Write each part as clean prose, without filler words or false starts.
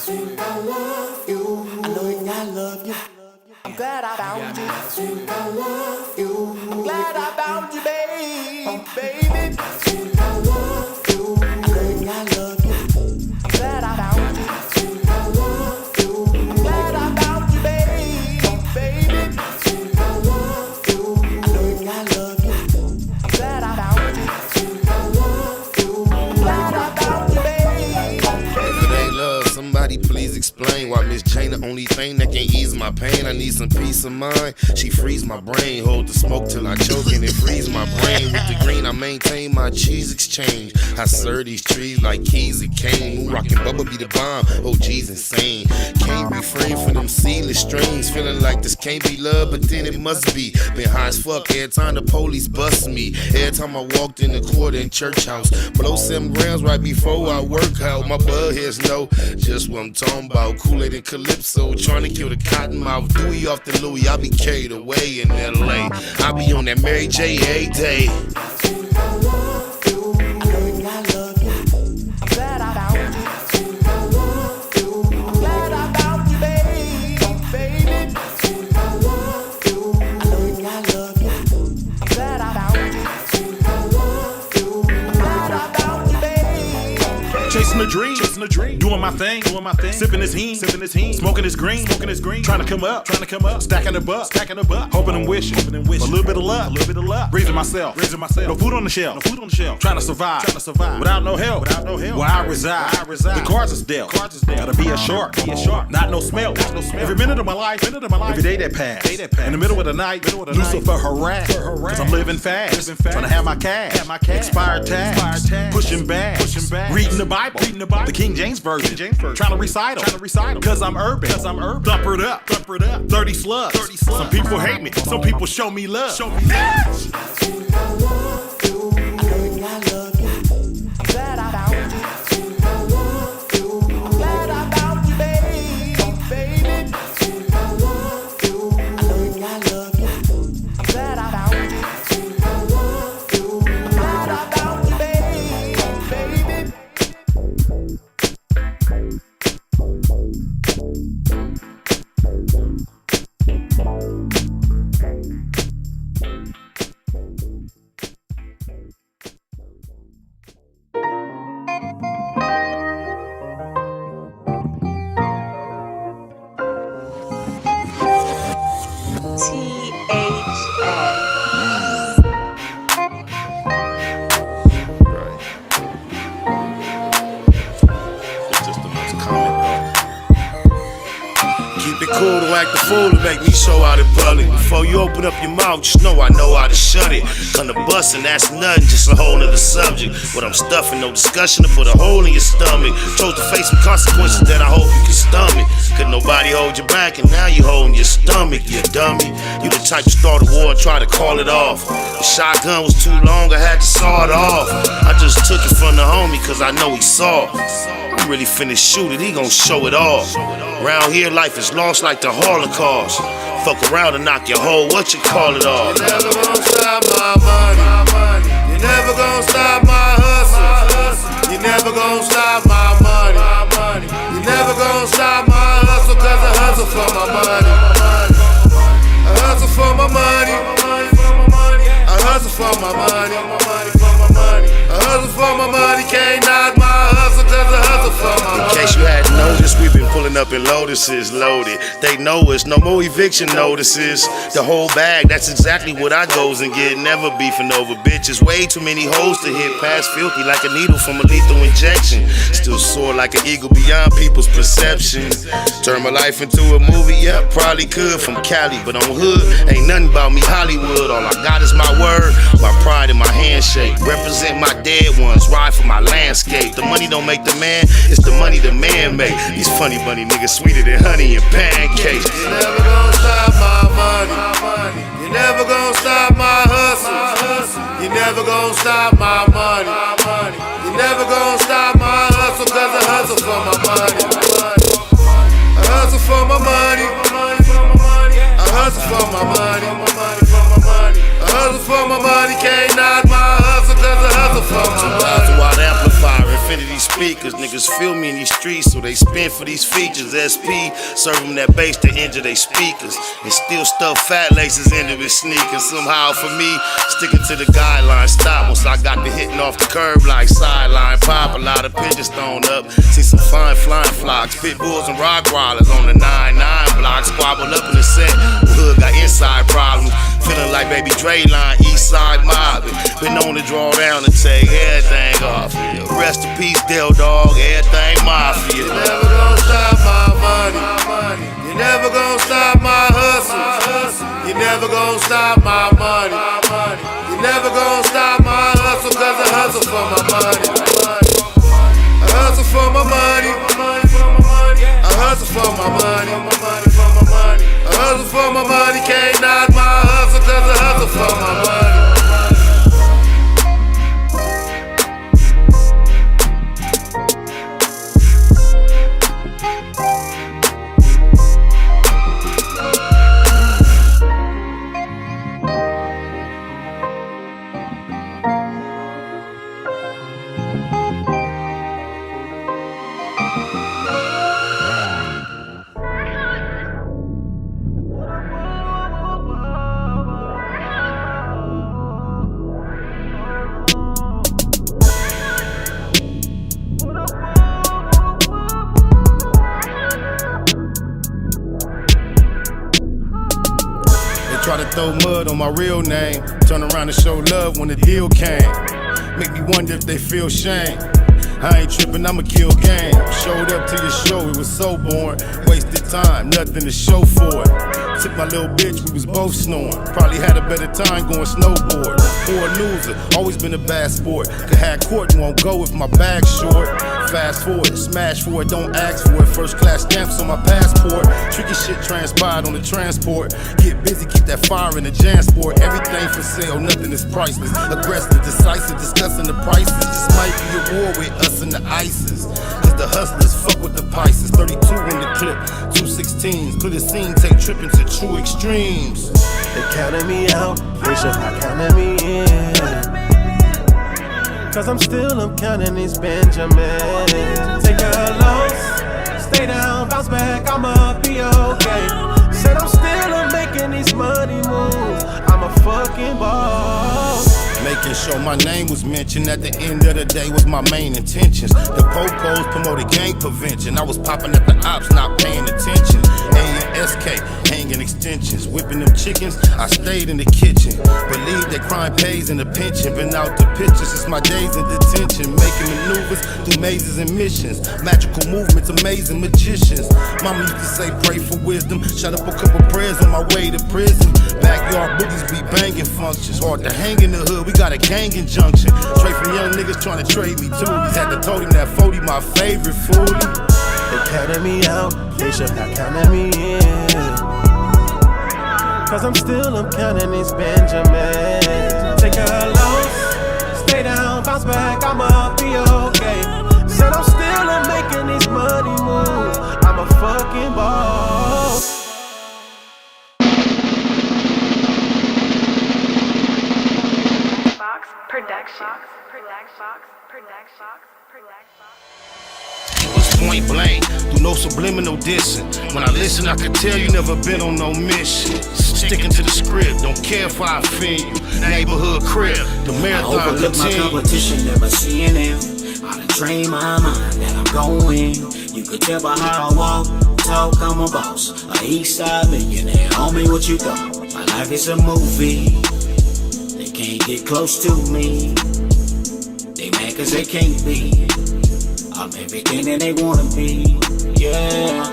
I love you. I know I love you. I'm glad I found you. I love you. I'm glad I found you, baby. I love you. I know I love you. I'm glad I found you. I love you. I'm glad I found you, baby. I love you. I know I love you. I'm glad I found you. I love you. I'm glad I found you, baby. If it ain't love, somebody please explain why Miss Jane the only thing that can ease my pain. I need some peace of mind. She frees my brain. Hold the smoke till I choke and it frees my brain. With the green, I maintain my cheese exchange. I serve these trees like keys of cane. Moon rockin' bubble be the bomb. Oh, geez, insane. Can't refrain from them seedless strings. Feeling like this can't be love, but then it must be. Been high as fuck every time the police bust me. Every time I walked in the court in church house. Below 7 grams right before I work out. My bud heads know just what I'm talking about. Kool-Aid and Calypso, trying to kill the cottonmouth. Dewey off the Louis, I be carried away in LA. I be on that Mary J every day. I love you. I love you. I'm glad I found you. I love you. I'm glad I found you, baby. I love you. I love you. I'm glad I found you. I love you. I'm glad I found you, baby. Chasing a dream, doing my thing, sipping his heen, smoking his green, trying to come up, stacking the buck, hoping and wishing, for a little bit of luck, raising myself, no food on the shelf, trying to survive, without no help, where I reside, the cards is dealt, gotta be a shark, not no smell, every minute of my life, every day that pass, in the middle of the night, Lucifer harass, cause I'm living fast, trying to have my cash, expired tags, pushing back, reading the Bible, the King James Version, trying to recite them, cause I'm urban, thumper it up, 30 slugs, some people hate me, some people show me love. I love you. I love you. I'm glad I found you. I love you. I'm glad I found you, baby. I love you. I love you. I'm glad I found you. I love you. I'm glad I found you, baby. Cool to act the fool to make me show out in public. Before you open up your mouth, just know I know how to shut it. Come to bustin', that's nothing, just a whole nother subject. But I'm stuffing, no discussion to put a hole in your stomach. Chose to face some consequences that I hope you can stomach. Could nobody hold you back, and now you holding your stomach, you dummy. You the type to start a war and try to call it off. The shotgun was too long, I had to saw it off. I just took it from the homie, cause I know he saw. I'm really finna shoot it, he gon' show it off. Round here, life is lost like the Holocaust. Fuck around and knock your whole, what you call it off. You never gon' stop my money. You never gon' stop my hustle. You never gon' stop my money. You never gon' stop my hustle, cause I hustle for my money. I hustle for my money. I hustle for my money. I hustle for my money, can't knock my hustle, cause I hustle for my money. In case you hadn't noticed, we've been pulling up in Lotuses loaded. They know us, no more eviction notices. The whole bag, that's exactly what I goes and get. Never beefing over bitches. Way too many hoes to hit past filthy like a needle from a lethal injection. Still soar like an eagle beyond people's perception. Turn my life into a movie, yeah, probably could. From Cali, but on hood, ain't nothing about me Hollywood. All I got is my word, my pride and my handshake. Represent my dead ones, ride for my landscape. The money don't make the man, it's the money the man make. These funny bunny niggas sweeter than honey and pancakes. You never gon' stop my money. You never gon' stop my hustle. You never gon' stop my money. You never gon' stop my hustle, cause I hustle for my money. I hustle for my money. I hustle for my money. I hustle for my money, can't knock my hustle, cause I hustle for my money. Wide amplifier, infinity speakers, niggas feel me in these streets, so they spin for these features. SP serve them that bass to injure they speakers, and still stuff fat laces into his sneakers. Somehow for me, sticking to the guidelines stop once I got the hitting off the curb like sideline pop. A lot of pigeons thrown up, see some fine flying flocks, pit bulls and rock rollers on the 9-9 block, squabble up in the set. Hood got inside problems, feeling like Baby Dre line, East Side mob. Been known to draw down and take everything off. Rest in peace, Del Dog, everything mafia. You never gonna stop my money. You never gonna stop my hustle. You never gonna stop my money. You never gonna stop my hustle, cause I hustle for my money. I hustle for my money. I hustle for my money. I hustle for my money. Can't knock my hustle, cause I hustle for my money. Try to throw mud on my real name, turn around and show love when the deal came. Make me wonder if they feel shame. I ain't tripping, I'ma kill game. Showed up to your show, it was so boring. Wasted time, nothing to show for it. Took my little bitch, we was both snoring. Probably had a better time going snowboard. Poor loser, always been a bad sport. Could have court and won't go if my bag's short. Fast forward, smash for it, don't ask for it. First class stamps on my passport. Tricky shit transpired on the transport. Get busy, keep that fire in the Jansport. Everything for sale, nothing is priceless. Aggressive, decisive, discussing the prices. This might be a war with us and the ISIS. Cause the hustlers fuck with the Pisces. 32 in the clip, 216s. Clear the scene, take tripping to true extremes. They counted me out, they should have counted me in. Cause I'm counting these Benjamins. Take a loss, stay down, bounce back, I'ma be okay. Said I'm still making these money moves, I'm a fucking boss. Making sure my name was mentioned at the end of the day was my main intentions. The popos promoted gang prevention. I was popping at the ops, not paying attention. A and SK, hanging extensions. Whipping them chickens, I stayed in the kitchen. Believe that crime pays in the pension. Been out the pictures since my days in detention. Making maneuvers through mazes and missions. Magical movements, amazing magicians. Mama used to say pray for wisdom. Shut up a couple prayers on my way to prison. Backyard boogies be banging functions. Hard to hang in the hood, we got a gang injunction. Straight from young niggas trying to trade me toolies. Had to told him that 40 my favorite foolie. They counted me out, they should have counted me in. Cause I'm counting these Benjamins. Take a loss, stay down, bounce back, I'ma be okay. Said I'm still making these money moves, I'm a fucking boss. It was point blank, through no subliminal dissing. When I listen, I could tell you never been on no mission. Sticking to the script, don't care if I offend you. Neighborhood crib, the marathon I overlook my competition, never seeing them. I done trained my mind that I'm going. You could tell by how I walk, talk, I'm a boss. A east side millionaire, homie, what you thought? My life is a movie. They can't get close to me. They mad cause they can't be. I'm everything that they wanna be, yeah.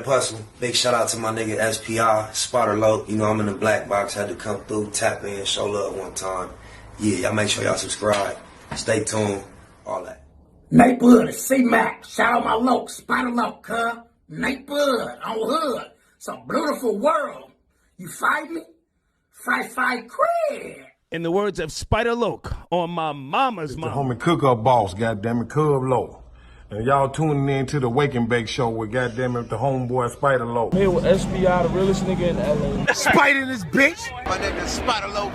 Puzzle. Big shout out to my nigga SPI, Spotter Low. You know I'm in the black box, had to come through, tap in, show love one time. Yeah, y'all make sure y'all subscribe. Stay tuned, all that. Neighborhood, C-Mac, shout out my loc, Spotter Low, cuz. Neighborhood, on hood. It's a beautiful world. You fight me? Fight, crib. In the words of Spider Loke on my mama's mom. The homie cook-up boss, goddammit, Cub Low. And y'all tuning in to the Wake and Bake show with goddammit the homeboy Spider Low. Here with SPI, the realest nigga in LA. Spider this bitch. My name is Spider Low.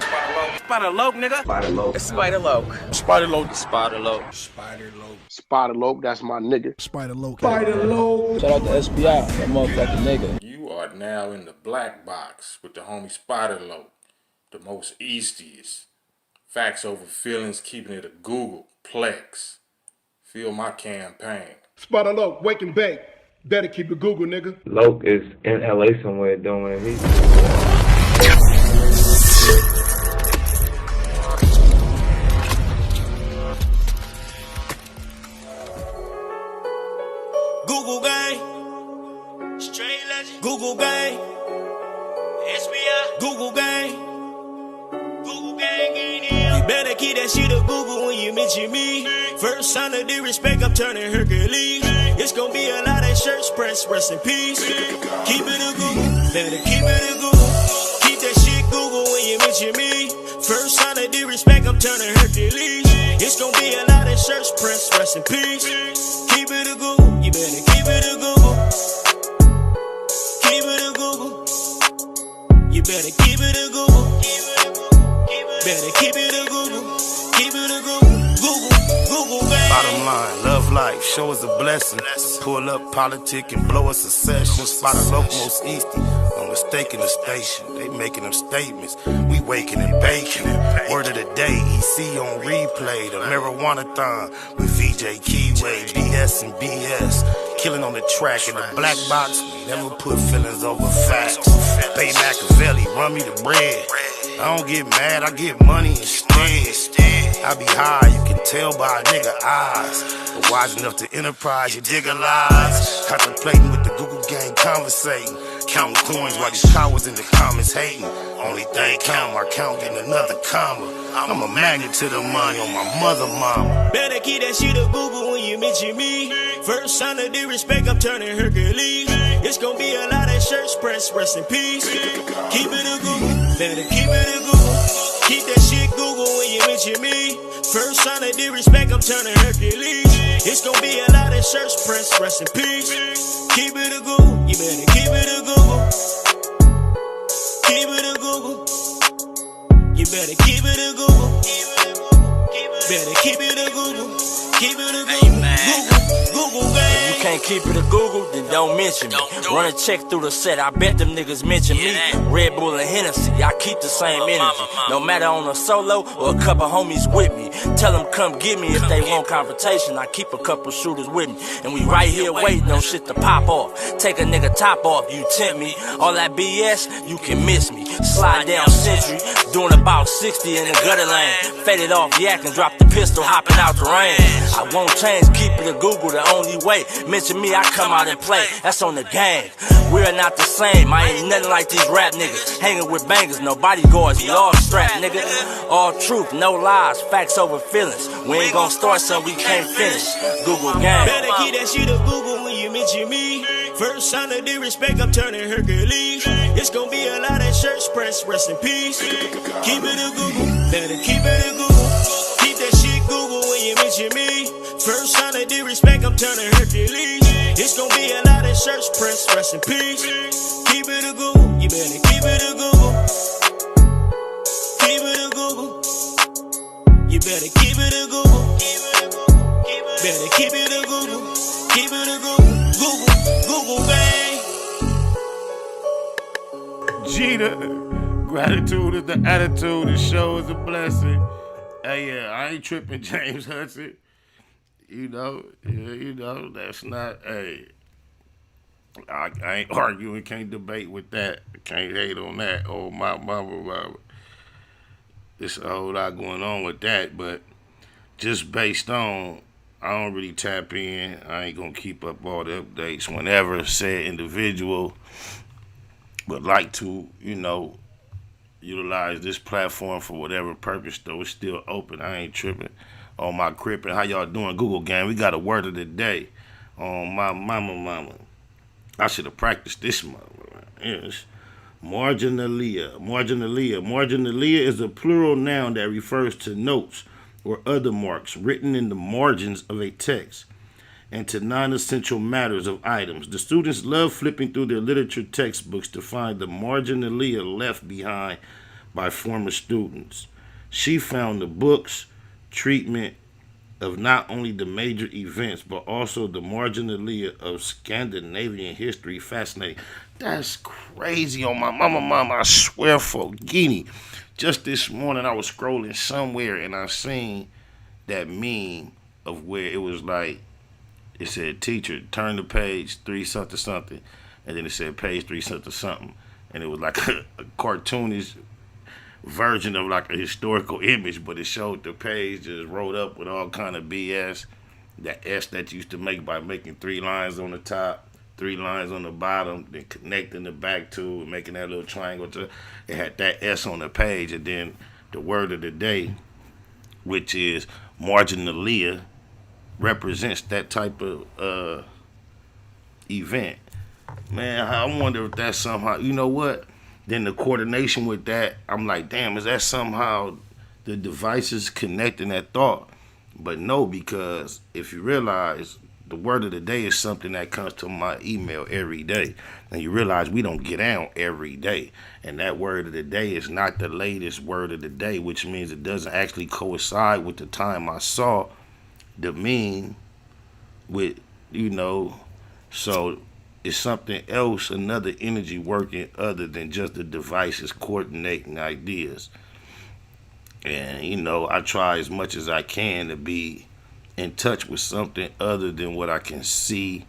Spider Loke, nigga. Spider Low. Spider Loke. Spider Low. Spider Loke. Spider Low. Spider Low, that's my nigga. Spider Low. Spider Low. Shout out to SPI, that motherfucking nigga. You are now in the black box with the homie Spider Low, the most eastiest. Facts over feelings, keeping it a Google Plex. Feel my campaign. Spider Low, Wake and Bake. Better keep it Google, nigga. Loke is in LA somewhere doing it. Google gang, straight legend. Google gang, SPI. Google gang, Google gang in here. You better keep that shit a Google when you mention me. First sign of disrespect, I'm turning Hercules. It's gonna be a lot of shirts pressed, rest in peace. Keep it a Google, better keep it a Google. Keep that shit Google when you mention me. First sign of disrespect, I'm turning Hercules. It's gonna be a lot of shirts pressed, rest in peace. Keep it a Google, you better keep it a Google. Keep it a Google. You better keep it a Google. Better keep it a Google. Keep it a Google. Google, baby. Bottom line, love life, show us a blessing. Pull up politic and blow us a session. Spot a local most easty. No mistake in the station. They making them statements. We waking and baking. Word of the day, EC on replay. The marijuana-thon with VJ Keyway, BS and BS. Killing on the track in the black box. We never put feelings over facts. Baymaacbiz, run me the bread. I don't get mad, I get money instead. I be high, you can tell by a nigga eyes. But wise enough to enterprise, you dig a lies. Contemplating with the Google gang, conversating. Counting coins while these cowards in the comments hating. Only thing count, my count getting another comma. I'm a magnet to the money on my mother mama. Better keep that shit a Google when you mention me. First sign of disrespect, I'm turning Hercules. It's gonna be a lot of shirts pressed, rest in peace. Keep it a Google, better keep it a Google. Keep that shit Google when you mention me. First sign of disrespect, I'm turning Hercules. It's gonna be a lot of shirts pressed, rest in peace. Keep it a Google, you better keep it a Google. Keep it a Google. You better keep it a Google. Better keep it a Google. Keep it a Google. Google, gang. If you can't keep it a Google, then don't mention me. Run a check through the set, I bet them niggas mention me. Red Bull and Hennessy, I keep the same energy. No matter on a solo or a couple homies with me. Tell them come get me if they want confrontation. I keep a couple shooters with me. And we right here waiting on shit to pop off. Take a nigga top off, you tempt me. All that BS, you can miss me. Slide down Century, doing about 60 in the gutter lane. Faded off yak and drop the pistol, hopping out the rain. I won't change, keep it a Google, the only way. Mention me, I come out and play. That's on the gang. We're not the same. I ain't nothing like these rap niggas. Hanging with bangers, no bodyguards, we all strapped, nigga. All truth, no lies, facts over feelings. We ain't gonna start something we can't finish. Google gang. Better keep that shit a Google when you mention me. First sign of disrespect, I'm turning Hercules. It's gonna be a lot of shirts pressed, rest in peace. Keep it a Google, better keep it a Google. Keep that shit Google when you mention me. First sign of disrespect, I'm turning Hercules. It's gonna be a lot of shirts pressed, rest in peace. Keep it a Google, you better keep it a Google. Keep it a Google. You better keep it a Google. Better keep it a Google. Keep it a Google. Google gang. Gina, gratitude is the attitude. The show is a blessing. Hey, yeah, I ain't tripping, James Hudson. You know, that's not, hey, I ain't arguing, can't debate with that. Can't hate on that. Oh, my mama. There's a whole lot going on with that, but just based on I don't really tap in. I ain't gonna keep up all the updates whenever said individual would like to, utilize this platform for whatever purpose, though. It's still open. I ain't tripping on my crippin'. How y'all doing, Google gang? We got a word of the day on my mama. I should have practiced this mother. Yes. Marginalia. Marginalia is a plural noun that refers to notes or other marks written in the margins of a text and to non-essential matters of items. The students love flipping through their literature textbooks to find the marginalia left behind by former students. She found the book's treatment of not only the major events, but also the marginalia of Scandinavian history fascinating. That's crazy on my mama, I swear for Guinea. Just this morning I was scrolling somewhere and I seen that meme of where it was like, it said, teacher, turn the page 3 something, and then it said page 3 something, and it was like a cartoonish version of like a historical image, but it showed the page just rolled up with all kind of BS. That S that you used to make by making 3 lines on the top, 3 lines on the bottom, then connecting the back to and making that little triangle. It had that S on the page, and then the word of the day, which is marginalia, represents that type of event. Man, I wonder if that's somehow, you know what? Then the coordination with that, I'm like, damn, is that somehow the devices connecting that thought? But no, because if you realize the word of the day is something that comes to my email every day, and you realize we don't get out every day, and that word of the day is not the latest word of the day, which means it doesn't actually coincide with the time I saw the meme with, so it's something else, another energy working other than just the devices coordinating ideas. And, I try as much as I can to be in touch with something other than what I can see,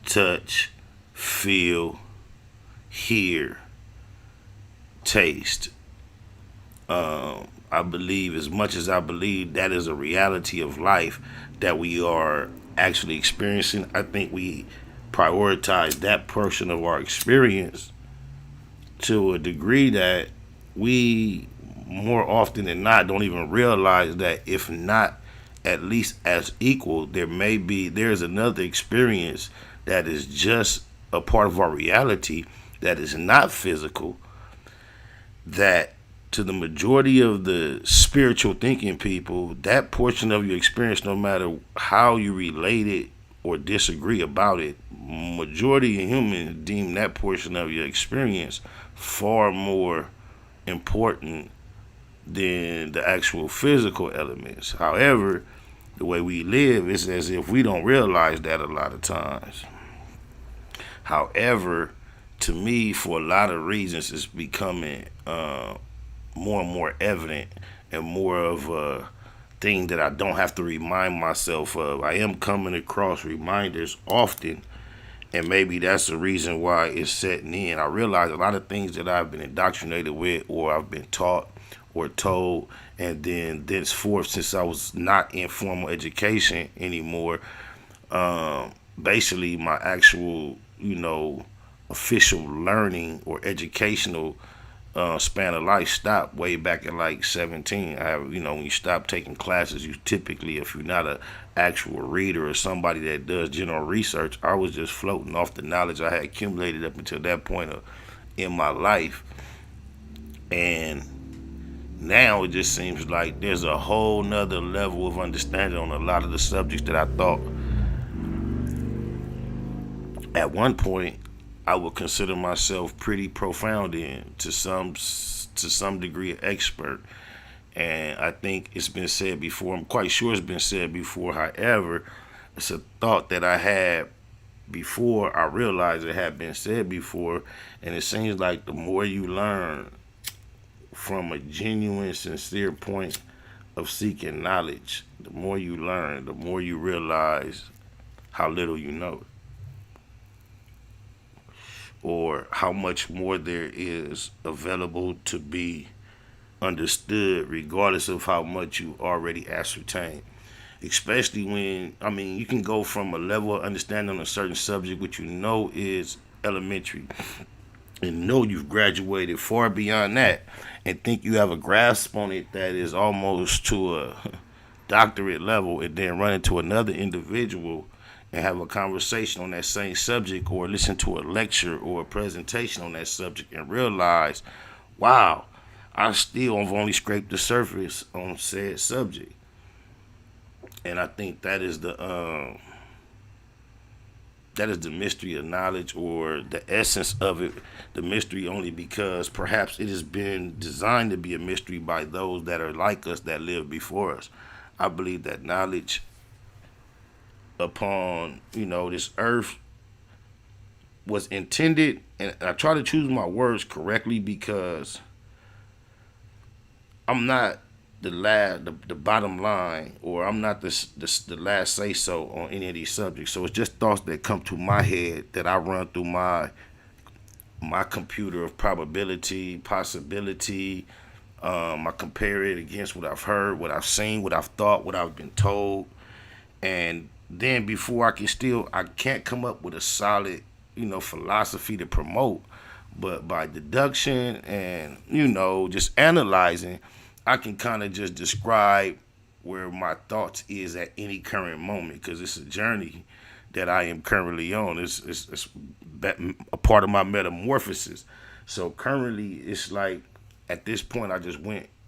touch, feel, hear, taste. I believe, as much as I believe that is a reality of life that we are actually experiencing, I think we prioritize that portion of our experience to a degree that we more often than not don't even realize that, if not at least as equal, there's another experience that is just a part of our reality that is not physical, that to the majority of the spiritual thinking people, that portion of your experience, no matter how you relate it or disagree about it, majority of humans deem that portion of your experience far more important than the actual physical elements. However, the way we live is as if we don't realize that a lot of times. However, to me, for a lot of reasons, it's becoming more and more evident and more of a thing that I don't have to remind myself of. I am coming across reminders often, and maybe that's the reason why it's setting in. I realize a lot of things that I've been indoctrinated with, or I've been taught or told, and then thenceforth, since I was not in formal education anymore, basically my actual, official learning or educational span of life stopped way back at like 17. When you stop taking classes, you typically, if you're not an actual reader or somebody that does general research, I was just floating off the knowledge I had accumulated up until that point in my life. And now it just seems like there's a whole nother level of understanding on a lot of the subjects that I thought at one point I would consider myself pretty profound in, to some degree an expert. And I think it's been said before, I'm quite sure it's been said before, however, it's a thought that I had before I realized it had been said before, and it seems like the more you learn from a genuine, sincere point of seeking knowledge, the more you learn, the more you realize how little you know, or how much more there is available to be understood, regardless of how much you already ascertain. especially when, I mean, you can go from a level of understanding on a certain subject, which you know is elementary, and know you've graduated far beyond that, and think you have a grasp on it that is almost to a doctorate level, and then run into another individual and have a conversation on that same subject, or listen to a lecture or a presentation on that subject, and realize, wow, I still have only scraped the surface on said subject. And I think that is the mystery of knowledge, or the essence of it, the mystery only because perhaps it has been designed to be a mystery by those that are like us, that lived before us. I believe that knowledge upon, this earth was intended, and I try to choose my words correctly because I'm not the bottom line, or I'm not the last say so on any of these subjects. So it's just thoughts that come to my head that I run through my computer of probability, possibility. I compare it against what I've heard, what I've seen, what I've thought, what I've been told, and then before I can't come up with a solid, philosophy to promote, but by deduction and, just analyzing, I can kind of just describe where my thoughts is at any current moment, because it's a journey that I am currently on. It's a part of my metamorphosis. So currently, it's like at this point,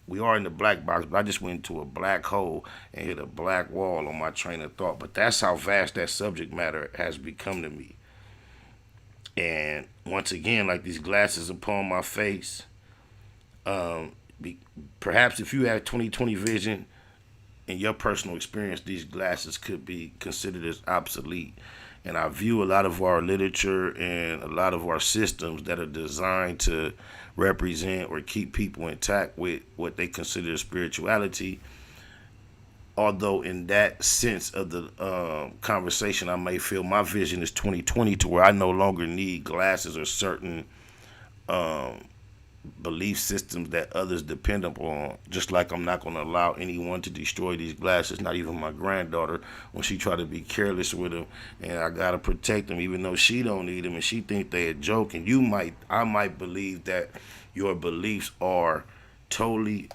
we are in the black box, but I just went into a black hole and hit a black wall on my train of thought. But that's how vast that subject matter has become to me. And once again, like these glasses upon my face, perhaps if you have 20/20 vision in your personal experience, these glasses could be considered as obsolete. And I view a lot of our literature and a lot of our systems that are designed to represent or keep people intact with what they consider spirituality. Although in that sense of the conversation, I may feel my vision is 20/20, to where I no longer need glasses or certain belief systems that others depend upon. Just like I'm not going to allow anyone to destroy these glasses, not even my granddaughter, when she try to be careless with them, and I got to protect them even though she don't need them and she think they a joke. And I might believe that your beliefs are totally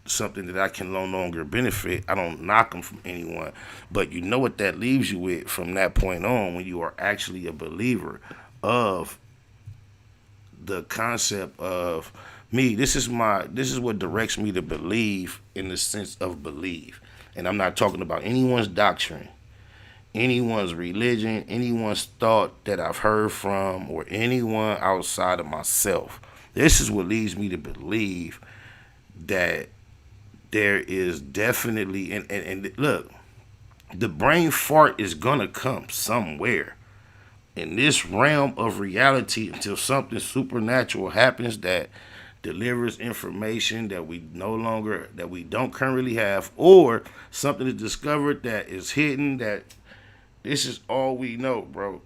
something that I can no longer benefit. I don't knock them from anyone, but you know what that leaves you with from that point on, when you are actually a believer of the concept of me. This is what directs me to believe, in the sense of believe. And I'm not talking about anyone's doctrine, anyone's religion, anyone's thought that I've heard from, or anyone outside of myself. This is what leads me to believe that there is definitely, and look, the brain fart is gonna come somewhere in this realm of reality, until something supernatural happens that delivers information that we don't currently have, or something is discovered that is hidden, that this is all we know, bro.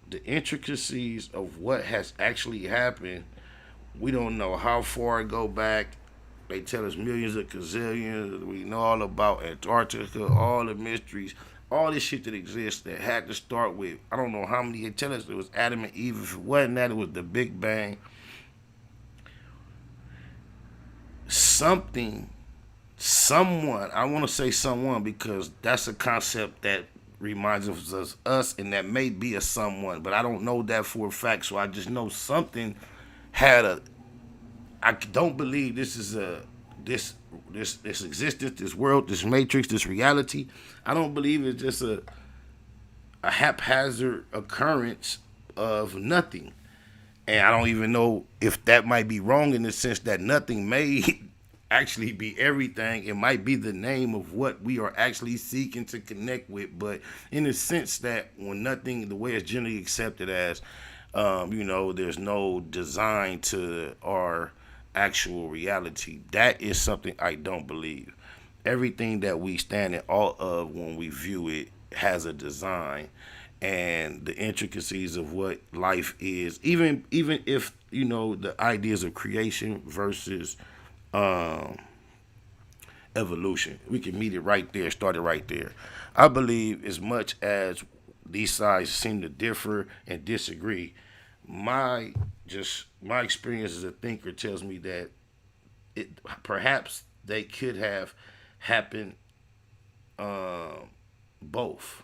The intricacies of what has actually happened, we don't know how far it go back. They tell us millions of gazillions. We know all about Antarctica, all the mysteries, all this shit that exists that had to start with, I don't know how many. They tell us it was Adam and Eve. If it wasn't that, it was the Big Bang. Someone, I want to say someone because that's a concept that reminds us, and that may be a someone, but I don't know that for a fact. So I just know something had I don't believe this is this existence, this world, this matrix, this reality. I don't believe it's just a haphazard occurrence of nothing. And I don't even know if that might be wrong, in the sense that nothing may actually be everything. It might be the name of what we are actually seeking to connect with. But in the sense that when nothing, the way it's generally accepted as, there's no design to our actual reality. That is something I don't believe. Everything that we stand in awe of when we view it has a design, and the intricacies of what life is, even if the ideas of creation versus evolution. We can meet it right there, start it right there. I believe as much as these sides seem to differ and disagree, my experience as a thinker tells me that it perhaps they could have happened both.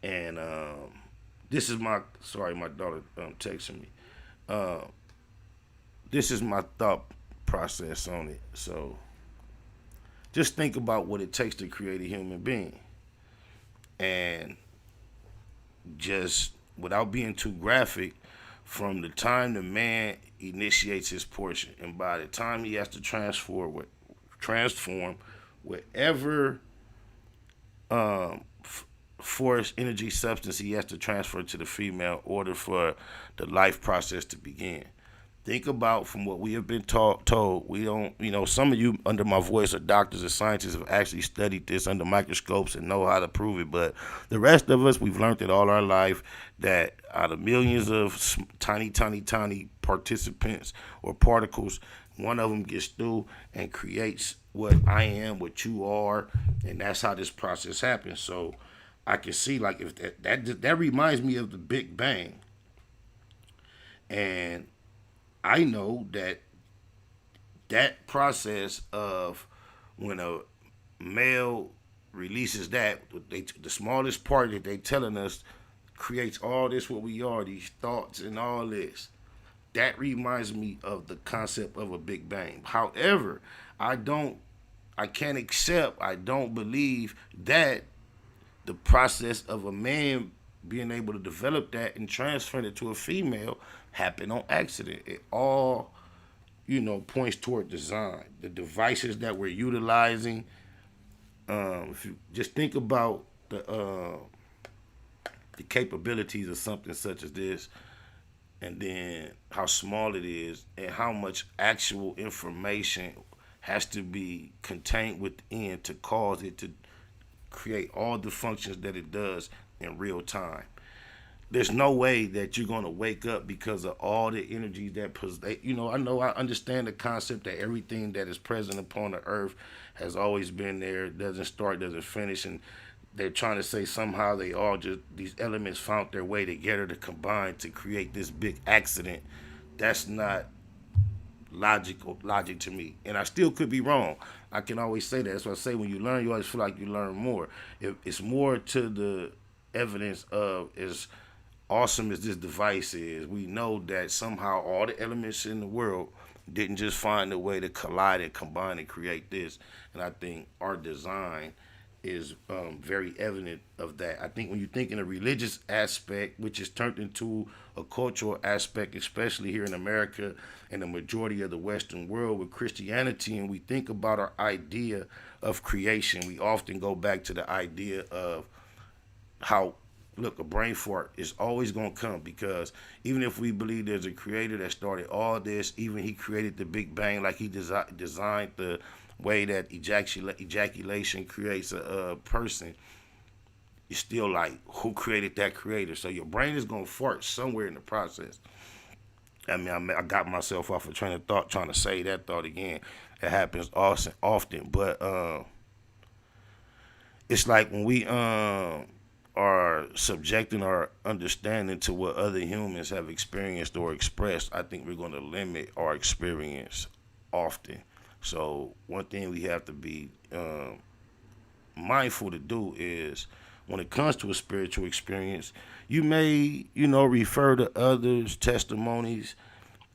And this is my daughter texting me. This is my thought process on it. So just think about what it takes to create a human being. And just without being too graphic, from the time the man initiates his portion and by the time he has to transform whatever force, energy, substance he has to transfer to the female in order for the life process to begin. Think about, from what we have been told, we don't, some of you under my voice are doctors and scientists have actually studied this under microscopes and know how to prove it. But the rest of us, we've learned it all our life that out of millions of tiny participants or particles, one of them gets through and creates what I am, what you are, and that's how this process happens. So I can see, like, if that reminds me of the Big Bang. And I know that process of when a male releases that, the smallest part that they telling us creates all this what we are, these thoughts and all this. That reminds me of the concept of a Big Bang. However, I don't believe that the process of a man being able to develop that and transfer it to a female happened on accident. It all, points toward design. The devices that we're utilizing, if you just think about the capabilities of something such as this, and then how small it is and how much actual information has to be contained within to cause it to create all the functions that it does in real time. There's no way that you're going to wake up because of all the energy that, I understand the concept that everything that is present upon the earth has always been there. It doesn't start, doesn't finish. And they're trying to say somehow these elements found their way together to combine to create this big accident. That's not logic to me. And I still could be wrong. I can always say that. That's what I say, when you learn, you always feel like you learn more. It's more to the evidence of, as awesome as this device is, we know that somehow all the elements in the world didn't just find a way to collide and combine and create this. And I think our design is very evident of that. I think when you think in a religious aspect, which is turned into a cultural aspect, especially here in America and the majority of the Western world with Christianity, and we think about our idea of creation, we often go back to the idea of how, look, a brain fart is always going to come, because even if we believe there's a creator that started all this, even he created the Big Bang, like he designed the way that ejaculation creates a person, you're still like, who created that creator? So your brain is going to fart somewhere in the process. I mean, I got myself off a train of thought trying to say that thought again. It happens often, but it's like when we are subjecting our understanding to what other humans have experienced or expressed, I think we're going to limit our experience often. So one thing we have to be mindful to do is, when it comes to a spiritual experience, you may, refer to others' testimonies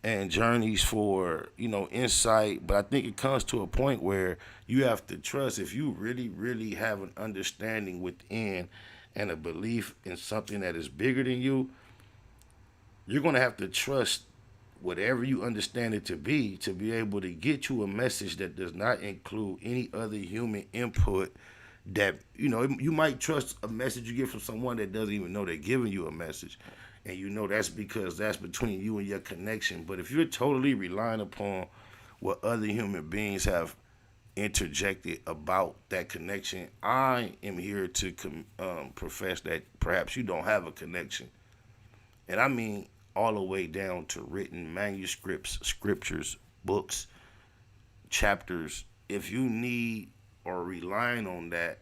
and journeys for, insight. But I think it comes to a point where you have to trust, if you really, really have an understanding within and a belief in something that is bigger than you, you're going to have to trust whatever you understand it to be able to get you a message that does not include any other human input. That, you might trust a message you get from someone that doesn't even know they're giving you a message. And that's because that's between you and your connection. But if you're totally relying upon what other human beings have interjected about that connection, I am here to profess that perhaps you don't have a connection. And I mean all the way down to written manuscripts, scriptures, books, chapters if you need or relying on that,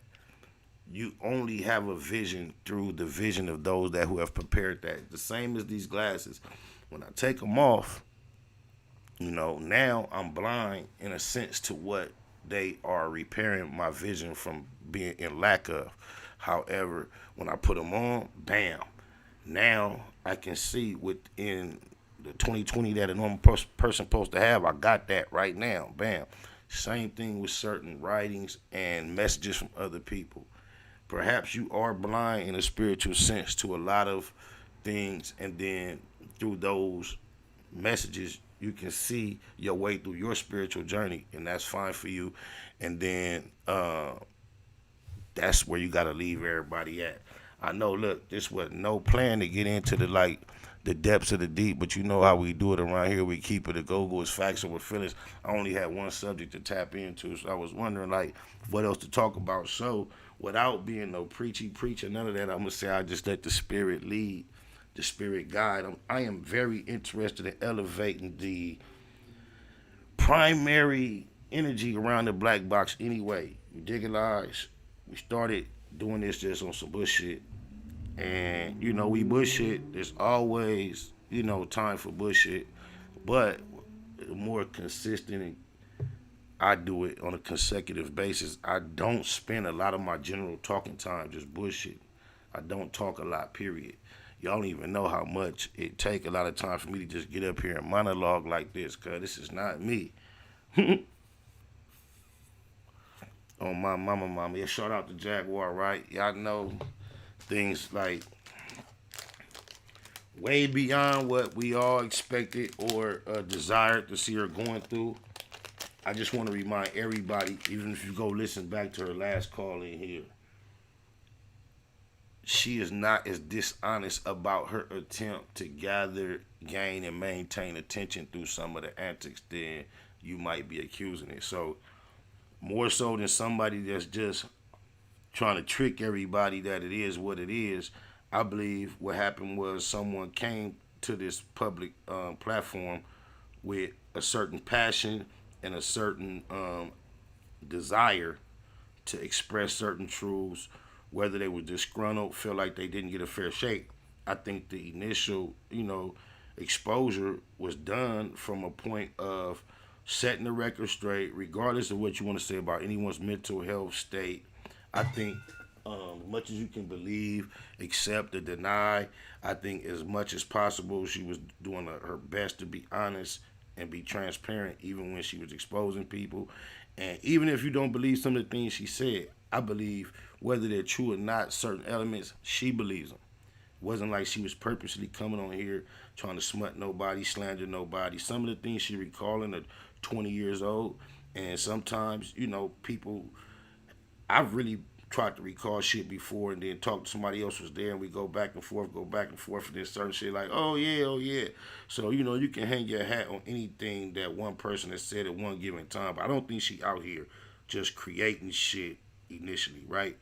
you only have a vision through the vision of those who have prepared that. The same as these glasses. When I take them off, now I'm blind in a sense to what they are repairing my vision from being in lack of. However, when I put them on, bam, now I can see within the 20/20 that a normal person supposed to have. I got that right now, bam. Same thing with certain writings and messages from other people. Perhaps you are blind in a spiritual sense to a lot of things, and then through those messages, you can see your way through your spiritual journey, and that's fine for you. And then that's where you got to leave everybody at. I know, look, this was no plan to get into the depths of the deep, but you know how we do it around here. We keep it a go-go. It's facts over feelings. I only had one subject to tap into, so I was wondering, what else to talk about. So, without being no preachy preacher, none of that, I'm going to say I just let the spirit lead, the spirit guide. I am very interested in elevating the primary energy around the black box anyway. You dig it, guys? We started doing this just on some bullshit. And, we bullshit. There's always, time for bullshit. But the more consistent I do it on a consecutive basis, I don't spend a lot of my general talking time just bullshit. I don't talk a lot, period. Y'all don't even know how much it take a lot of time for me to just get up here and monologue like this, because this is not me. Oh, my mama. Yeah, shout out to Jaguar, right? Y'all know things like way beyond what we all expected or desired to see her going through. I just want to remind everybody, even if you go listen back to her last call in here, she is not as dishonest about her attempt to gather, gain, and maintain attention through some of the antics than you might be accusing it. So, more so than somebody that's just trying to trick everybody that it is what it is, I believe what happened was someone came to this public platform with a certain passion and a certain desire to express certain truths, whether they were disgruntled, feel like they didn't get a fair shake. I think the initial, exposure was done from a point of setting the record straight, regardless of what you want to say about anyone's mental health state. I think much as you can believe, accept, or deny, I think as much as possible she was doing her best to be honest and be transparent, even when she was exposing people. And even if you don't believe some of the things she said, I believe whether they're true or not, certain elements, she believes them. It wasn't like she was purposely coming on here trying to smut nobody, slander nobody. Some of the things she recalling are 20 years old, and sometimes, people, I've really tried to recall shit before and then talk to somebody else was there, and we go back and forth, and then certain shit like, oh yeah. So, you can hang your hat on anything that one person has said at one given time, but I don't think she out here just creating shit initially, right?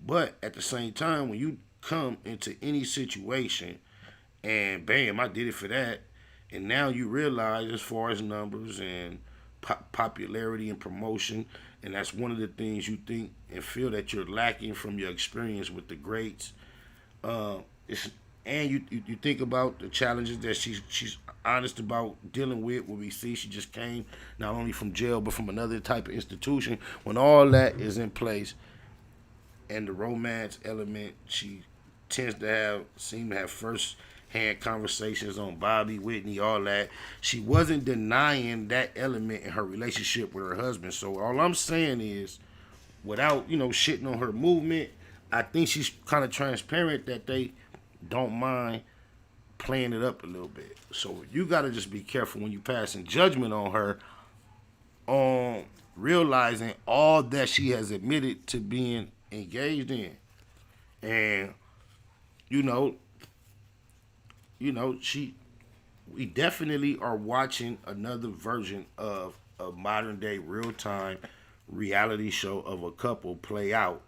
But at the same time, when you come into any situation and bam, I did it for that, and now you realize as far as numbers and popularity and promotion, and that's one of the things you think and feel that you're lacking from your experience with the greats. And you think about the challenges that she's honest about dealing with. When we see she just came not only from jail but from another type of institution. When all that is in place, and the romance element, she tends to seem to have first-hand conversations on Bobby, Whitney, all that. She wasn't denying that element in her relationship with her husband. So all I'm saying is, without, shitting on her movement, I think she's kind of transparent that they don't mind playing it up a little bit. So you got to just be careful when you passing judgment on her, on realizing all that she has admitted to being engaged in. And we definitely are watching another version of a modern day real-time reality show of a couple play out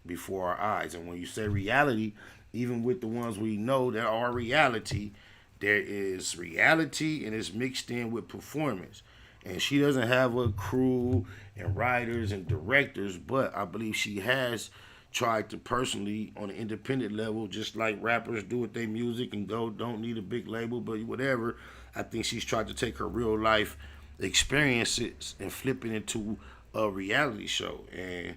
before our eyes. And when you say reality, even with the ones we know that are reality, there is reality and it's mixed in with performance. And she doesn't have a crew and writers and directors, but I believe she has tried to personally, on an independent level, just like rappers do with their music and don't need a big label, but whatever. I think she's tried to take her real life experiences and flip it into a reality show. And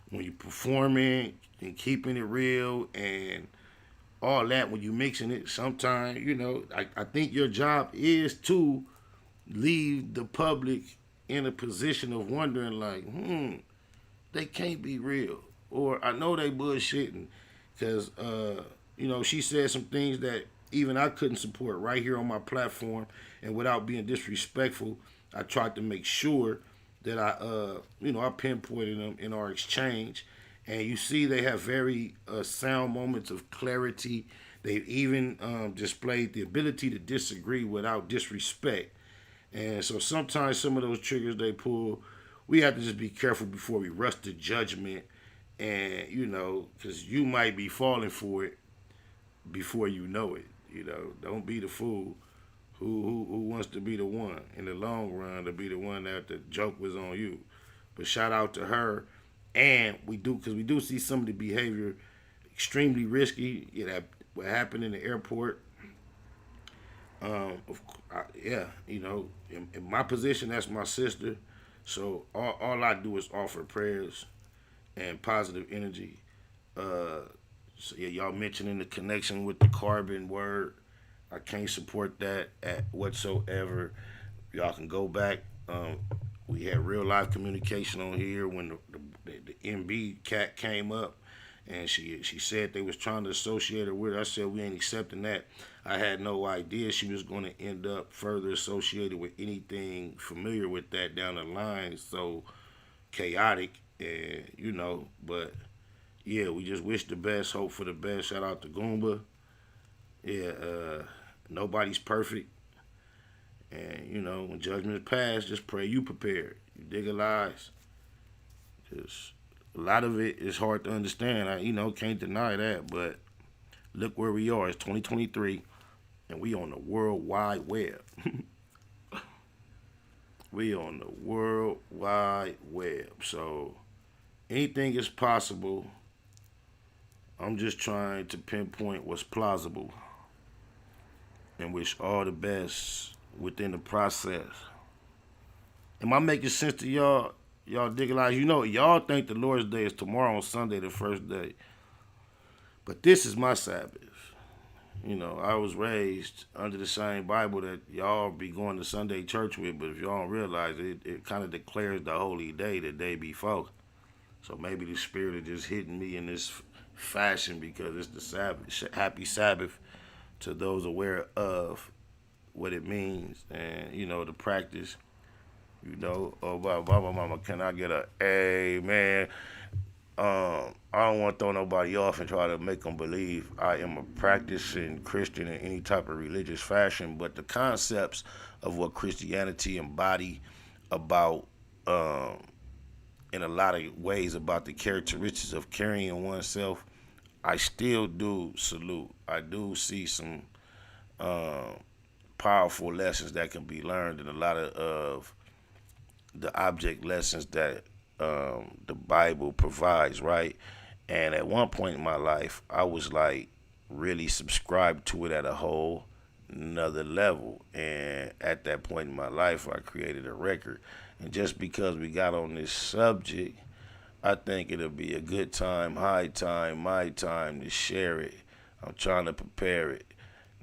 when you performing and keeping it real and all that, when you mixing it, sometimes, I think your job is to leave the public in a position of wondering like, they can't be real. Or I know they bullshitting. Because, she said some things that even I couldn't support right here on my platform. And without being disrespectful, I tried to make sure that I pinpointed them in our exchange. And you see they have very sound moments of clarity. They've even displayed the ability to disagree without disrespect. And so sometimes some of those triggers they pull, we have to just be careful before we rush to judgment. And, because you might be falling for it before you know it. Don't be the fool who wants to be the one in the long run to be the one that the joke was on you. But shout out to her. And we do see some of the behavior extremely risky. What happened in the airport. In my position, that's my sister. So all I do is offer prayers and positive energy. Y'all mentioning the connection with the carbon word. I can't support that at whatsoever. Y'all can go back. We had real life communication on here when the MB cat came up, and she said they was trying to associate her with her. I said we ain't accepting that. I had no idea she was going to end up further associated with anything familiar with that down the line. So chaotic, and but yeah, we just wish the best, hope for the best. Shout out to Goomba. Yeah, nobody's perfect. And, when judgment is passed, just pray you prepared. You dig a lies. Just a lot of it is hard to understand. I, can't deny that. But look where we are. It's 2023, and we on the World Wide Web. We on the World Wide Web. So anything is possible. I'm just trying to pinpoint what's plausible and wish all the best within the process. Am I making sense to y'all? Y'all dig lies? Y'all think the Lord's Day is tomorrow on Sunday, the first day. But this is my Sabbath. I was raised under the same Bible that y'all be going to Sunday church with, but if y'all don't realize it kind of declares the holy day the day before. So maybe the Spirit is just hitting me in this fashion because it's the Sabbath. Happy Sabbath to those aware of what it means and, the practice. Oh, mama, can I get a amen? I don't want to throw nobody off and try to make them believe I am a practicing Christian in any type of religious fashion, but the concepts of what Christianity embody about, in a lot of ways, about the characteristics of carrying oneself, I still do salute. I do see some powerful lessons that can be learned, and a lot of the object lessons that the Bible provides, right? And at one point in my life, I was like really subscribed to it at a whole another level. And at that point in my life, I created a record. And just because we got on this subject, I think it'll be a good time, high time, my time to share it. I'm trying to prepare it.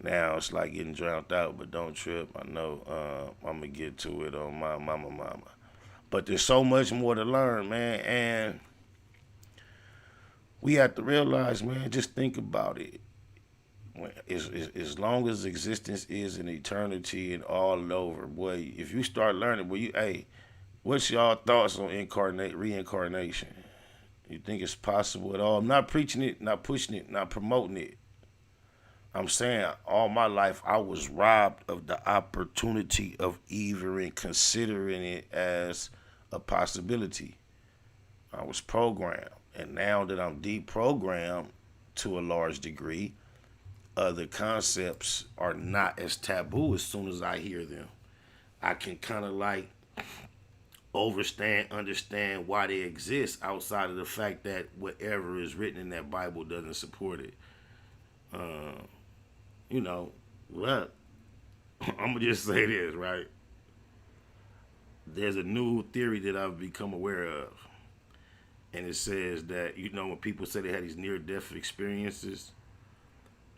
Now it's like getting drowned out, but don't trip. I know I'm going to get to it on my mama. But there's so much more to learn, man. And we have to realize, man, just think about it. As long as existence is an eternity and all over, boy, if you start learning, what's y'all thoughts on reincarnation? You think it's possible at all? I'm not preaching it, not pushing it, not promoting it. I'm saying all my life I was robbed of the opportunity of even considering it as a possibility. I was programmed. And now that I'm deprogrammed to a large degree, other concepts are not as taboo as soon as I hear them. I can kind of like understand why they exist outside of the fact that whatever is written in that Bible doesn't support it. You know, look, I'm gonna just say this, right? There's a new theory that I've become aware of, and it says that, you know, when people say they had these near-death experiences,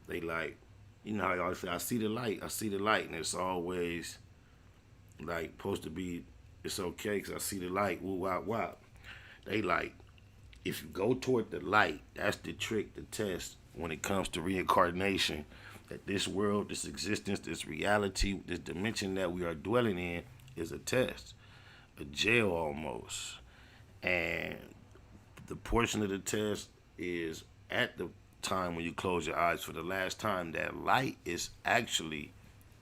they like, you know how I always say, I see the light, and it's always like supposed to be, it's okay because I see the light, woo, wop, wop. They like, if you go toward the light, that's the trick, the test when it comes to reincarnation, that this world, this existence, this reality, this dimension that we are dwelling in is a test, a jail almost. And the portion of the test is at the time when you close your eyes for the last time. That light is actually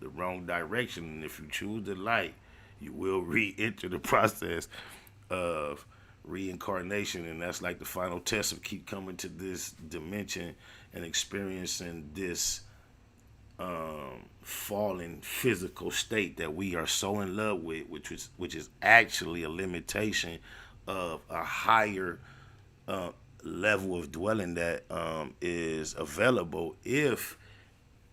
the wrong direction, and if you choose the light, you will re-enter the process of reincarnation, and that's like the final test of keep coming to this dimension and experiencing this fallen physical state that we are so in love with, which is actually a limitation of a higher level of dwelling that is available if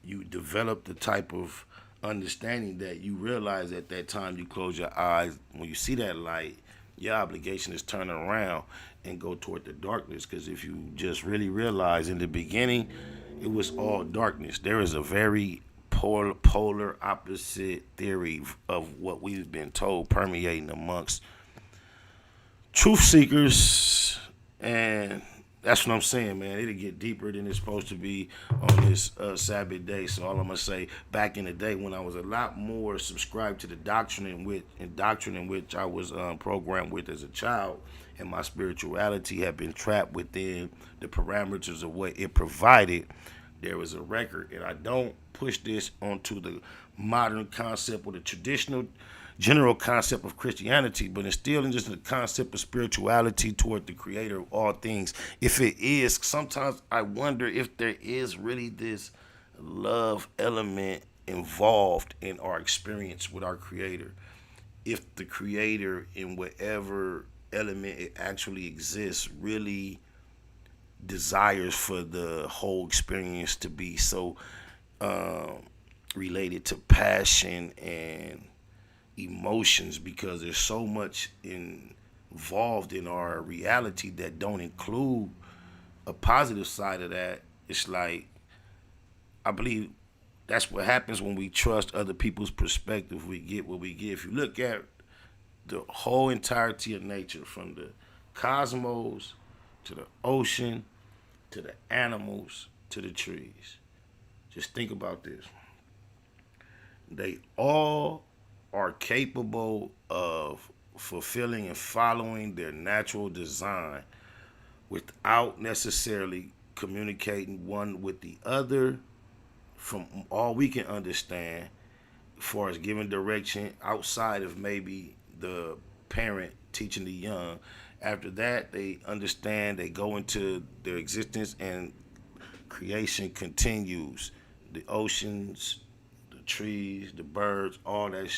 you develop the type of understanding that you realize at that time you close your eyes, when you see that light, your obligation is turn around and go toward the darkness. Because if you just really realize in the beginning, it was all darkness. There is a very polar opposite theory of what we've been told permeating amongst truth seekers, and that's what I'm saying, man. It'll get deeper than it's supposed to be on this Sabbath day. So all I'm gonna say, back in the day when I was a lot more subscribed to the doctrine in which I was programmed with as a child, and my spirituality had been trapped within the parameters of what it provided, there was a record. And I don't push this onto the modern concept or the traditional general concept of Christianity, but it's still in just the concept of spirituality toward the creator of all things. If it is, sometimes I wonder if there is really this love element involved in our experience with our creator. If the creator, in whatever element it actually exists, really desires for the whole experience to be so related to passion and emotions, because there's so much involved in our reality that don't include a positive side of that. It's like, I believe that's what happens when we trust other people's perspective. We get what we get. If you look at the whole entirety of nature, from the cosmos to the ocean to the animals to the trees, just think about this. They all are capable of fulfilling and following their natural design without necessarily communicating one with the other, from all we can understand, as far as giving direction outside of maybe the parent teaching the young. After that, they understand, they go into their existence, and creation continues. The oceans, the trees, the birds, all that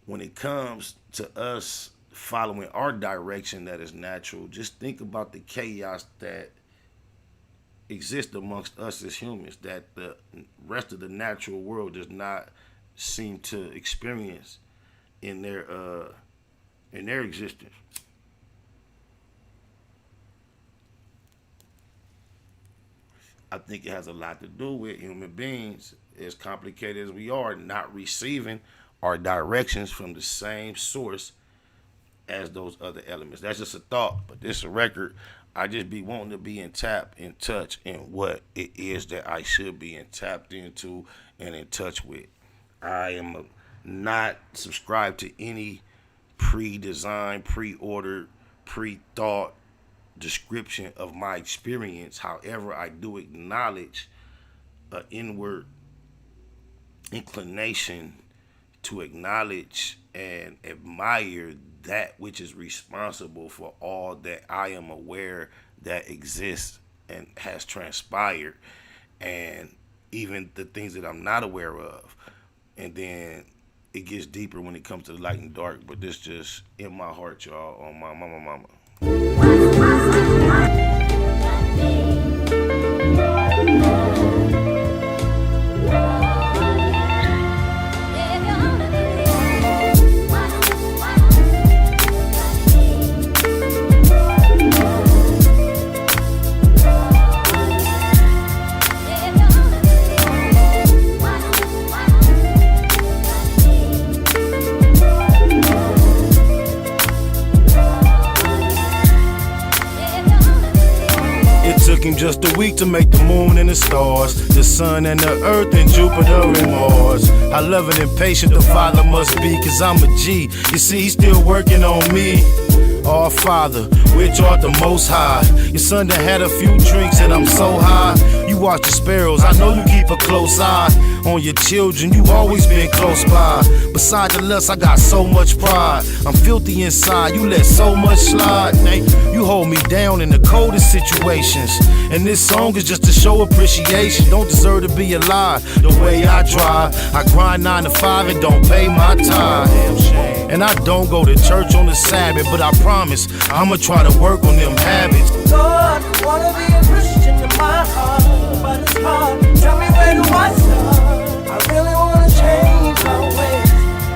when it comes to us following our direction that is natural, just think about the chaos that exists amongst us as humans, that the rest of the natural world does not seem to experience in their existence. I think it has a lot to do with human beings, as complicated as we are, not receiving our directions from the same source as those other elements. That's just a thought, but this is a record. I just be wanting to be in touch in what it is that I should be tapped into and in touch with. I am not subscribed to any pre-designed, pre-ordered, pre-thought description of my experience. However, I do acknowledge an inward inclination to acknowledge and admire that which is responsible for all that I am aware that exists and has transpired, and even the things that I'm not aware of. And then it gets deeper when it comes to the light and dark, but this just in my heart, y'all, on my mama. Took him just a week to make the moon and the stars, the sun and the earth and Jupiter and Mars. How loving and patient the Father must be, cause I'm a G. You see, he's still working on me. Our Father, which art the Most High. Your son done had a few drinks and I'm so high. You watch the sparrows, I know you keep a close eye on your children, you always been close by. Beside the lust, I got so much pride. I'm filthy inside, you let so much slide. You hold me down in the coldest situations, and this song is just to show appreciation. Don't deserve to be alive the way I drive. I grind 9 to 5 and don't pay my tithe. And I don't go to church on the Sabbath, but I promise I'ma try to work on them habits. Lord, wanna be a Christian in my heart, but it's hard. Tell me where do I start? I really wanna change my ways,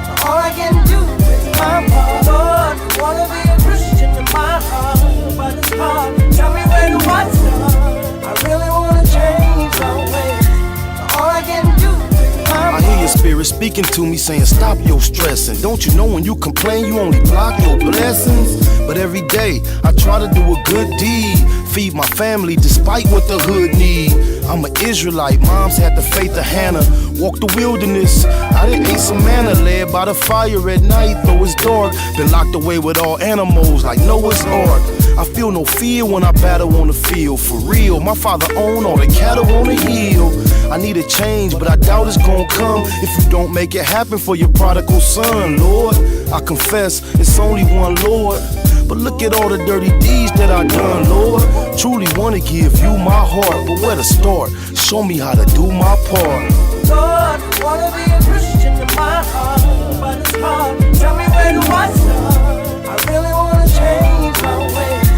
but all I can do is my part. Lord, wanna be a Christian in my heart, but it's hard. Tell me where do I start? I really wanna change my ways, but all I can do is my part. I hear your spirit speaking to me saying stop your stressing. Don't you know when you complain you only block your blessings? But every day I try to do a good deed, feed my family despite what the hood need. I'm an Israelite, moms had the faith of Hannah. Walked the wilderness, I done ate some manna. Led by the fire at night, though it's dark. Been locked away with all animals like Noah's Ark. I feel no fear when I battle on the field. For real, my father owned all the cattle on the hill. I need a change, but I doubt it's gonna come if you don't make it happen for your prodigal son, Lord. I confess, it's only one Lord, but look at all the dirty deeds that I done, Lord. Truly wanna give you my heart, but where to start? Show me how to do my part. Lord, wanna be a Christian in my heart, but it's hard. Tell me where do I start? I really wanna change my ways,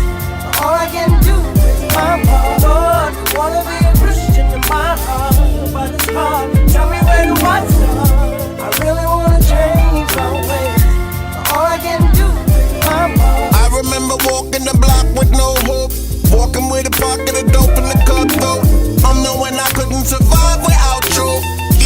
but all I can do is my part. Lord, wanna be a Christian in my heart, but it's hard. Tell me where do I start? I really wanna change my ways, but all I can do is my part. I remember walking the block with no hope, walking with a pocket of dope in the cutthroat. I'm knowing I couldn't survive without you.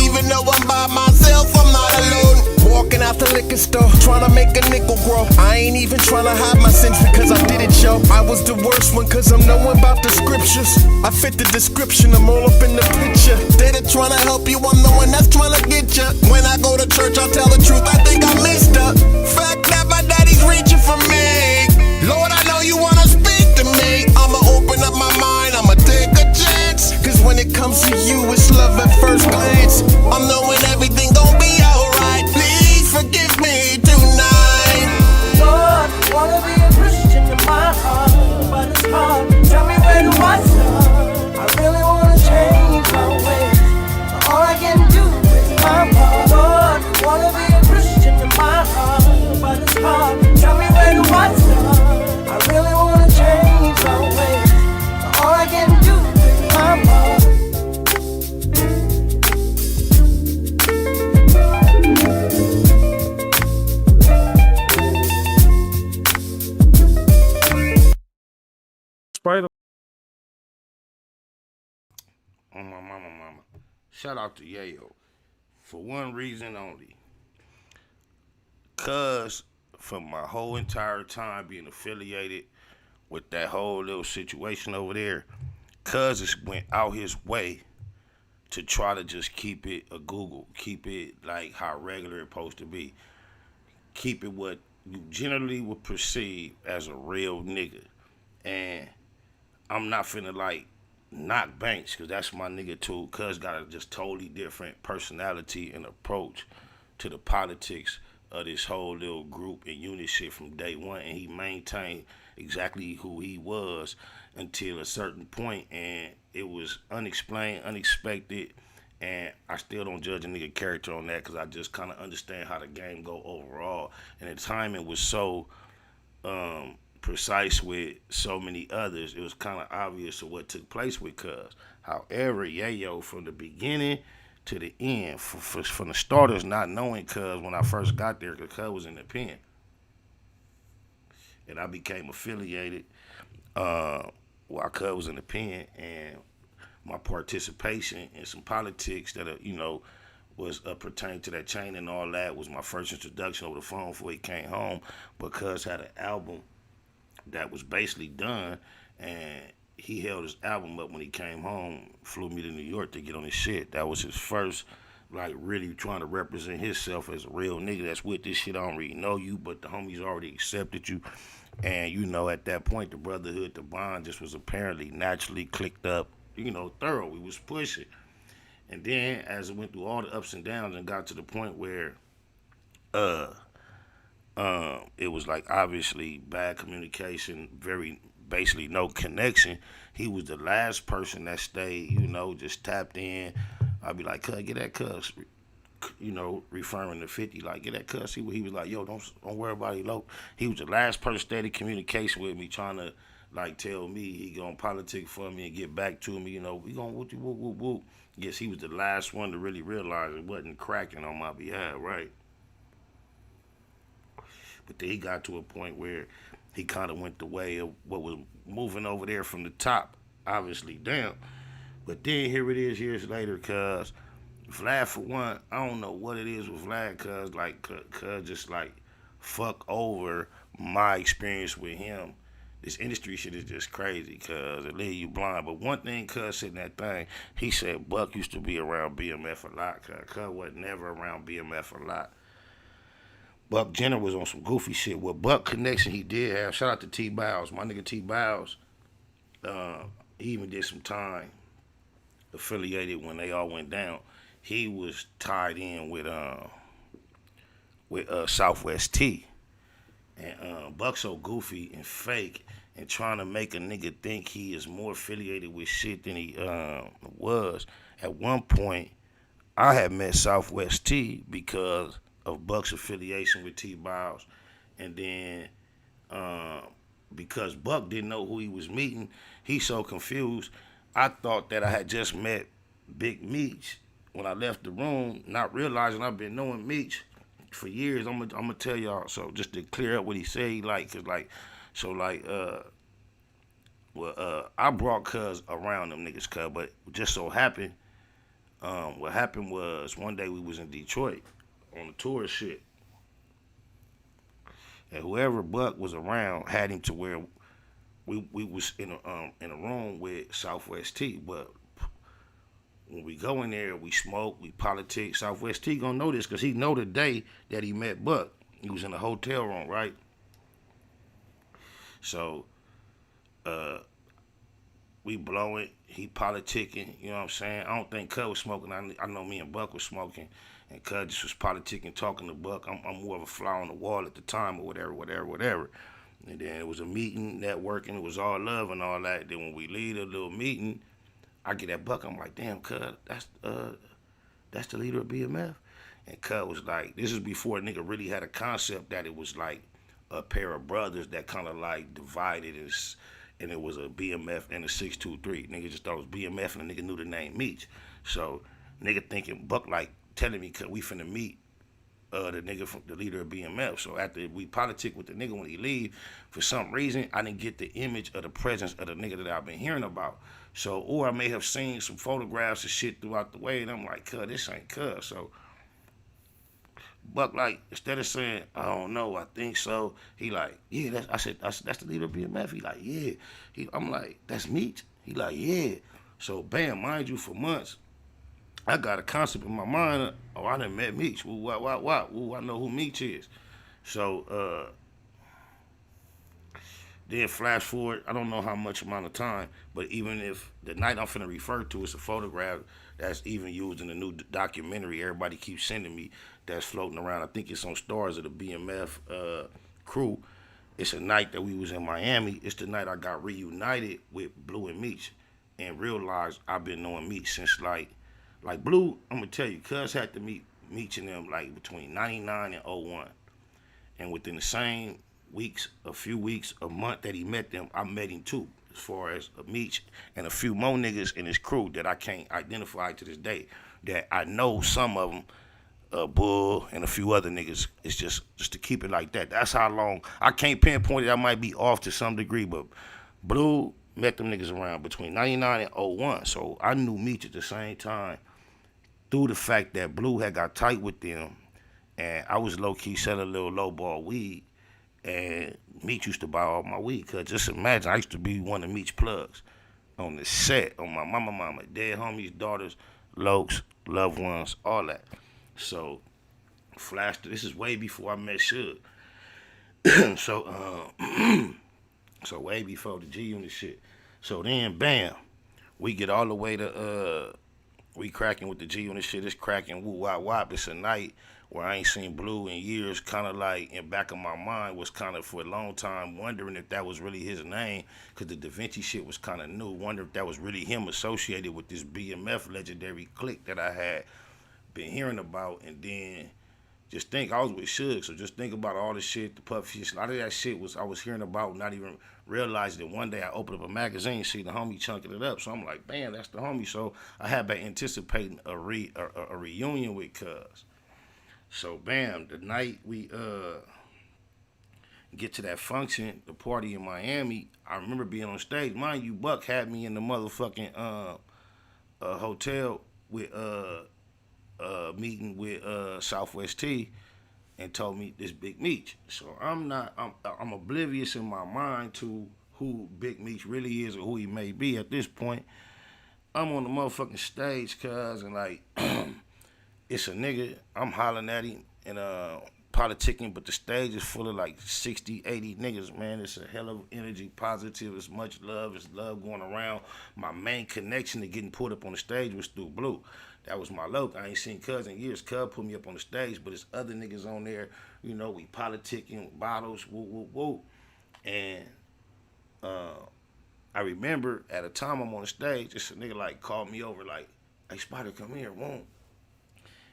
Even though I'm by myself, I'm not alone. Walking out the liquor store, trying to make a nickel grow. I ain't even trying to hide my sins because I did it, yo. I was the worst one cause I'm knowing about the scriptures. I fit the description, I'm all up in the picture. They that trying to help you, I'm the one that's trying to get you. When I go to church, I'll tell the truth, I think I missed her. Fact that my daddy's reaching for me. Lord, I know you wanna speak to me. I'ma open up my mind, I'ma take a chance. Cause when it comes to you, it's love at first glance. I'm knowing everything gon' be alright. Please forgive me tonight. Lord, wanna be a Christian in my heart, but it's hard. Tell me where do I start? I really wanna change my ways, but all I can do is my part. Lord, wanna be a Christian in my heart, but it's hard. Tell me where do I start? I really wanna change my ways, but all I can do is my part. Spider. On my mama. Shout out to Yayo. For one reason only. Cause for my whole entire time being affiliated with that whole little situation over there, Cuz it went out his way to try to just keep it a Google. Keep it like how regular it's supposed to be. Keep it what you generally would perceive as a real nigga. And I'm not finna like knock Banks, cause that's my nigga too. Cuz got a just totally different personality and approach to the politics of this whole little group and unit shit from day one, and he maintained exactly who he was until a certain point, and it was unexplained, unexpected, And I still don't judge a nigga character on that because I just kind of understand how the game go overall. And the timing was so precise with so many others. It was kind of obvious of what took place with Cuz. However, Yayo from the beginning to the end, from the starters not knowing Cuz when I first got there, because Cuz was in the pen. And I became affiliated while Cuz was in the pen, and my participation in some politics that was pertaining to that chain and all that was my first introduction over the phone before he came home. Because had an album that was basically done, and he held his album up when he came home, flew me to New York to get on his shit. That was his first, like, really trying to represent himself as a real nigga that's with this shit. I don't really know you, but the homies already accepted you. And, at that point, the brotherhood, the bond just was apparently naturally clicked up, thorough. We was pushing. And then as it went through all the ups and downs and got to the point where it was like obviously bad communication, basically no connection. He was the last person that stayed, just tapped in. I'd be like, "Cuz, get that Cuz," referring to 50, like, "Get that Cuz." He was like, "Yo, don't worry about it, low." He was the last person steady in communication with me, trying to like tell me he gonna politic for me and get back to me. We gonna whoop whoop whoop whoop. Yes, he was the last one to really realize it wasn't cracking on my behalf, right? But then he got to a point where he kind of went the way of what was moving over there from the top, obviously down. But then here it is years later, Cuz Vlad, for one, I don't know what it is with Vlad, Cuz just like fuck over my experience with him. This industry shit is just crazy, Cuz it leave you blind. But one thing Cuz said in that thing, he said Buck used to be around BMF a lot, Cuz wasn't never around BMF a lot. Buck Jenner was on some goofy shit. What Buck connection he did have, shout out to T Bows, my nigga T Bows. He even did some time affiliated when they all went down. He was tied in with Southwest T. And Buck so goofy and fake and trying to make a nigga think he is more affiliated with shit than he was. At one point, I had met Southwest T because of Buck's affiliation with T Biles. And then because Buck didn't know who he was meeting, he's so confused. I thought that I had just met Big Meech when I left the room, not realizing I've been knowing Meech for years. I'm gonna tell y'all, so just to clear up what he said, I brought Cuz around them niggas, Cuz, but just so happened, what happened was one day we was in Detroit on the tour shit, and whoever Buck was around had him to where we was in a room with Southwest T, but when we go in there, we smoke, we politic. Southwest T gonna know this because he know the day that he met Buck. He was in a hotel room, right? So, we blowing, he politicking, you know what I'm saying? I don't think Cuz was smoking. I know me and Buck was smoking, and Cuz just was politicking, talking to Buck. I'm more of a fly on the wall at the time or whatever. And then it was a meeting, networking, it was all love and all that. Then when we leave the little meeting, I get that Buck, I'm like, "Damn, Cuz, that's the leader of BMF." And Cuz was like, this is before a nigga really had a concept that it was like a pair of brothers that kind of like divided, and it was a BMF and a 623. Nigga just thought it was BMF, and the nigga knew the name Meech. So nigga thinking Buck like telling me, "Cuz we finna meet the nigga from the leader of BMF." So after we politic with the nigga when he leave, for some reason I didn't get the image of the presence of the nigga that I've been hearing about. So, or I may have seen some photographs and shit throughout the way, and I'm like, "Cuz, this ain't Cuz." So Buck like, instead of saying, "I don't know, I think so," he like, "Yeah, that's the leader of BMF." He like, "Yeah." I'm like, "That's Meech?" He like, "Yeah." So bam, mind you, for months, I got a concept in my mind. Oh, I done met Meech. Ooh, Ooh, I know who Meech is. So then flash forward, I don't know how much amount of time, but even if the night I'm finna refer to is a photograph that's even used in the new documentary everybody keeps sending me that's floating around. I think it's on Stars of the BMF crew. It's a night that we was in Miami. It's the night I got reunited with Blue and Meech and realized I've been knowing Meech since like Like Blue, I'm gonna tell you, Cuz had to meet and them like between 99 and 01. And within the same weeks, a few weeks, a month that he met them, I met him too. As far as Meech and a few more niggas in his crew that I can't identify to this day. That I know some of them, Bull and a few other niggas. It's just to keep it like that. That's how long. I can't pinpoint it. I might be off to some degree, but Blue met them niggas around between 99 and 01. So I knew Meech at the same time through the fact that Blue had got tight with them, and I was low-key selling a little low-ball weed, and Meech used to buy all my weed. Cause just imagine, I used to be one of Meech's plugs on the set, on my mama, dead homies, daughters, lokes, loved ones, all that. So, this is way before I met Suge. So way before the G Unit shit. So then, bam, we get all the way to, we cracking with the G Unit shit. It's cracking, woo, wop, wop. It's a night where I ain't seen Blue in years. Kind of like in back of my mind was kind of for a long time wondering if that was really his name, because the Da Vinci shit was kind of new. Wonder if that was really him associated with this BMF legendary clique that I had been hearing about. And then just think, I was with Suge, so just think about all the shit, the puff shit. A lot of that shit I was hearing about, not even realizing that one day I opened up a magazine, see the homie chunking it up. So I'm like, bam, that's the homie. So I had been anticipating a reunion with Cuz. So bam, the night we get to that function, the party in Miami, I remember being on stage. Mind you, Buck had me in the motherfucking hotel with meeting with Southwest T, and told me this Big Meech. So I'm oblivious in my mind to who Big Meech really is or who he may be at this point. I'm on the motherfucking stage, cuz, and like, it's a nigga, I'm hollering at him and politicking, but the stage is full of like 60, 80 niggas, man. It's a hell of energy, positive, it's much love, it's love going around. My main connection to getting put up on the stage was through Blue. That was my loc. I ain't seen Cuz in years. Cuz put me up on the stage, but there's other niggas on there, you know, we politicking, bottles, woo, woo, woo. And I remember at a time I'm on the stage, this nigga like called me over like, hey, Spider, come here, won't.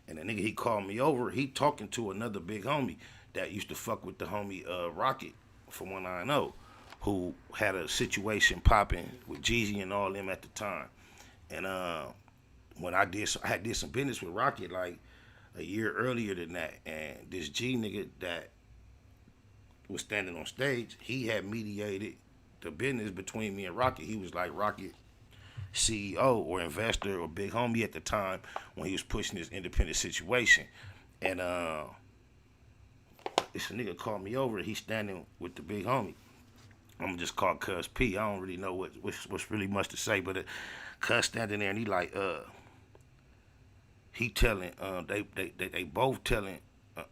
And the nigga, he called me over, he talking to another big homie that used to fuck with the homie Rocket from 190, who had a situation popping with Jeezy and all them at the time. And when I did some business with Rocket like a year earlier than that, and this G nigga that was standing on stage, he had mediated the business between me and Rocket. He was like Rocket CEO or investor or big homie at the time when he was pushing his independent situation. And this nigga called me over, he's standing with the big homie. I'm gonna just call Cuz P. I don't really know what's really much to say, but Cuz standing there and he like, he telling, they both telling,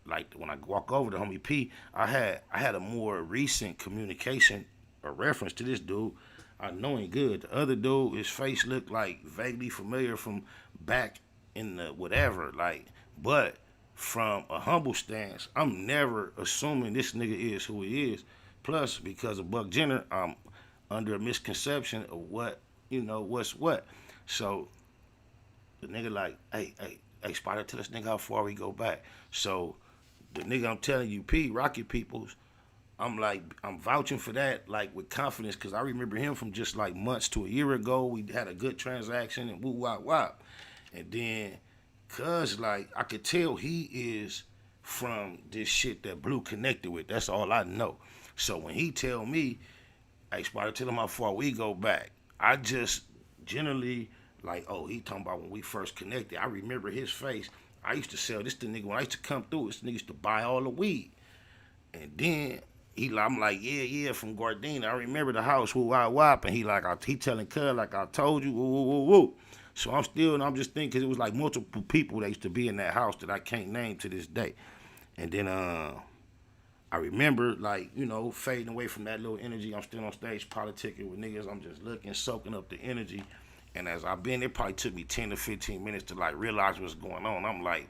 like when I walk over to homie P, I had a more recent communication or reference to this dude. I know him good. The other dude, his face looked like vaguely familiar from back in the whatever, like, but from a humble stance, I'm never assuming this nigga is who he is. Plus, because of Buck Jenner, I'm under a misconception of what, you know, what's what. So the nigga like, hey, Spider, tell this nigga how far we go back. So the nigga I'm telling you, P, Rocket Peoples, I'm vouching for that, like, with confidence, because I remember him from just, like, months to a year ago. We had a good transaction and woo, wop, wop. And then, Cuz, like, I could tell he is from this shit that Blue connected with. That's all I know. So when he tell me, hey, Spider, tell him how far we go back, I just generally, like, oh, he talking about when we first connected. I remember his face. I used to sell this to nigga. When I used to come through, this nigga used to buy all the weed. And then I'm like, yeah, from Gardena. I remember the house, woo, wop, wop. And he telling Cuz, like, I told you, woo, woo, woo, woo. So I'm just thinking, because it was like multiple people that used to be in that house that I can't name to this day. And then I remember, like, you know, fading away from that little energy. I'm still on stage politicking with niggas. I'm just looking, soaking up the energy. And as I've been, it probably took me 10 to 15 minutes to, like, realize what's going on. I'm like,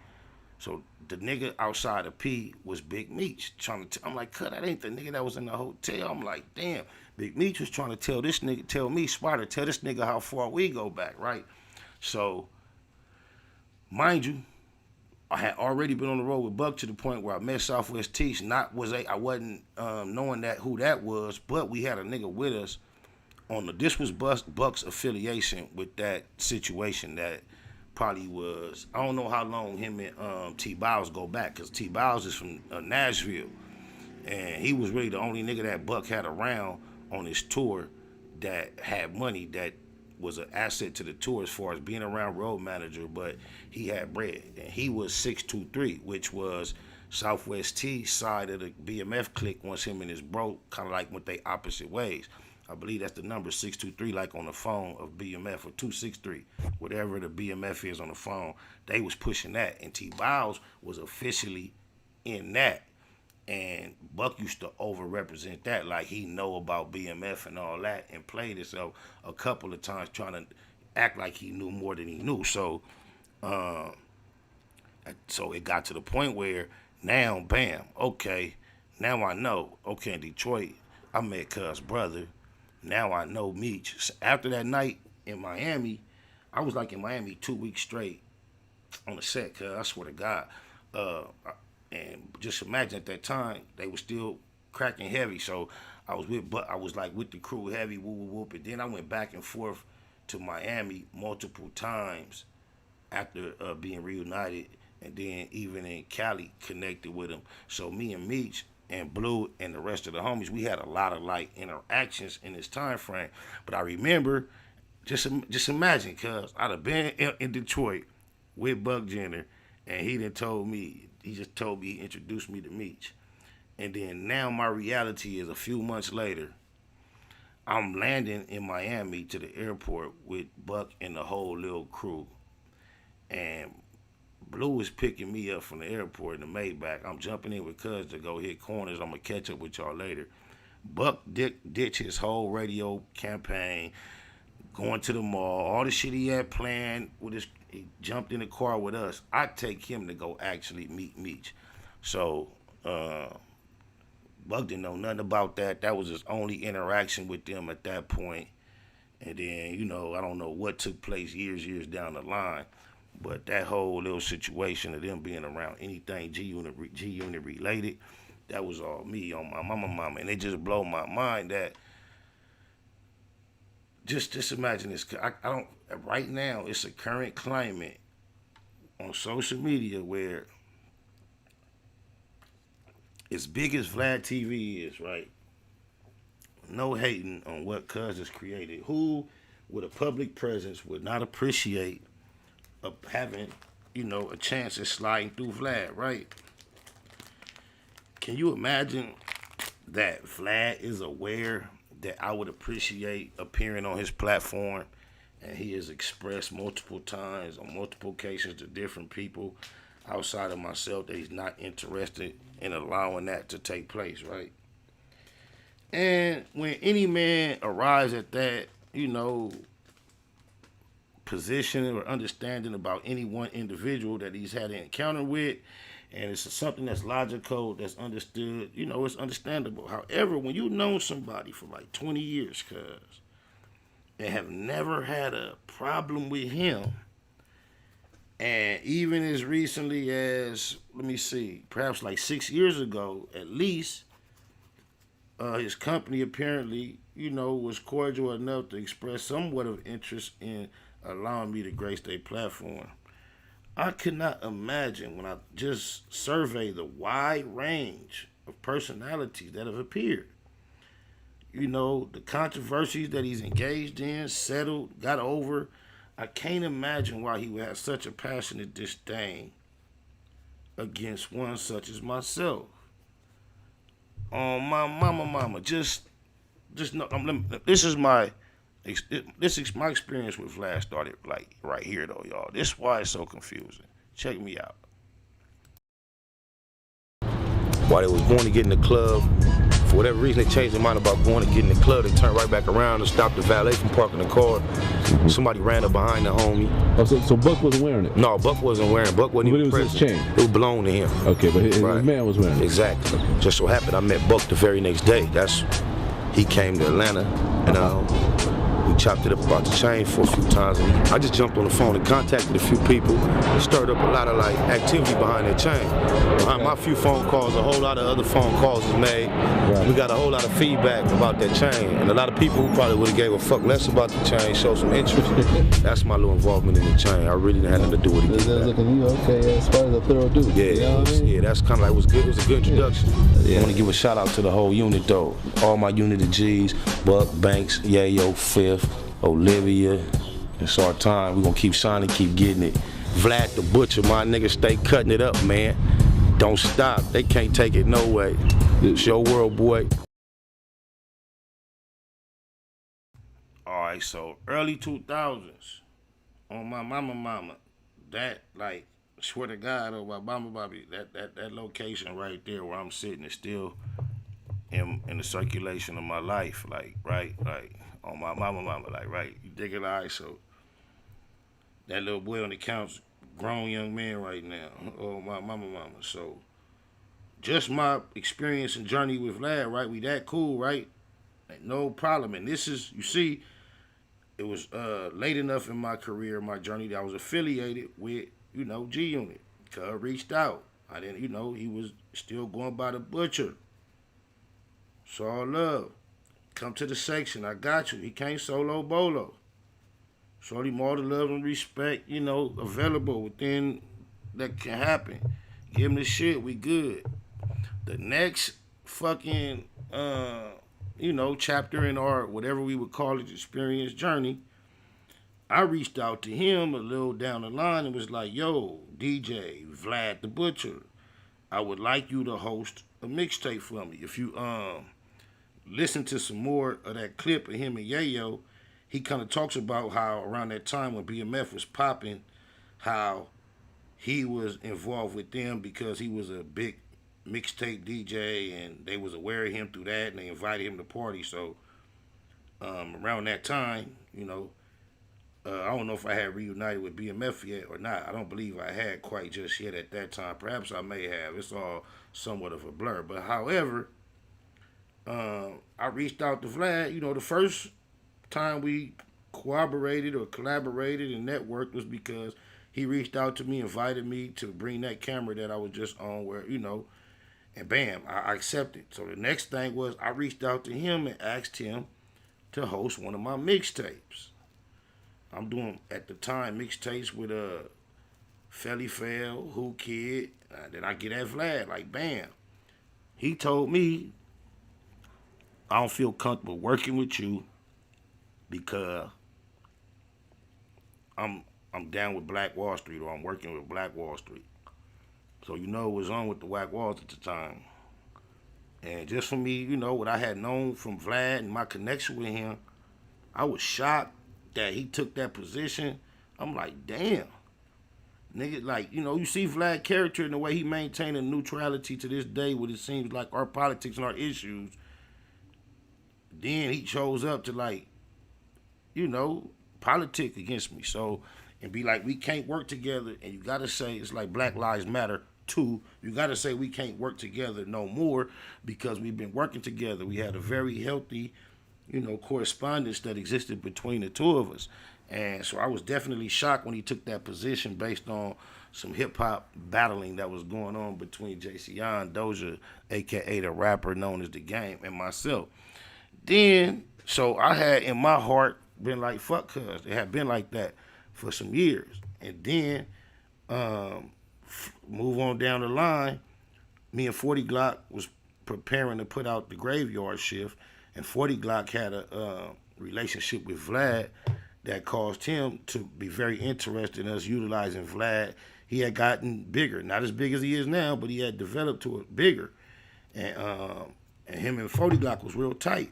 so the nigga outside of P was Big Meech. I'm like, cut, that ain't the nigga that was in the hotel. I'm like, damn. Big Meech was trying to tell this nigga, tell me, Spider, tell this nigga how far we go back, right? So mind you, I had already been on the road with Buck to the point where I met Southwest Teach. I wasn't knowing who that was, but we had a nigga with us this was Buck's affiliation with that situation that probably was, I don't know how long him and T Biles go back, because T Biles is from Nashville, and he was really the only nigga that Buck had around on his tour that had money, that was an asset to the tour as far as being around road manager, but he had bread. And he was 623, which was Southwest T's side of the BMF clique once him and his bro kind of like went they opposite ways. I believe that's the number 623, like on the phone of BMF, or 263, whatever the BMF is on the phone. They was pushing that, and T Biles was officially in that. And Buck used to overrepresent that, like he know about BMF and all that, and played himself a couple of times trying to act like he knew more than he knew. So it got to the point where now, bam, okay, now I know. Okay, in Detroit, I met Cuz brother. Now I know Meech. After that night in Miami, I was like in Miami 2 weeks straight on the set, cuz I swear to God. And just imagine at that time, they were still cracking heavy. So I was with the crew heavy, whoop, whoop. And then I went back and forth to Miami multiple times after being reunited. And then even in Cali, connected with them. So me and Meech and Blue and the rest of the homies, we had a lot of like interactions in this time frame. But I remember, just imagine, cuz I'd have been in Detroit with Buck Jenner, and he introduced me to Meech. And then now my reality is a few months later, I'm landing in Miami to the airport with Buck and the whole little crew. And Blue is picking me up from the airport in the Maybach. I'm jumping in with Cuz to go hit corners. I'm going to catch up with y'all later. Buck ditched his whole radio campaign, going to the mall, all the shit he had planned with his. He jumped in the car with us. I take him to go actually meet Meech. So Buck didn't know nothing about that. That was his only interaction with them at that point. And then, I don't know what took place years down the line. But that whole little situation of them being around anything G-Unit related, that was all me on my mama. And it just blew my mind that, just imagine this. Right now, it's a current climate on social media where, as big as Vlad TV is, right? No hating on what Cuz has created. Who, with a public presence, would not appreciate of having, a chance at sliding through Vlad, right? Can you imagine that Vlad is aware that I would appreciate appearing on his platform, and he has expressed multiple times on multiple occasions to different people outside of myself that he's not interested in allowing that to take place, right? And when any man arrives at that, position or understanding about any one individual that he's had an encounter with, and it's something that's logical, that's understood, it's understandable. However, when you've known somebody for like 20 years, cuz, and have never had a problem with him, and even as recently as, perhaps like 6 years ago, at least, his company apparently, was cordial enough to express somewhat of interest in allowing me to grace their platform. I could not imagine, when I just survey the wide range of personalities that have appeared, the controversies that he's engaged in, settled, got over. I can't imagine why he would have such a passionate disdain against one such as myself. My mama, just know, this is my experience with Vlad started like right here though, y'all. This is why it's so confusing. Check me out. While they was going to get in the club, for whatever reason they changed their mind about going to get in the club, they turned right back around and stopped the valet from parking the car. Somebody ran up behind the homie. Oh, so Buck wasn't wearing it? No, Buck wasn't wearing it. Buck wasn't even present. His chain? It was blown to him. Okay, but his man was wearing it. Exactly. Just so happened I met Buck the very next day. He came to Atlanta, and we we chopped it up about the chain for a few times. And I just jumped on the phone and contacted a few people, stirred up a lot of like activity behind that chain. Behind my few phone calls, a whole lot of other phone calls was made. Right. We got a whole lot of feedback about that chain, and a lot of people who probably would have gave a fuck less about the chain showed some interest. That's my little involvement in the chain. I really didn't have nothing to do with it. Okay, as far as a thorough dude. Yeah, you know what I mean? Yeah, that's kind of like, it was good. It was a good introduction. Yeah. I want to give a shout out to the whole unit though. All my unit of G's, Buck, Banks, Yayo, Fifth, Olivia. It's our time. We're gonna keep shining, keep getting it. Vlad the Butcher, my nigga, stay cutting it up, man. Don't stop. They can't take it no way. It's your world, boy. All right, so early 2000s, on my mama, that, like, swear to God, oh, my mama, Bobby, that location right there where I'm sitting is still in the circulation of my life, like, right, like, on my mama, like, right, you dig it, all right, so that little boy on the couch, grown young man right now, oh, my mama, so just my experience and journey with Vlad, right, we that cool, right, no problem, and this is, you see, it was late enough in my career, my journey, that I was affiliated with, you know, G Unit. Cuz reached out. I didn't, you know, he was still going by the Butcher. It's all love. Come to the section. I got you. He came solo bolo. Shorty more the love and respect, you know, available within that can happen. Give him the shit. We good. The next fucking you know, chapter in our, whatever we would call it, experience journey, I reached out to him a little down the line and was like, yo, DJ, Vlad the Butcher, I would like you to host a mixtape for me. If you listen to some more of that clip of him and Yayo, he kind of talks about how around that time when BMF was popping, how he was involved with them because he was a big mixtape DJ, and they was aware of him through that, and they invited him to party. So around that time, you know, I don't know if I had reunited with BMF yet or not. I don't believe I had quite just yet at that time. Perhaps I may have. It's all somewhat of a blur. But however, I reached out to Vlad. You know, the first time we collaborated or collaborated and networked was because he reached out to me, invited me to bring that camera that I was just on where, you know, and bam, I accepted. So the next thing was I reached out to him and asked him to host one of my mixtapes. I'm doing, at the time, mixtapes with Felly Fell, Who Kid. Then I get at Vlad, like bam. He told me, I don't feel comfortable working with you because I'm down with Black Wall Street, or I'm working with Black Wall Street. So you know what was on with the Whack Walls at the time. And just for me, you know, what I had known from Vlad and my connection with him, I was shocked that he took that position. I'm like, damn. Nigga, like, you know, you see Vlad's character and the way he maintained a neutrality to this day when it seems like our politics and our issues. Then he chose up to, like, you know, politic against me. So, and be like, we can't work together. And you got to say, it's like Black Lives Matter too. You got to say we can't work together no more because we've been working together. We had a very healthy, you know, correspondence that existed between the two of us. And so I was definitely shocked when he took that position based on some hip-hop battling that was going on between JCI and Doja, a.k.a. the rapper known as The Game, and myself. Then, so I had in my heart been like, fuck cuz. It had been like that for some years. And then, move on down the line, me and 40 Glock was preparing to put out the Graveyard Shift, and 40 Glock had a relationship with Vlad that caused him to be very interested in us utilizing Vlad. He had gotten bigger, not as big as he is now, but he had developed to a bigger. And him and 40 Glock was real tight.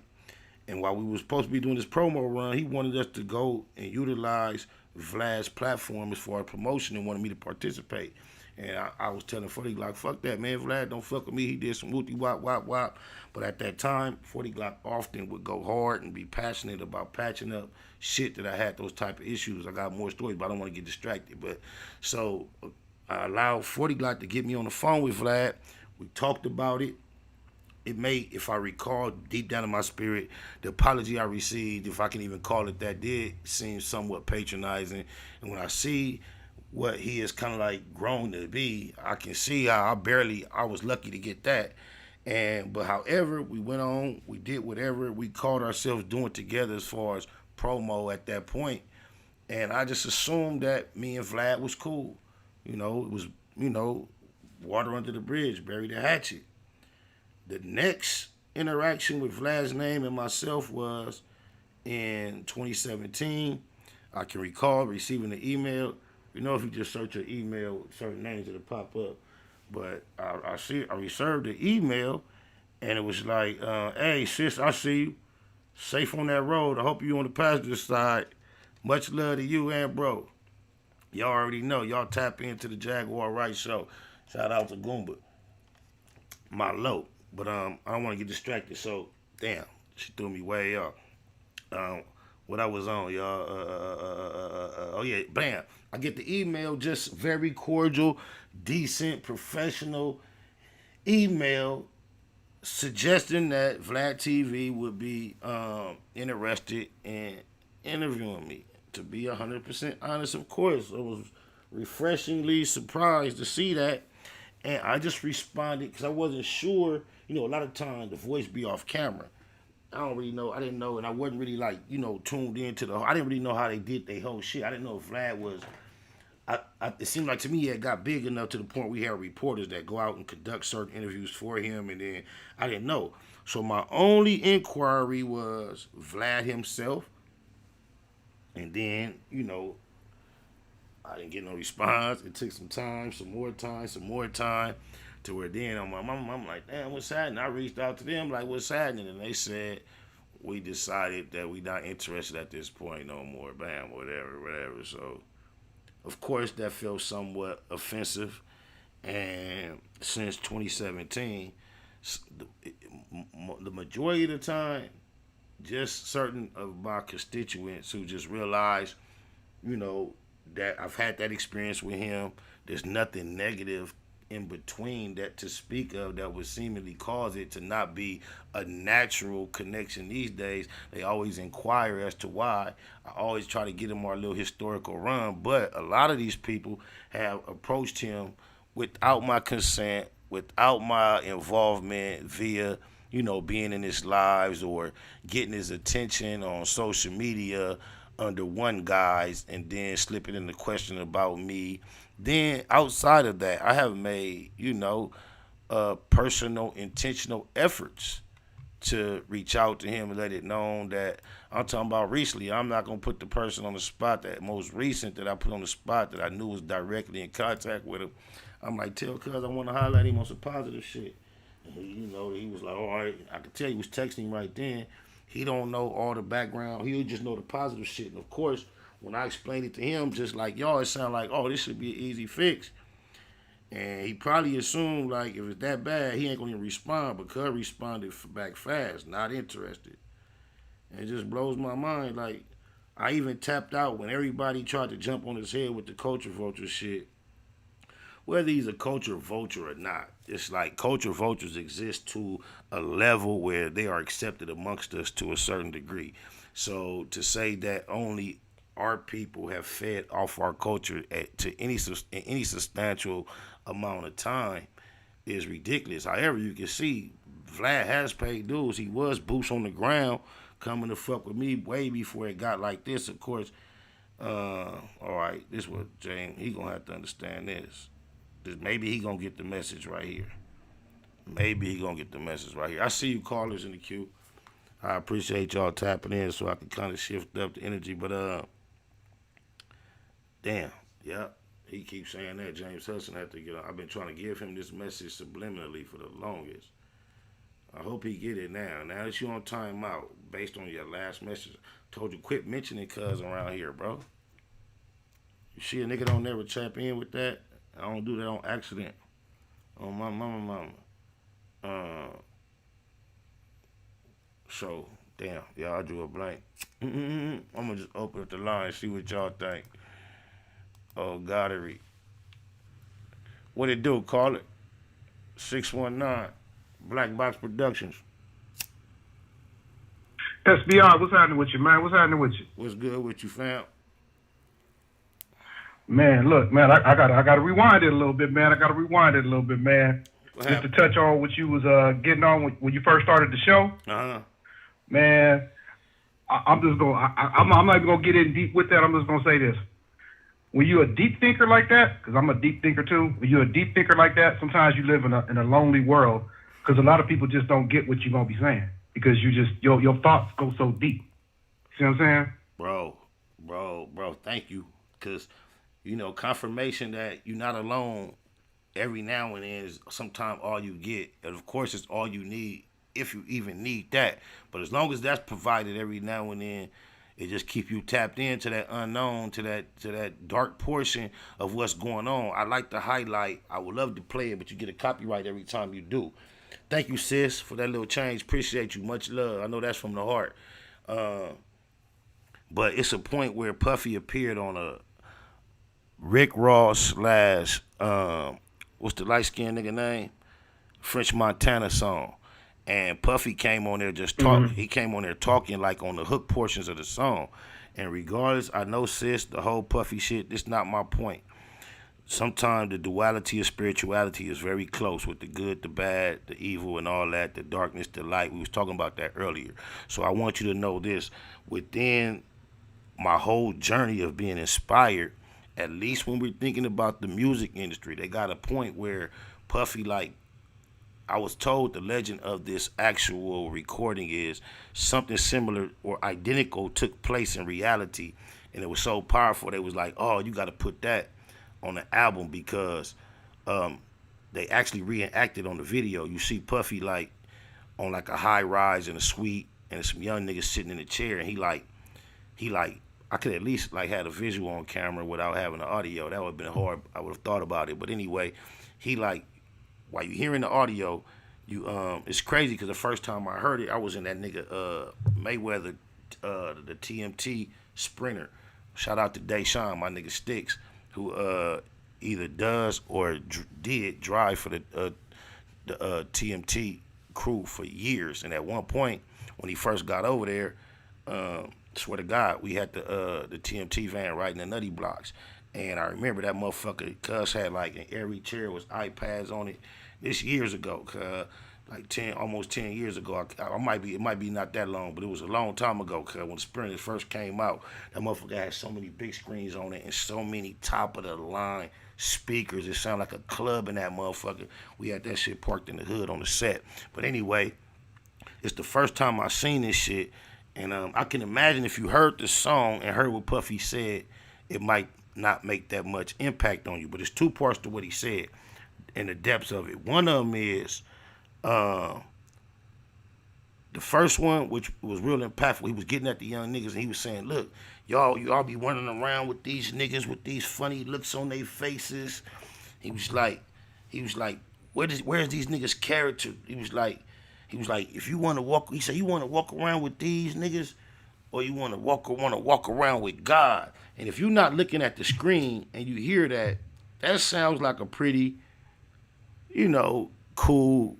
And while we were supposed to be doing this promo run, he wanted us to go and utilize Vlad's platform as far as promotion and wanted me to participate. And I was telling 40 Glock, fuck that, man. Vlad don't fuck with me. He did some wooty wop, wop, wop. But at that time, 40 Glock often would go hard and be passionate about patching up shit that I had those type of issues. I got more stories, but I don't want to get distracted. But so I allowed 40 Glock to get me on the phone with Vlad. We talked about it. it may, if I recall deep down in my spirit, the apology I received, if I can even call it that, did seem somewhat patronizing. And when I see what he has kind of like grown to be, I can see how I was lucky to get that. But however, we went on, we did whatever we called ourselves doing together as far as promo at that point. And I just assumed that me and Vlad was cool. It was, water under the bridge, bury the hatchet. The next interaction with Vlad's name and myself was in 2017. I can recall receiving the email. If you just search your email, certain names that'll pop up. But I received the email, and it was like, hey, sis, I see you. Safe on that road. I hope you on the passenger side. Much love to you and bro. Y'all already know. Y'all tap into the Jaguar Wright Show. Shout out to Goomba. My low. But I don't want to get distracted. So, damn, she threw me way off. What I was on, y'all. Oh, yeah, bam. I get the email, just very cordial, decent, professional email suggesting that Vlad TV would be interested in interviewing me. To be 100% honest, of course, I was refreshingly surprised to see that. And I just responded because I wasn't sure. A lot of times the voice be off camera. I don't really know. I didn't know, and I wasn't really tuned into I didn't really know how they did their whole shit. I didn't know if Vlad was. It seemed like to me it got big enough to the point we had reporters that go out and conduct certain interviews for him, and then I didn't know. So my only inquiry was Vlad himself, and then I didn't get no response. It took some time, some more time. To where then on my mama, I'm like, damn, what's happening? I reached out to them like, what's happening? And they said, we decided that we not interested at this point no more. Bam, whatever. So, of course, that felt somewhat offensive. And since 2017, the majority of the time, just certain of my constituents who just realized, that I've had that experience with him. There's nothing negative in between that to speak of that would seemingly cause it to not be a natural connection these days. They always inquire as to why. I always try to get them our little historical run, but a lot of these people have approached him without my consent, without my involvement via, being in his lives or getting his attention on social media under one guise and then slipping in the question about me. Then outside of that, I have made, personal, intentional efforts to reach out to him and let it known that I'm talking about recently. I'm not going to put the person on the spot that most recent that I put on the spot that I knew was directly in contact with him. I'm like, tell cuz I want to highlight him on some positive shit. And he was like, all right. I could tell he was texting right then. He don't know all the background. He'll just know the positive shit. And of course, when I explained it to him, just like y'all, it sounded like, oh, this should be an easy fix. And he probably assumed, like, if it's that bad, he ain't going to respond. But cuz responded back fast, not interested. And it just blows my mind. Like, I even tapped out when everybody tried to jump on his head with the culture vulture shit. Whether he's a culture vulture or not, it's like culture vultures exist to a level where they are accepted amongst us to a certain degree. So to say that only our people have fed off our culture to any substantial amount of time is ridiculous. However, you can see Vlad has paid dues. He was boots on the ground coming to fuck with me way before it got like this. Of course, all right, this was James. He gonna have to understand this. Maybe he gonna get the message right here. I see you callers in the queue. I appreciate y'all tapping in so I can kind of shift up the energy. But damn, yeah, he keeps saying that James Hudson had to get on. I've been trying to give him this message subliminally for the longest. I hope he get it now. Now that you on timeout, based on your last message, told you quit mentioning cuz around here, bro. You see a nigga don't never tap in with that. I don't do that on accident. On my mama. So, damn, y'all, I drew a blank. I'm gonna just open up the line and see what y'all think. Oh, Goddery. What it do? Call it 619. Black Box Productions. SPI, what's happening with you, man? What's happening with you? What's good with you, fam? Man, look, man, I gotta rewind it a little bit, man. Just to touch on what you was getting on when you first started the show. Man, I'm not even gonna get in deep with that. I'm just gonna say this: when you're a deep thinker like that, because I'm a deep thinker too. When you're a deep thinker like that, sometimes you live in a lonely world because a lot of people just don't get what you're gonna be saying because your thoughts go so deep. See what I'm saying? Bro, thank you, because confirmation that you're not alone every now and then is sometimes all you get, and of course it's all you need if you even need that. But as long as that's provided every now and then, it just keep you tapped into that unknown, to that dark portion of what's going on. I like to highlight. I would love to play it, but you get a copyright every time you do. Thank you, sis, for that little change. Appreciate you. Much love. I know that's from the heart. But it's a point where Puffy appeared on a Rick Ross / what's the light-skinned nigga name? French Montana song. And Puffy came on there just talking. He came on there talking like on the hook portions of the song. And regardless, I know, sis, the whole Puffy shit, this not my point. Sometimes the duality of spirituality is very close with the good, the bad, the evil, and all that, the darkness, the light. We was talking about that earlier. So I want you to know this. Within my whole journey of being inspired, at least when we're thinking about the music industry, they got a point where Puffy, like, I was told the legend of this actual recording is something similar or identical took place in reality, and it was so powerful. They was like, oh, you got to put that on the album because they actually reenacted on the video. You see Puffy like on like a high rise in a suite, and some young niggas sitting in a chair, and he like I could at least like had a visual on camera without having the audio. That would have been hard. I would have thought about it, but anyway, he like. While you hearing the audio, you it's crazy because the first time I heard it, I was in that nigga Mayweather, the TMT Sprinter. Shout out to Deshaun, my nigga Sticks, who either does or did drive for the TMT crew for years. And at one point, when he first got over there, swear to God, we had the TMT van riding the Nutty Blocks. And I remember that motherfucker, cuz had like in every chair was iPads on it. This years ago, like almost 10 years ago. It might be not that long, but it was a long time ago. Cuz when the Sprint first came out, that motherfucker had so many big screens on it and so many top of the line speakers. It sounded like a club in that motherfucker. We had that shit parked in the hood on the set. But anyway, it's the first time I seen this shit, and I can imagine if you heard the song and heard what Puffy said, it might not make that much impact on you. But it's two parts to what he said and the depths of it. One of them is the first one, which was real impactful. He was getting at the young niggas, and he was saying, look, y'all be running around with these niggas with these funny looks on their faces. He was like, where's these niggas' character? He was like, if you want to walk, he said, you want to walk around with these niggas, or you want to walk around with God. And if you're not looking at the screen and you hear that, that sounds like a pretty, cool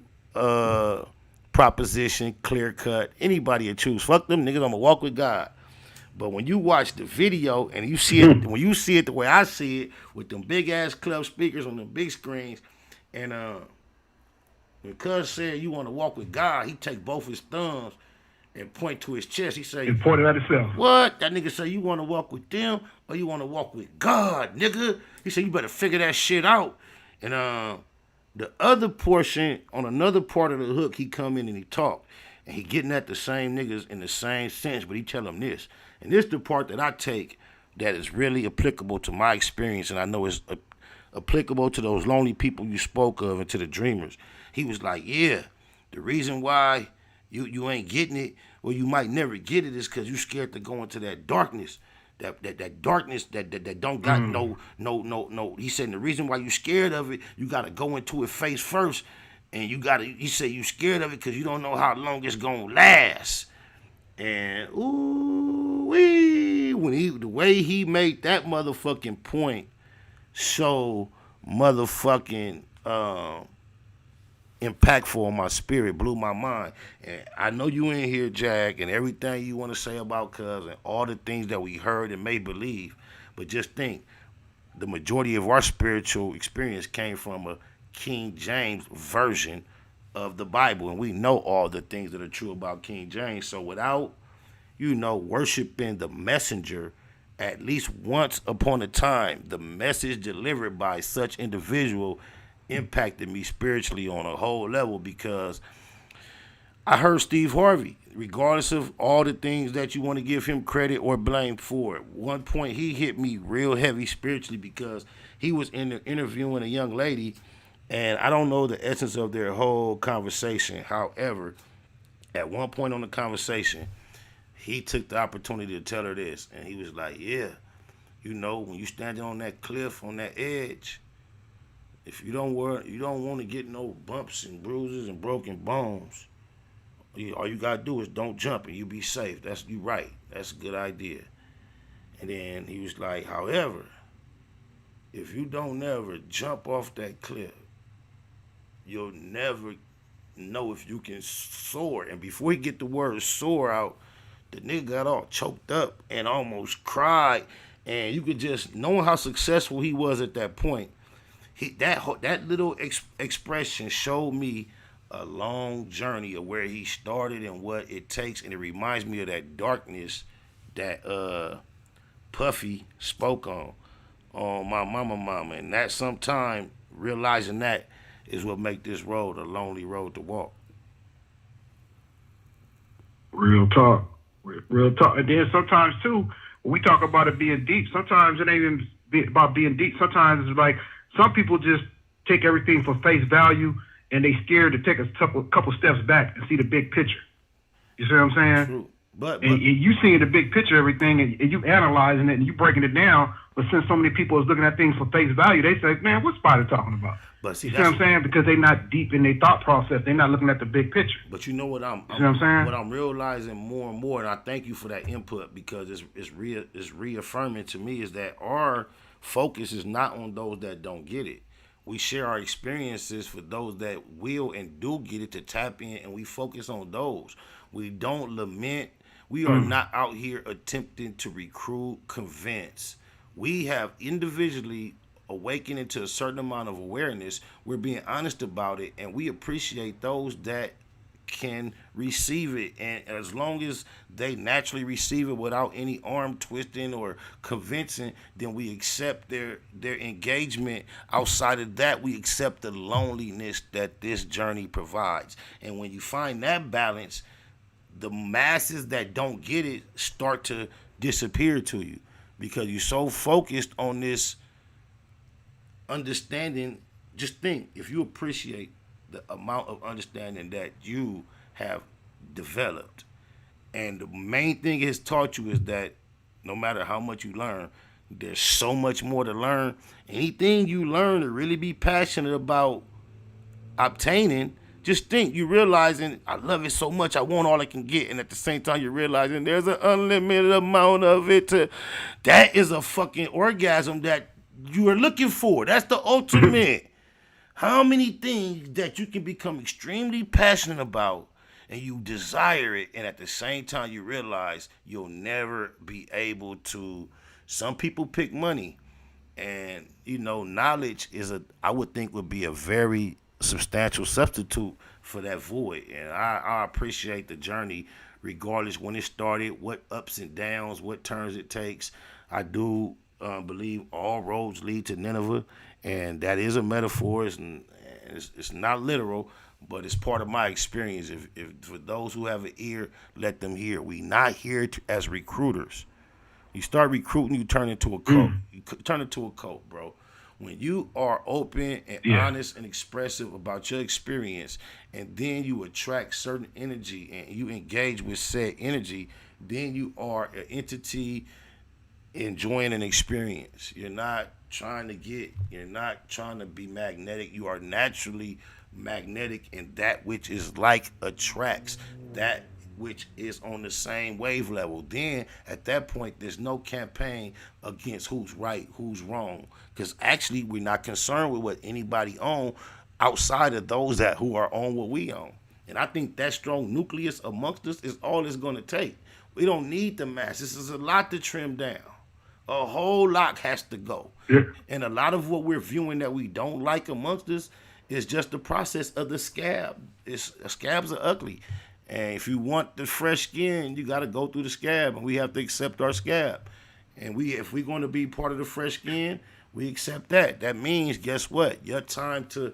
proposition, clear cut. Anybody would choose. Fuck them niggas, I'm gonna walk with God. But when you watch the video and you see it, when you see it the way I see it, with them big ass club speakers on them big screens, and when Cuz said you want to walk with God, he take both his thumbs and point to his chest. He say, and point it at himself. What? That nigga say, you want to walk with them or you want to walk with God, nigga? He said, you better figure that shit out. And the other portion, on another part of the hook, he come in and he talk. And he getting at the same niggas in the same sense, but he tell them this. And this the part that I take that is really applicable to my experience, and I know it's applicable to those lonely people you spoke of and to the dreamers. He was like, yeah, the reason why you ain't getting it, or you might never get it, is because you scared to go into that darkness. That darkness that don't got no. He said the reason why you scared of it, you gotta go into it face first, and he said you scared of it because you don't know how long it's gonna last. And the way he made that motherfucking point, so motherfucking impactful on my spirit, blew my mind. And I know you in here, Jack, and everything you want to say about Cuz and all the things that we heard and may believe, but just think, the majority of our spiritual experience came from a King James version of the Bible, and we know all the things that are true about King James. So without, worshiping the messenger, at least once upon a time, the message delivered by such individual impacted me spiritually on a whole level, because I heard Steve Harvey, regardless of all the things that you want to give him credit or blame for, at one point he hit me real heavy spiritually, because he was interviewing a young lady, and I don't know the essence of their whole conversation. However, at one point on the conversation, he took the opportunity to tell her this, and he was like, yeah, when you standing on that cliff, on that edge, if you don't want to get no bumps and bruises and broken bones, all you gotta do is don't jump and you be safe. You right. That's a good idea. And then he was like, however, if you don't never jump off that cliff, you'll never know if you can soar. And before he get the word soar out, the nigga got all choked up and almost cried. And you could just, knowing how successful he was at that point, that little expression showed me a long journey of where he started and what it takes. And it reminds me of that darkness that Puffy spoke on My Mama. And that sometime, realizing that is what make this road a lonely road to walk. Real talk. Real talk. And then sometimes, too, when we talk about it being deep, sometimes it ain't even about being deep. Sometimes it's like some people just take everything for face value, and they scared to take a couple steps back and see the big picture. You see what I'm saying? True. But you seeing the big picture, everything, and you analyzing it and you breaking it down. But since so many people is looking at things for face value, they say, "Man, what's Spider talking about?" But you see what I'm saying? Because they're not deep in their thought process. They're not looking at the big picture. But you know what I'm saying? What I'm realizing more and more, and I thank you for that input, because it's reaffirming to me, is that our focus is not on those that don't get it. We share our experiences for those that will and do get it, to tap in, and we focus on those. We don't lament. We are not out here attempting to recruit, convince. We have individually awakened into a certain amount of awareness. We're being honest about it, and we appreciate those that can receive it. And as long as they naturally receive it without any arm twisting or convincing, then we accept their engagement. Outside of that, we accept the loneliness that this journey provides. And when you find that balance, the masses that don't get it start to disappear to you, because you're so focused on this understanding. Just think, if you appreciate the amount of understanding that you have developed, and the main thing it has taught you is that no matter how much you learn, there's so much more to learn. Anything you learn to really be passionate about obtaining, just think, you realizing, I love it so much, I want all I can get. And at the same time, you're realizing there's an unlimited amount of it. That is a fucking orgasm that you are looking for. That's the ultimate. How many things that you can become extremely passionate about, and you desire it, and at the same time you realize you'll never be able to. Some people pick money, and knowledge I would think would be a very substantial substitute for that void. And I appreciate the journey, regardless when it started, what ups and downs, what turns it takes. I do believe all roads lead to Nineveh, and that is a metaphor. It's not literal, but it's part of my experience. If for those who have an ear, let them hear. We not here as recruiters. You start recruiting, you turn into a cult. You turn into a cult, bro. When you are open and honest and expressive about your experience, and then you attract certain energy and you engage with said energy, then you are an entity enjoying an experience. You're not trying to be magnetic. You are naturally magnetic, and that which is like attracts that which is on the same wave level. Then at that point, there's no campaign against who's right, who's wrong, because actually we're not concerned with what anybody owns. outside of those who are on what we own. And I think that strong nucleus amongst us is all it's going to take. We don't need the mass. This is a lot to trim down. A whole lot has to go. Yeah. And a lot of what we're viewing that we don't like amongst us is just the process of the scab. Scabs are ugly. And if you want the fresh skin, you got to go through the scab, and we have to accept our scab. And if we're going to be part of the fresh skin, we accept that. That means, guess what? Your time to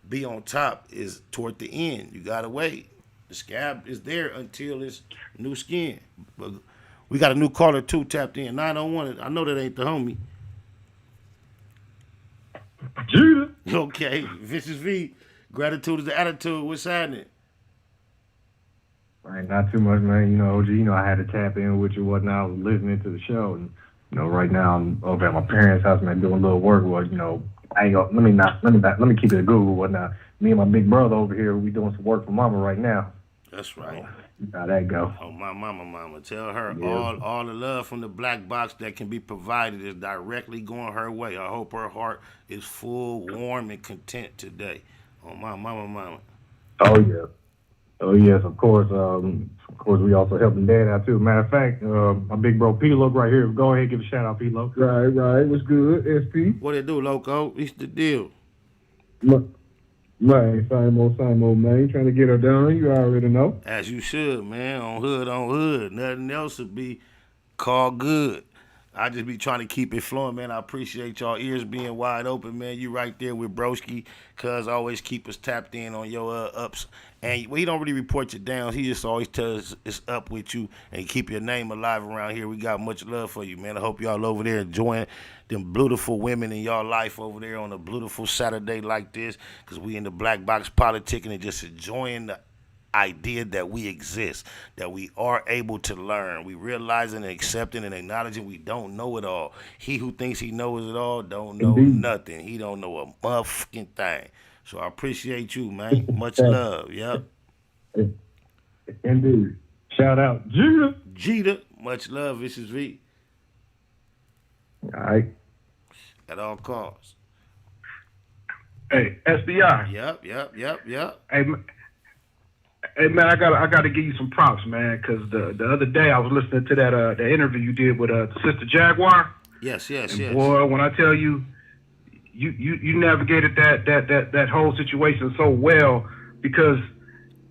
be on top is toward the end. You got to wait. The scab is there until it's new skin. But we got a new caller, too, tapped in. 901. I know that ain't the homie. Judah. Okay. Vicious V. Gratitude is the attitude. What's happening? Right, not too much, man. You know, OG, I had to tap in with you, whatnot. I was listening to the show, and right now I'm over at my parents' house, man, doing a little work. Well, I ain't gonna, let me keep it a Google, whatnot. Me and my big brother over here, we doing some work for mama right now. That's right. How that go? Oh, my mama. Tell her all the love from the black box that can be provided is directly going her way. I hope her heart is full, warm, and content today. Oh, my mama. Oh, yeah. Oh, yes, of course. We also helping Dad out, too. Matter of fact, my big bro, P-Lo, right here. Go ahead and give a shout-out, P-Lo. Right. What's good, SP? What it do, Loco? What's the deal? Man, same old, man. Trying to get her done. You already know. As you should, man. On hood. Nothing else would be called good. I just be trying to keep it flowing, man. I appreciate y'all ears being wide open, man. You right there with Broski, cuz always keep us tapped in on your ups. And he don't really report you down. He just always tells us it's up with you and keep your name alive around here. We got much love for you, man. I hope y'all over there enjoying them beautiful women in y'all life over there on a beautiful Saturday like this, because we in the black box politicking and just enjoying the idea that we exist, that we are able to learn. We realizing and accepting and acknowledging we don't know it all. He who thinks he knows it all don't know nothing. He don't know a motherfucking thing. So I appreciate you, man. Much love. Yep. Indeed. Shout out Jeter. Much love, Vicious V. All right. At all costs. Hey, SPI. Yep. Hey man, I gotta give you some props, man, because the other day I was listening to that the interview you did with Sister Jaguar. Yes. Boy, when I tell you, you navigated that whole situation so well, because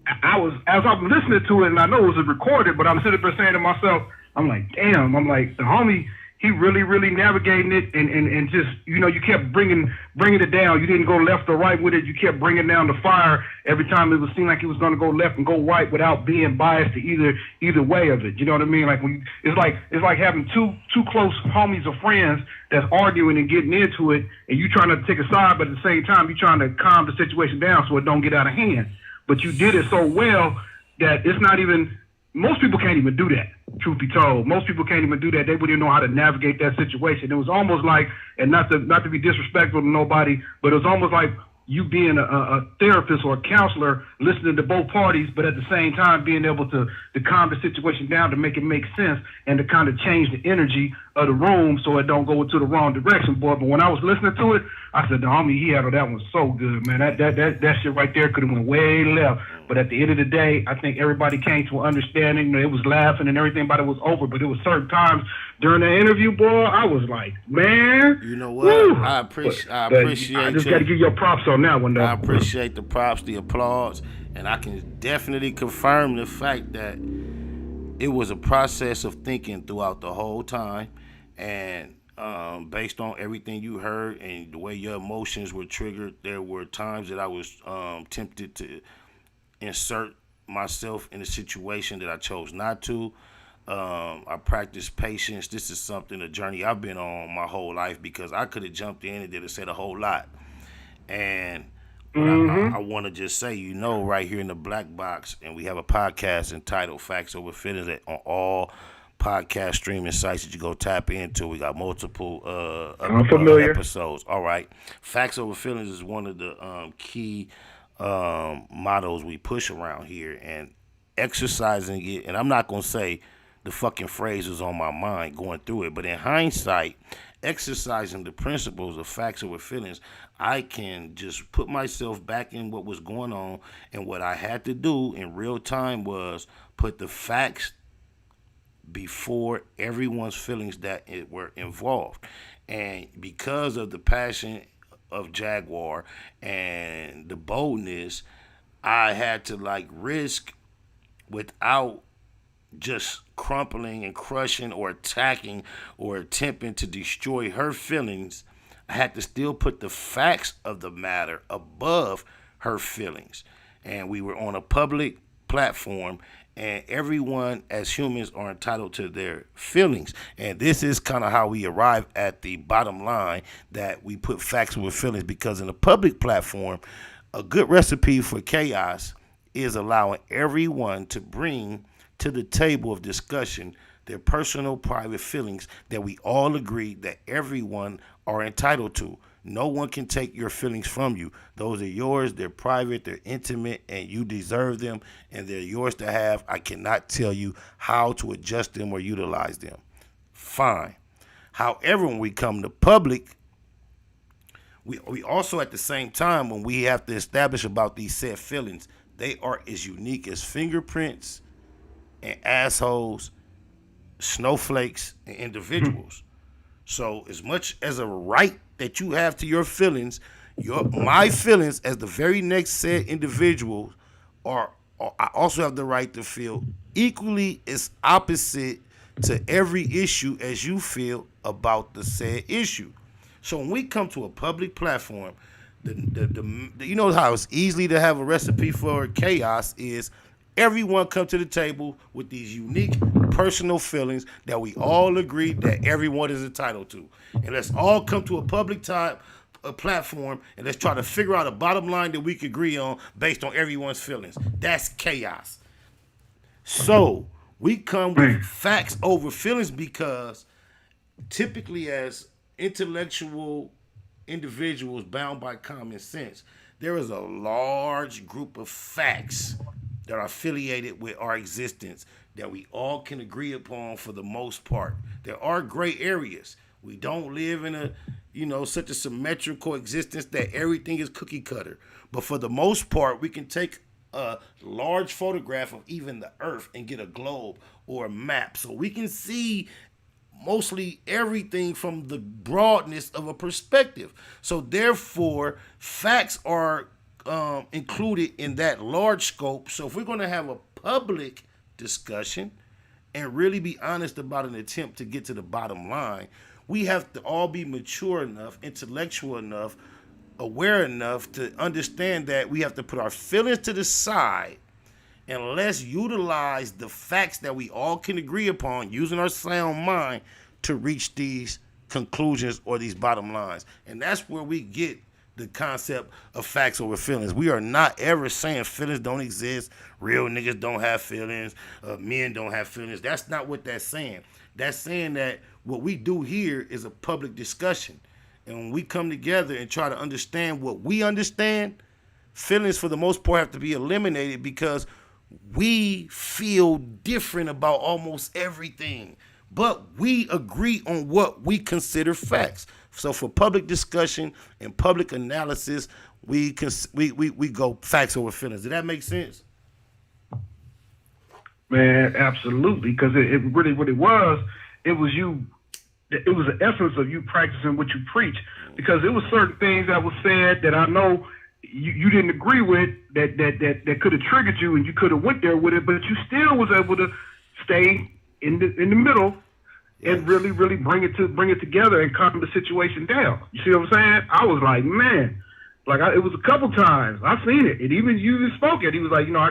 as I'm listening to it, and I know it was recorded, but I'm sitting there saying to myself, I'm like, damn, the homie, he really navigating it, and just, you kept bringing it down. You didn't go left or right with it. You kept bringing down the fire every time it seemed like it was going to go left and go right without being biased to either way of it. You know what I mean? Like it's like having two close homies or friends that's arguing and getting into it, and you trying to take a side, but at the same time you trying to calm the situation down so it don't get out of hand. But you did it so well that it's not even. Most people can't even do that, truth be told. Most people can't even do that. They wouldn't even know how to navigate that situation. It was almost like, and not to be disrespectful to nobody, but it was almost like you being a therapist or a counselor, listening to both parties, but at the same time being able to calm the situation down, to make it make sense, and to kind of change the energy of the room so it don't go into the wrong direction, boy. But when I was listening to it, I said, the homie, he handled that one so good, man. That shit right there could have went way left. But at the end of the day, I think everybody came to an understanding. It was laughing and everything, but it was over. But it was certain times during the interview, boy, I was like, man. You know what? Woo. I appreciate I just got to give your props on that one, though. I appreciate the props, the applause, and I can definitely confirm the fact that it was a process of thinking throughout the whole time, and based on everything you heard and the way your emotions were triggered, there were times that I was tempted to insert myself in a situation that I chose not to. I practice patience. This is a journey I've been on my whole life, because I could have jumped in and did said a whole lot. And I want to just say, right here in the Black Box, and we have a podcast entitled Facts Over Feelings on all podcast streaming sites that you go tap into. We got multiple episodes. All right. Facts Over Feelings is one of the key mottos we push around here, and exercising it. And I'm not going to say the fucking phrase was on my mind going through it, but in hindsight, exercising the principles of facts over feelings, I can just put myself back in what was going on, and what I had to do in real time was put the facts before everyone's feelings that were involved. And because of the passion of Jaguar and the boldness, I had to like risk without just crumpling and crushing or attacking or attempting to destroy her feelings. I had to still put the facts of the matter above her feelings. And we were on a public platform, and everyone as humans are entitled to their feelings. And this is kind of how we arrive at the bottom line, that we put facts with feelings, because in a public platform, a good recipe for chaos is allowing everyone to bring to the table of discussion their personal private feelings that we all agree that everyone are entitled to. No one can take your feelings from you. Those are yours, they're private, they're intimate, and you deserve them, and they're yours to have. I cannot tell you how to adjust them or utilize them. Fine. However, when we come to public, we also at the same time, when we have to establish about these said feelings, they are as unique as fingerprints and assholes, snowflakes, and individuals. So as much as a right that you have to your feelings, my feelings as the very next said individual are I also have the right to feel equally as opposite to every issue as you feel about the said issue. So when we come to a public platform, you know how it's easily to have a recipe for chaos is everyone come to the table with these unique personal feelings that we all agree that everyone is entitled to. And let's all come to a public platform, and let's try to figure out a bottom line that we can agree on based on everyone's feelings. That's chaos. So we come with facts over feelings because typically as intellectual individuals bound by common sense, there is a large group of facts that are affiliated with our existence that we all can agree upon for the most part. There are gray areas. We don't live in such a symmetrical existence that everything is cookie cutter. But for the most part, we can take a large photograph of even the earth and get a globe or a map. So we can see mostly everything from the broadness of a perspective. So therefore, facts are included in that large scope. So if we're going to have a public discussion and really be honest about an attempt to get to the bottom line, we have to all be mature enough, intellectual enough, aware enough to understand that we have to put our feelings to the side and let's utilize the facts that we all can agree upon using our sound mind to reach these conclusions or these bottom lines. And that's where we get the concept of facts over feelings. We are not ever saying feelings don't exist, real niggas don't have feelings, men don't have feelings. That's not what that's saying. That's saying that what we do here is a public discussion. And when we come together and try to understand what we understand, feelings for the most part have to be eliminated because we feel different about almost everything. But we agree on what we consider facts. So for public discussion and public analysis, we go facts over feelings. Did that make sense? Man, absolutely. Because it really what it was you. It was the essence of you practicing what you preach. Because it was certain things that was said that I know you didn't agree with that could have triggered you, and you could have went there with it, but you still was able to stay in the middle and really bring it together and calm the situation down. You see what I'm saying? I was like, man, it was a couple times I've seen it, and even you even spoke it. He was like, I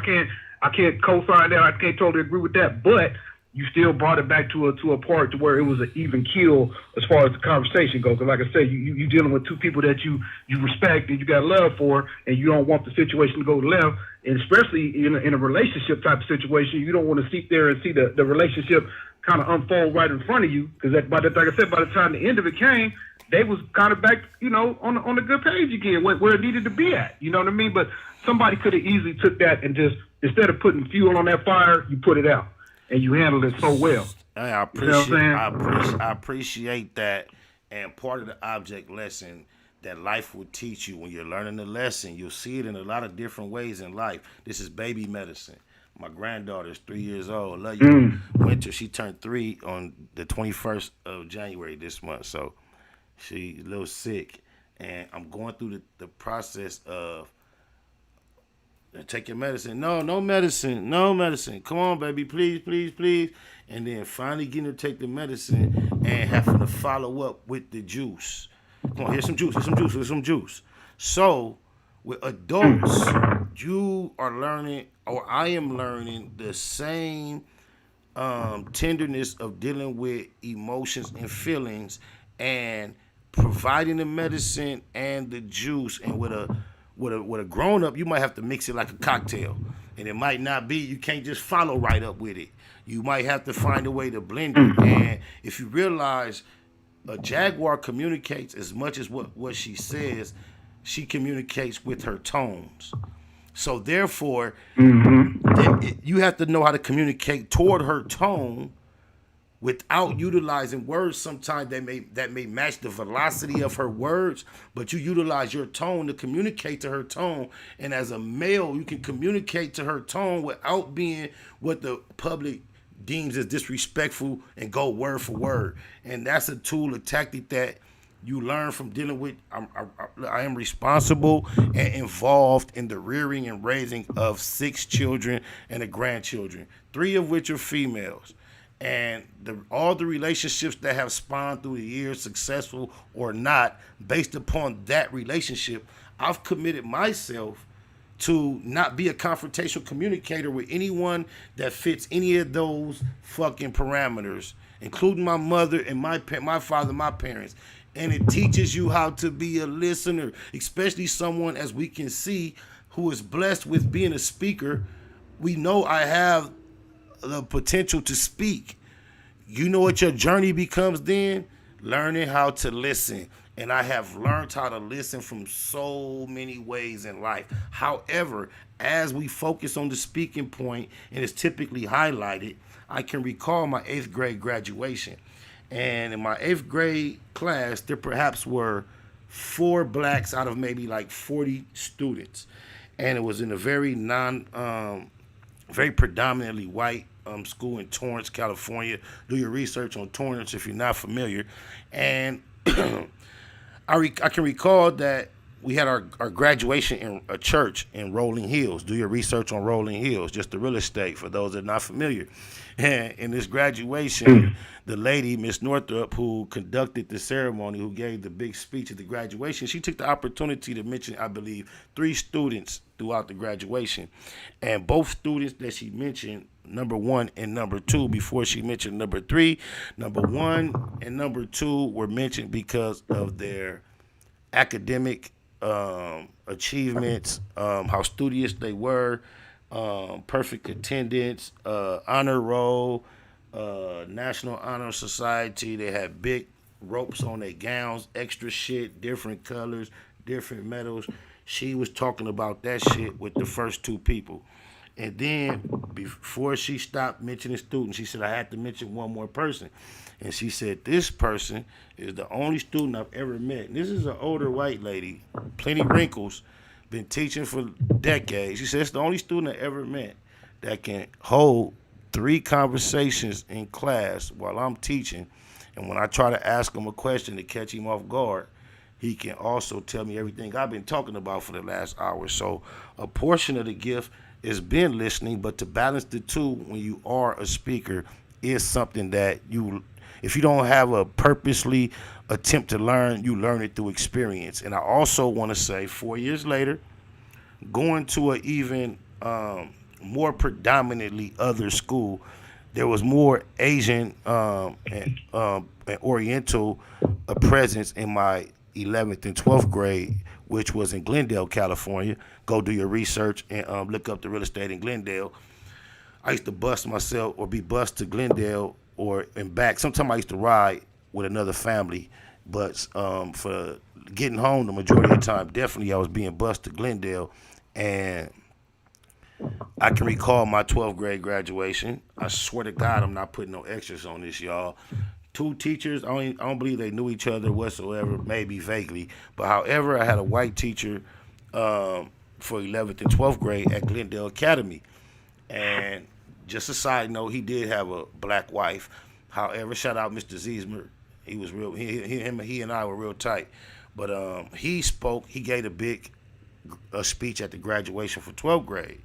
can't co-sign that, I can't totally agree with that, but you still brought it back to a part to where it was an even keel as far as the conversation goes. Because like I said, you dealing with two people that you respect and you got love for, and you don't want the situation to go left. And especially in a relationship type of situation, you don't want to sit there and see the relationship kind of unfold right in front of you. Because like I said, by the time the end of it came, they was kind of back, on the good page again, where it needed to be at. You know what I mean? But somebody could have easily took that and just, instead of putting fuel on that fire, you put it out. And you handled it so well. I appreciate that. And part of the object lesson that life will teach you when you're learning the lesson, you'll see it in a lot of different ways in life. This is baby medicine. My granddaughter is 3 years old. Love you. Winter, she turned 3 on the 21st of January this month. So she's a little sick. And I'm going through the process of take your medicine. No medicine. No medicine. Come on, baby. Please, please, please. And then finally getting her to take the medicine and having to follow up with the juice. Come on, here's some juice. Here's some juice. Here's some juice. So with adults, you are learning, or I am learning, the same tenderness of dealing with emotions and feelings and providing the medicine and the juice. And with a grown up, you might have to mix it like a cocktail, and it might not be. You can't just follow right up with it. You might have to find a way to blend it. And if you realize a jaguar communicates as much as what she says, she communicates with her tones. So therefore, you have to know how to communicate toward her tone without utilizing words. Sometimes that may match the velocity of her words, but you utilize your tone to communicate to her tone. And as a male, you can communicate to her tone without being what the public deems as disrespectful and go word for word. And that's a tool, a tactic that you learn from dealing with. I am responsible and involved in the rearing and raising of 6 children and the grandchildren, 3 of which are females. And all the relationships that have spawned through the years, successful or not, based upon that relationship, I've committed myself to not be a confrontational communicator with anyone that fits any of those fucking parameters, including my mother and my father, my parents. And it teaches you how to be a listener, especially someone, as we can see, who is blessed with being a speaker. We know I have the potential to speak. You know what your journey becomes then? Learning how to listen. And I have learned how to listen from so many ways in life. However, as we focus on the speaking point, and it's typically highlighted, I can recall my 8th grade graduation. And in my 8th grade class, there perhaps were 4 blacks out of maybe like 40 students. And it was in a very very predominantly white school in Torrance, California. Do your research on Torrance if you're not familiar. And I can recall that we had our graduation in a church in Rolling Hills. Do your research on Rolling Hills, just the real estate for those that are not familiar. And in this graduation, the lady, Miss Northup, who conducted the ceremony, who gave the big speech at the graduation, she took the opportunity to mention, I believe, 3 students throughout the graduation. And both students that she mentioned, number 1 and number 2, before she mentioned number 3, number 1 and number 2 were mentioned because of their academic achievements, how studious they were, perfect attendance, honor roll, National Honor Society. They had big ropes on their gowns, extra shit, different colors, different medals. She was talking about that shit with the first 2 people. And then before she stopped mentioning students, she said, I had to mention one more person. And she said, this person is the only student I've ever met. And this is an older white lady, plenty wrinkles, been teaching for decades. She said, it's the only student I ever met that can hold 3 conversations in class while I'm teaching. And when I try to ask him a question to catch him off guard, he can also tell me everything I've been talking about for the last hour. So a portion of the gift is been listening, but to balance the 2 when you are a speaker is something that if you don't have a purposely attempt to learn, you learn it through experience. And I also want to say 4 years later, going to an even more predominantly other school, there was more Asian and Oriental presence in my 11th and 12th grade, which was in Glendale, California. Go do your research and look up the real estate in Glendale. I used to bus myself or be bused to Glendale or and back. Sometimes I used to ride with another family, but for getting home the majority of the time, definitely I was being bused to Glendale. And I can recall my 12th grade graduation. I swear to God, I'm not putting no extras on this, y'all. two teachers. I don't believe they knew each other whatsoever, maybe vaguely. But however, I had a white teacher for 11th and 12th grade at Glendale Academy. And just a side note, he did have a black wife. However, shout out Mr. Ziesmer. He was real. He and I were real tight. But he spoke. He gave a speech at the graduation for 12th grade.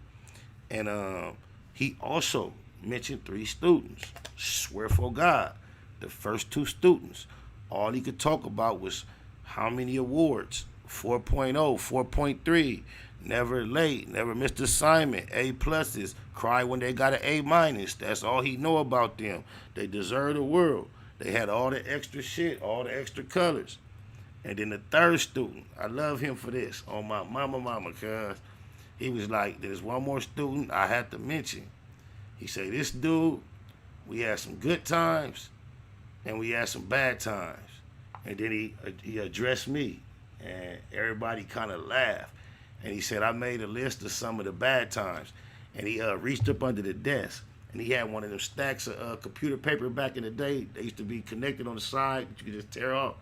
And he also mentioned 3 students. Swear for God, the first 2 students, all he could talk about was how many awards, 4.0, 4.3, never late, never missed assignment, A pluses, cry when they got an A minus. That's all he know about them. They deserve the world. They had all the extra shit, all the extra colors. And then the third student, I love him for this, on my mama, cuz he was like, there's one more student I had to mention. He said, this dude, we had some good times and we had some bad times. And then he addressed me and everybody kind of laughed. And he said, I made a list of some of the bad times. And he reached up under the desk and he had one of them stacks of computer paper back in the day. They used to be connected on the side that you could just tear off.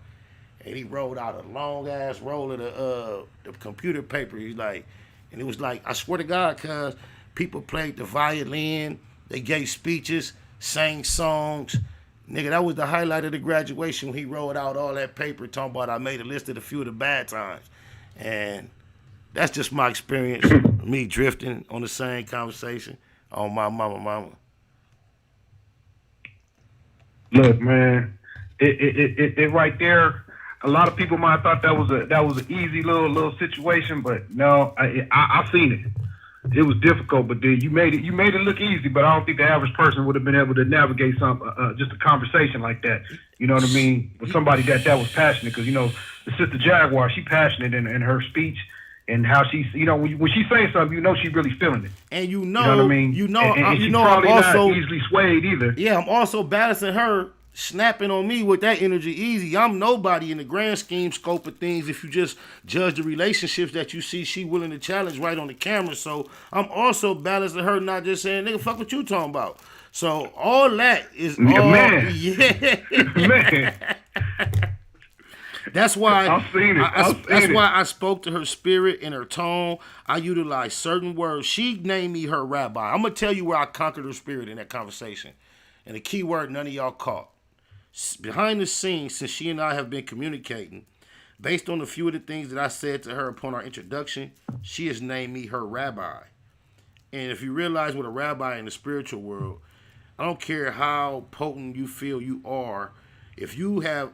And he rolled out a long ass roll of the computer paper. He's like, and it was like, I swear to God, cuz people played the violin, they gave speeches, sang songs. Nigga, that was the highlight of the graduation when he rolled out all that paper talking about I made a list of a few of the bad times. And that's just my experience, me drifting on the same conversation on my mama. Look, man, it right there. A lot of people might have thought that was an easy little situation, but no, I seen it. It was difficult, but then you made it look easy. But I don't think the average person would have been able to navigate just a conversation like that. You know what I mean? With somebody that was passionate, because the sister Jaguar, she passionate in her speech and how she's, when she says something, she really feeling it. And you know what I mean? And she's probably I'm also not easily swayed either. Yeah, I'm also balancing her. Snapping on me with that energy easy. I'm nobody in the grand scheme scope of things. If you just judge the relationships that you see, she willing to challenge right on the camera. So I'm also balancing her, not just saying, nigga, fuck what you talking about. So all that is all, man. Yeah. Man. That's why I've seen it. That's why I spoke to her spirit and her tone. I utilized certain words. She named me her rabbi. I'm gonna tell you where I conquered her spirit in that conversation. And the key word none of y'all caught. Behind the scenes, since she and I have been communicating, based on a few of the things that I said to her upon our introduction, she has named me her rabbi. And if you realize what a rabbi in the spiritual world, I don't care how potent you feel you are, if you have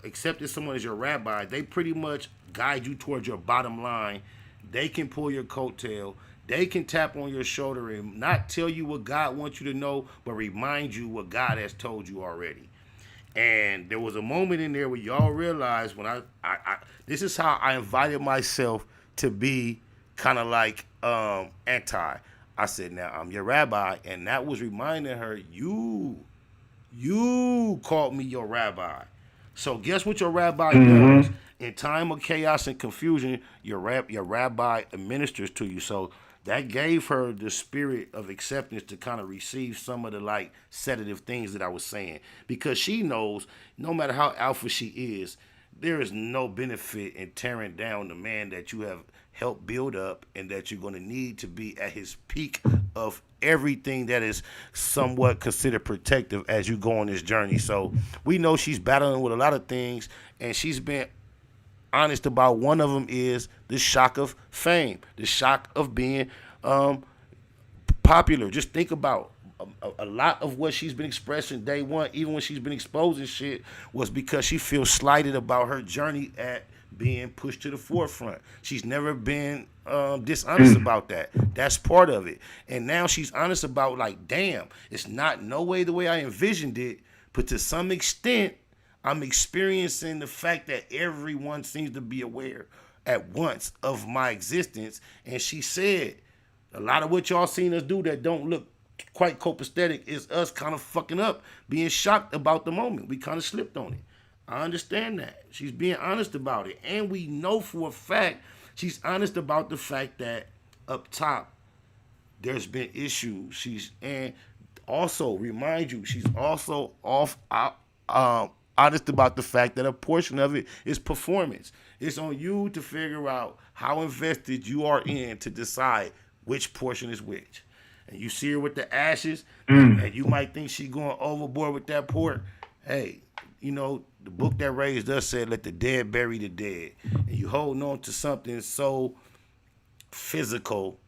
accepted someone as your rabbi, they pretty much guide you towards your bottom line. They can pull your coattail. They can tap on your shoulder and not tell you what God wants you to know, but remind you what God has told you already. And there was a moment in there where y'all realized when I this is how I invited myself to be kind of like anti. I said, now I'm your rabbi, and that was reminding her, you called me your rabbi. So guess what your rabbi does? In time of chaos and confusion, your rabbi administers to you. So that gave her the spirit of acceptance to kind of receive some of the like sedative things that I was saying. Because she knows no matter how alpha she is, there is no benefit in tearing down the man that you have helped build up and that you're going to need to be at his peak of everything that is somewhat considered protective as you go on this journey. So we know she's battling with a lot of things, and she's been honest about one of them is the shock of fame, the shock of being popular. Just think about a lot of what she's been expressing day one, even when she's been exposing shit, was because she feels slighted about her journey at being pushed to the forefront. She's never been dishonest about that. That's part of it. And now she's honest about like, damn, it's not no way the way I envisioned it, but to some extent, I'm experiencing the fact that everyone seems to be aware at once of my existence. And she said, a lot of what y'all seen us do that don't look quite copacetic is us kind of fucking up, being shocked about the moment. We kind of slipped on it. I understand that. She's being honest about it. And we know for a fact she's honest about the fact that up top there's been issues. And also remind you, she's also honest about the fact that a portion of it is performance. It's on you to figure out how invested you are in to decide which portion is which. And you see her with the ashes, and you might think she going overboard with that pork. Hey, you know, the book that raised us said, let the dead bury the dead. And you holding on to something so physical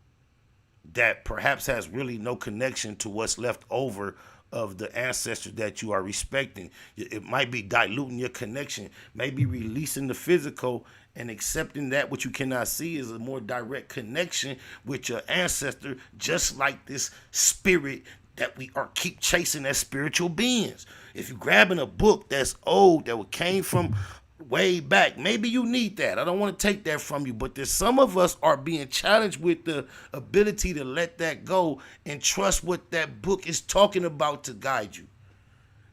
that perhaps has really no connection to what's left over of the ancestors that you are respecting. It might be diluting your connection, maybe releasing the physical and accepting that what you cannot see is a more direct connection with your ancestor, just like this spirit that we are keep chasing as spiritual beings. If you're grabbing a book that's old, that came from way back, maybe you need that. I don't want to take that from you, but there's some of us are being challenged with the ability to let that go and trust what that book is talking about to guide you.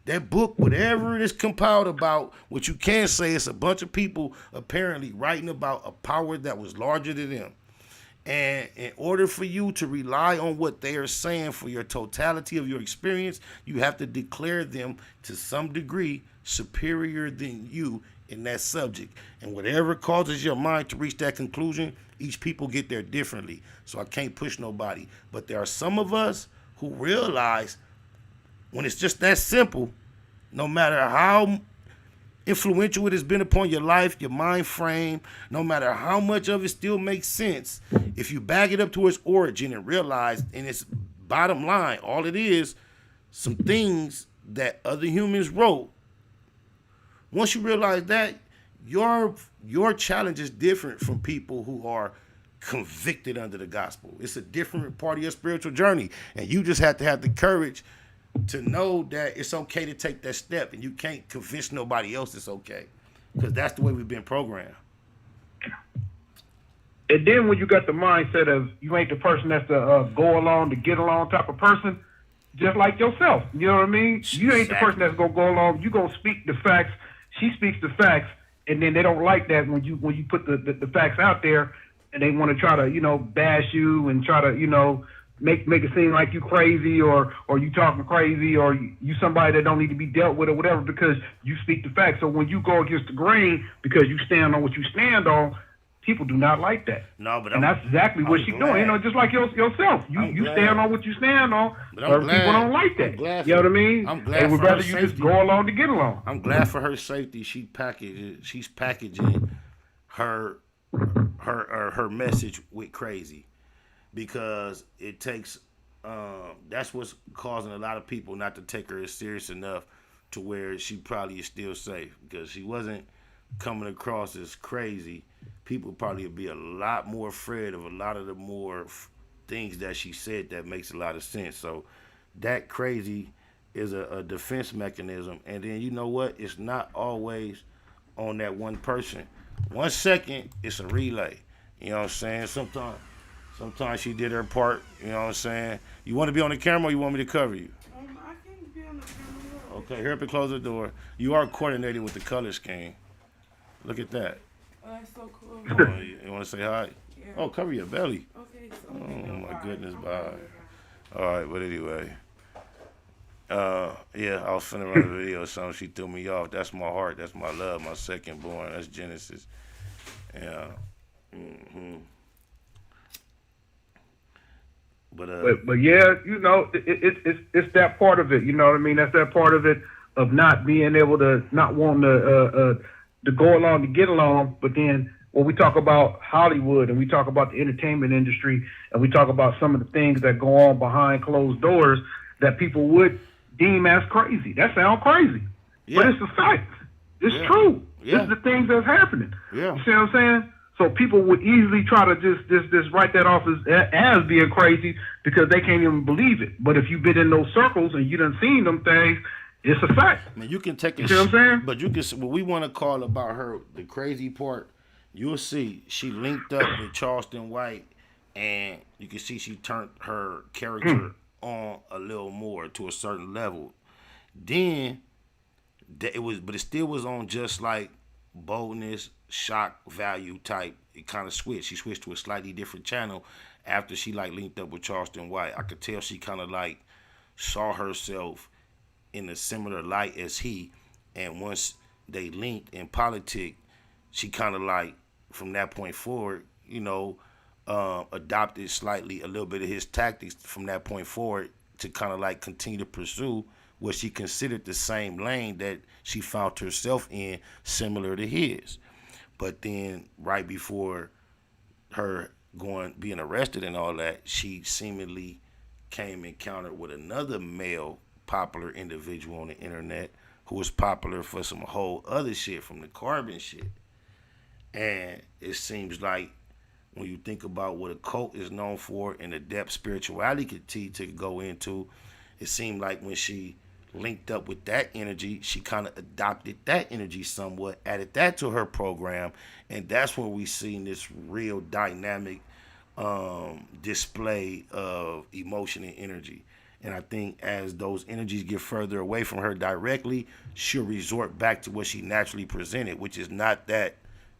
That book, whatever it is compiled about, what you can say is a bunch of people apparently writing about a power that was larger than them. And in order for you to rely on what they are saying for your totality of your experience, you have to declare them to some degree superior than you in that subject. And whatever causes your mind to reach that conclusion, each people get there differently. So I can't push nobody. But there are some of us who realize when it's just that simple, no matter how influential it has been upon your life, your mind frame, no matter how much of it still makes sense, if you back it up to its origin and realize in its bottom line, all it is, some things that other humans wrote. Once you realize that, your challenge is different from people who are convicted under the gospel. It's a different part of your spiritual journey, and you just have to have the courage to know that it's okay to take that step, and you can't convince nobody else it's okay, because that's the way we've been programmed. And then when you got the mindset of you ain't the person that's the go along to get along type of person, just like yourself, you know what I mean? You ain't the person that's gonna go along. You gonna speak the facts. She speaks the facts, and then they don't like that when you put the facts out there, and they want to try to bash you and try to make it seem like you crazy or you talking crazy or you somebody that don't need to be dealt with or whatever because you speak the facts. So when you go against the grain because you stand on what you stand on, people do not like that. No, but that's exactly what she's doing. Just like yourself. You stand on what you stand on. Other people don't like that. You know what I mean? I'm glad they would for rather her you safety. just go along to get along. I'm glad for her safety. She's packaging her message with crazy, because it takes that's what's causing a lot of people not to take her as serious enough to where she probably is still safe, because she wasn't coming across as crazy. People probably would be a lot more afraid of a lot of the more things that she said that makes a lot of sense. So that crazy is a defense mechanism. And then you know what? It's not always on that one person. 1 second, it's a relay. You know what I'm saying? Sometimes she did her part. You know what I'm saying? You want to be on the camera or you want me to cover you? I can be on the camera. Okay, hurry up and close the door. You are coordinated with the color scheme. Look at that. Oh, that's so cool. Oh, you want to say hi? Yeah. Oh, cover your belly. Okay. Oh, my goodness, bye. All right, but anyway. Yeah, I was finna run a video or something. She threw me off. That's my heart. That's my love. My second born. That's Genesis. Yeah. Mm-hmm. But yeah, it's that part of it. You know what I mean? That's that part of it of not being able to, not wanting to go along to get along. But then when we talk about Hollywood and we talk about the entertainment industry and we talk about some of the things that go on behind closed doors that people would deem as crazy. That sounds crazy, but it's a fact. It's true. Yeah. This is the things that's happening. Yeah. You see what I'm saying? So people would easily try to just write that off as being crazy because they can't even believe it. But if you've been in those circles and you done seen them things, it's a fact. I mean, you can take it. You see what I'm saying? But you can. What we want to call about her, the crazy part, you'll see she linked up with Charleston White, and you can see she turned her character on a little more to a certain level. Then but it still was on just like boldness, shock value type. It kind of switched. She switched to a slightly different channel after she like linked up with Charleston White. I could tell she kind of like saw herself in a similar light as he, And once they linked in politics, she kind of like, from that point forward, adopted slightly a little bit of his tactics from that point forward to kind of like continue to pursue what she considered the same lane that she found herself in, similar to his. But then right before her being arrested and all that, she seemingly came encountered with another male popular individual on the internet who was popular for some whole other shit from the carbon shit. And it seems like when you think about what a cult is known for and the depth spirituality to go into, it seemed like when she linked up with that energy, she kind of adopted that energy somewhat, added that to her program, and that's where we seen this real dynamic display of emotion and energy. And I think as those energies get further away from her directly, she'll resort back to what she naturally presented, which is not that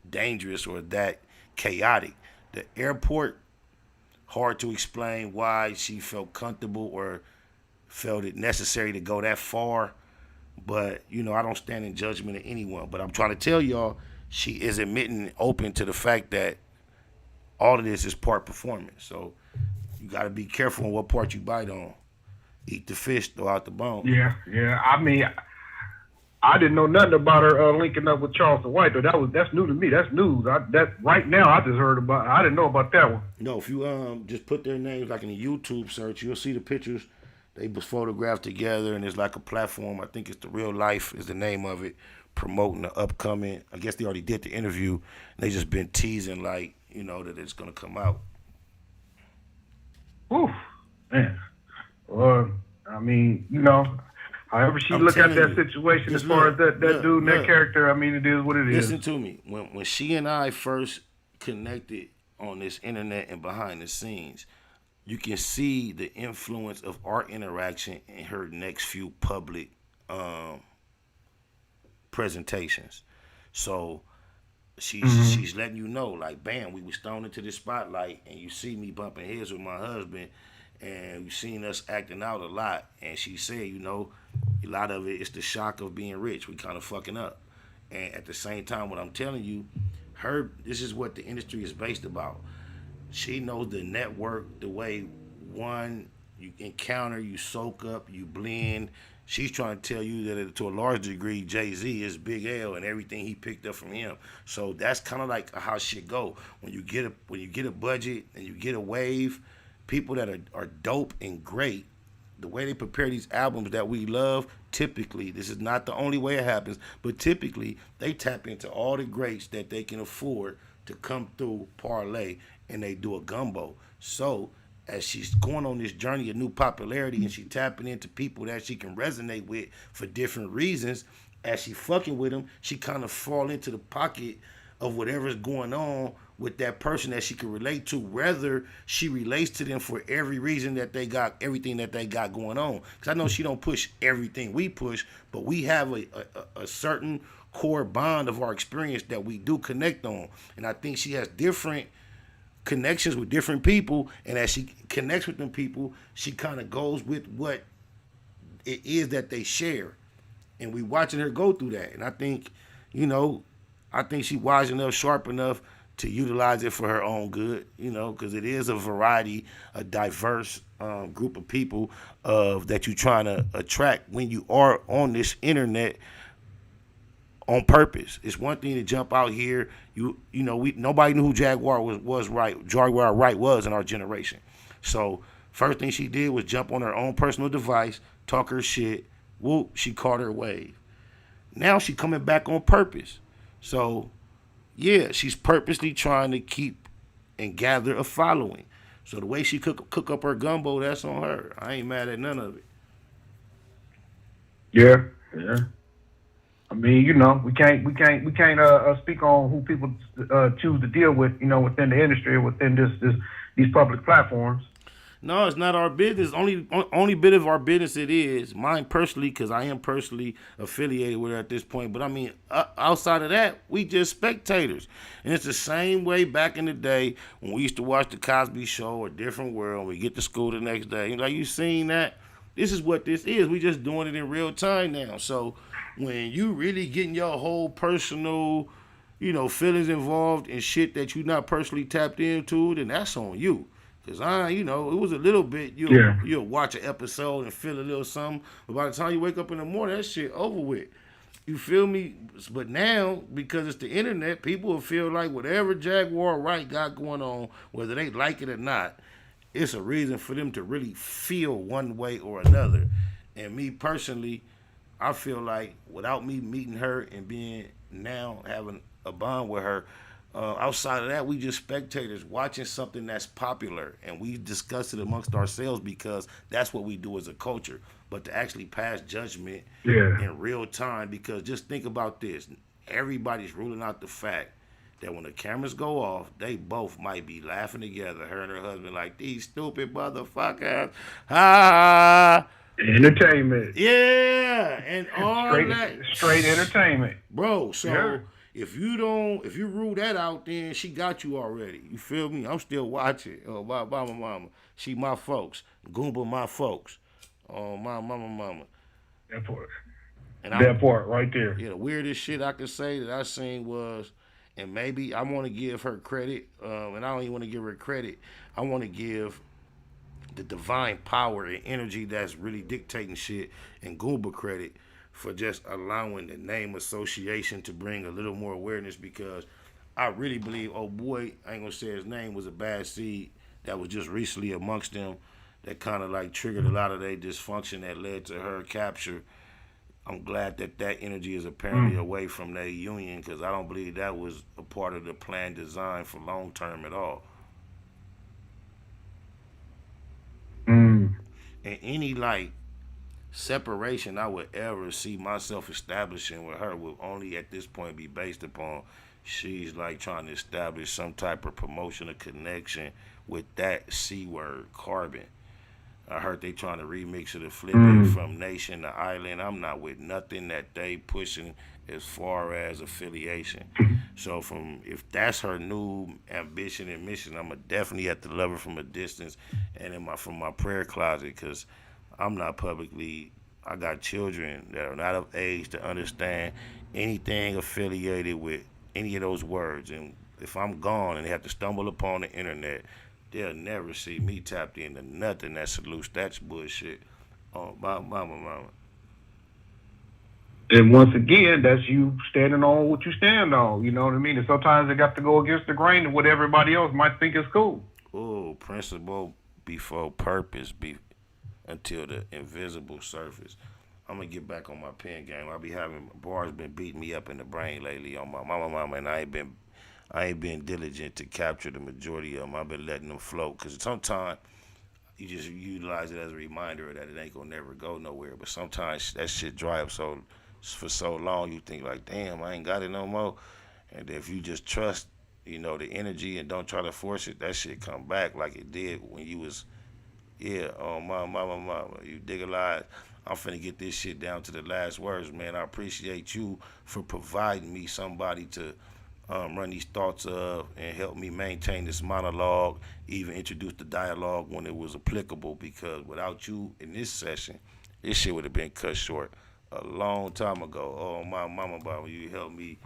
dangerous or that chaotic. The airport, hard to explain why she felt comfortable or felt it necessary to go that far. But, I don't stand in judgment of anyone. But I'm trying to tell y'all, she is admitting and open to the fact that all of this is part performance. So you got to be careful on what part you bite on. Eat the fish, throw out the bone. Yeah. I mean, I didn't know nothing about her linking up with Charleston White, though. That's new to me. That's news. Right now, I just heard about it. I didn't know about that one. No, if you just put their names like in a YouTube search, you'll see the pictures. They was photographed together, and it's like a platform. I think it's The Real Life is the name of it, promoting the upcoming. I guess they already did the interview, and they just been teasing that it's gonna come out. Oof, man. I mean, however she look at that situation as far as that dude and that character, I mean, it is what it is. Listen to me. When she and I first connected on this internet and behind the scenes, you can see the influence of our interaction in her next few public presentations. So she's letting you know, like, bam, we was thrown into this spotlight, and you see me bumping heads with my husband, and you've seen us acting out a lot. And she said, a lot of it is the shock of being rich. We kind of fucking up. And at the same time, what I'm telling you, this is what the industry is based about. She knows the network, the way you encounter, you soak up, you blend. She's trying to tell you that to a large degree, Jay-Z is Big L and everything he picked up from him. So that's kind of like how shit go. When you get a budget and you get a wave, people that are dope and great, the way they prepare these albums that we love, typically, this is not the only way it happens, but typically they tap into all the greats that they can afford to come through parlay, and they do a gumbo. So as she's going on this journey of new popularity and she tapping into people that she can resonate with for different reasons, as she fucking with them, she kind of fall into the pocket of whatever's going on with that person that she can relate to, whether she relates to them for every reason that they got, everything that they got going on. Because I know she don't push everything we push, but we have a certain core bond of our experience that we do connect on. And I think she has different connections with different people, and as she connects with them people, she kind of goes with what it is that they share. And we watching her go through that. And I think, she wise enough, sharp enough to utilize it for her own good, because it is a variety, a diverse group of people that you're trying to attract when you are on this internet on purpose. It's one thing to jump out here. Nobody knew who Jaguar Wright was in our generation. So first thing she did was jump on her own personal device, talk her shit. Whoop, she caught her wave. Now she coming back on purpose. So yeah, she's purposely trying to keep and gather a following. So the way she cook up her gumbo, that's on her. I ain't mad at none of it. Yeah. I mean, we can't speak on who people choose to deal with, within the industry, within these public platforms. No, it's not our business. Only bit of our business it is. Mine personally, because I am personally affiliated with her at this point. But I mean, outside of that, we just spectators. And it's the same way back in the day when we used to watch the Cosby Show or Different World. We get to school the next day. You seen that? This is what this is. We just doing it in real time now. So when you really getting your whole personal, feelings involved in shit that you not personally tapped into, then that's on you. Cause it was a little bit. You'll watch an episode and feel a little something, but by the time you wake up in the morning, that shit over with. You feel me? But now, because it's the internet, people will feel like whatever Jaguar Wright got going on, whether they like it or not, it's a reason for them to really feel one way or another. And me personally, I feel like without me meeting her and being now having a bond with her, outside of that, we just spectators watching something that's popular, and we discuss it amongst ourselves because that's what we do as a culture. But to actually pass judgment in real time, because just think about this. Everybody's ruling out the fact that when the cameras go off, they both might be laughing together, her and her husband, like, these stupid motherfuckers. Ah. Entertainment. Yeah. And all that. Straight entertainment. Bro, so if you rule that out, then she got you already. You feel me? I'm still watching. Oh, my mama. She my folks. Goomba my folks. Oh, my mama. That part. And that part right there. Yeah, the weirdest shit I could say that I seen was, and maybe I want to give her credit, and I don't even want to give her credit. I want to give the divine power and energy that's really dictating shit and Goomba credit for just allowing the name association to bring a little more awareness, because I really believe, oh boy, I ain't gonna say his name, was a bad seed that was just recently amongst them that kind of like triggered a lot of their dysfunction that led to her capture. I'm glad that energy is apparently away from their union, because I don't believe that was a part of the plan design for long term at all. And any like separation I would ever see myself establishing with her would only at this point be based upon she's like trying to establish some type of promotional connection with that C word, carbon. I heard they trying to remix it and flip it from nation to island. I'm not with nothing that they pushing as far as affiliation. So if that's her new ambition and mission, I'm definitely have to love her from a distance and from my prayer closet, because I'm not publicly. I got children that are not of age to understand anything affiliated with any of those words. And if I'm gone and they have to stumble upon the internet, they'll never see me tapped into nothing that salutes that bullshit. Oh, mama. And once again, that's you standing on what you stand on. You know what I mean? And sometimes they got to go against the grain of what everybody else might think is cool. Oh, principle before purpose until the invisible surface. I'm going to get back on my pen game. I be having bars been beating me up in the brain lately on my mama, and I ain't been diligent to capture the majority of them. I've been letting them float, because sometimes you just utilize it as a reminder that it ain't gonna never go nowhere. But sometimes that shit dry up for so long, you think like, damn, I ain't got it no more. And if you just trust, the energy and don't try to force it, that shit come back like it did when you was, mama, you dig a lot. I'm finna get this shit down to the last words, man. I appreciate you for providing me somebody to run these thoughts of and help me maintain this monologue, even introduce the dialogue when it was applicable, because without you in this session, this shit would have been cut short a long time ago. Oh, my mama, you helped me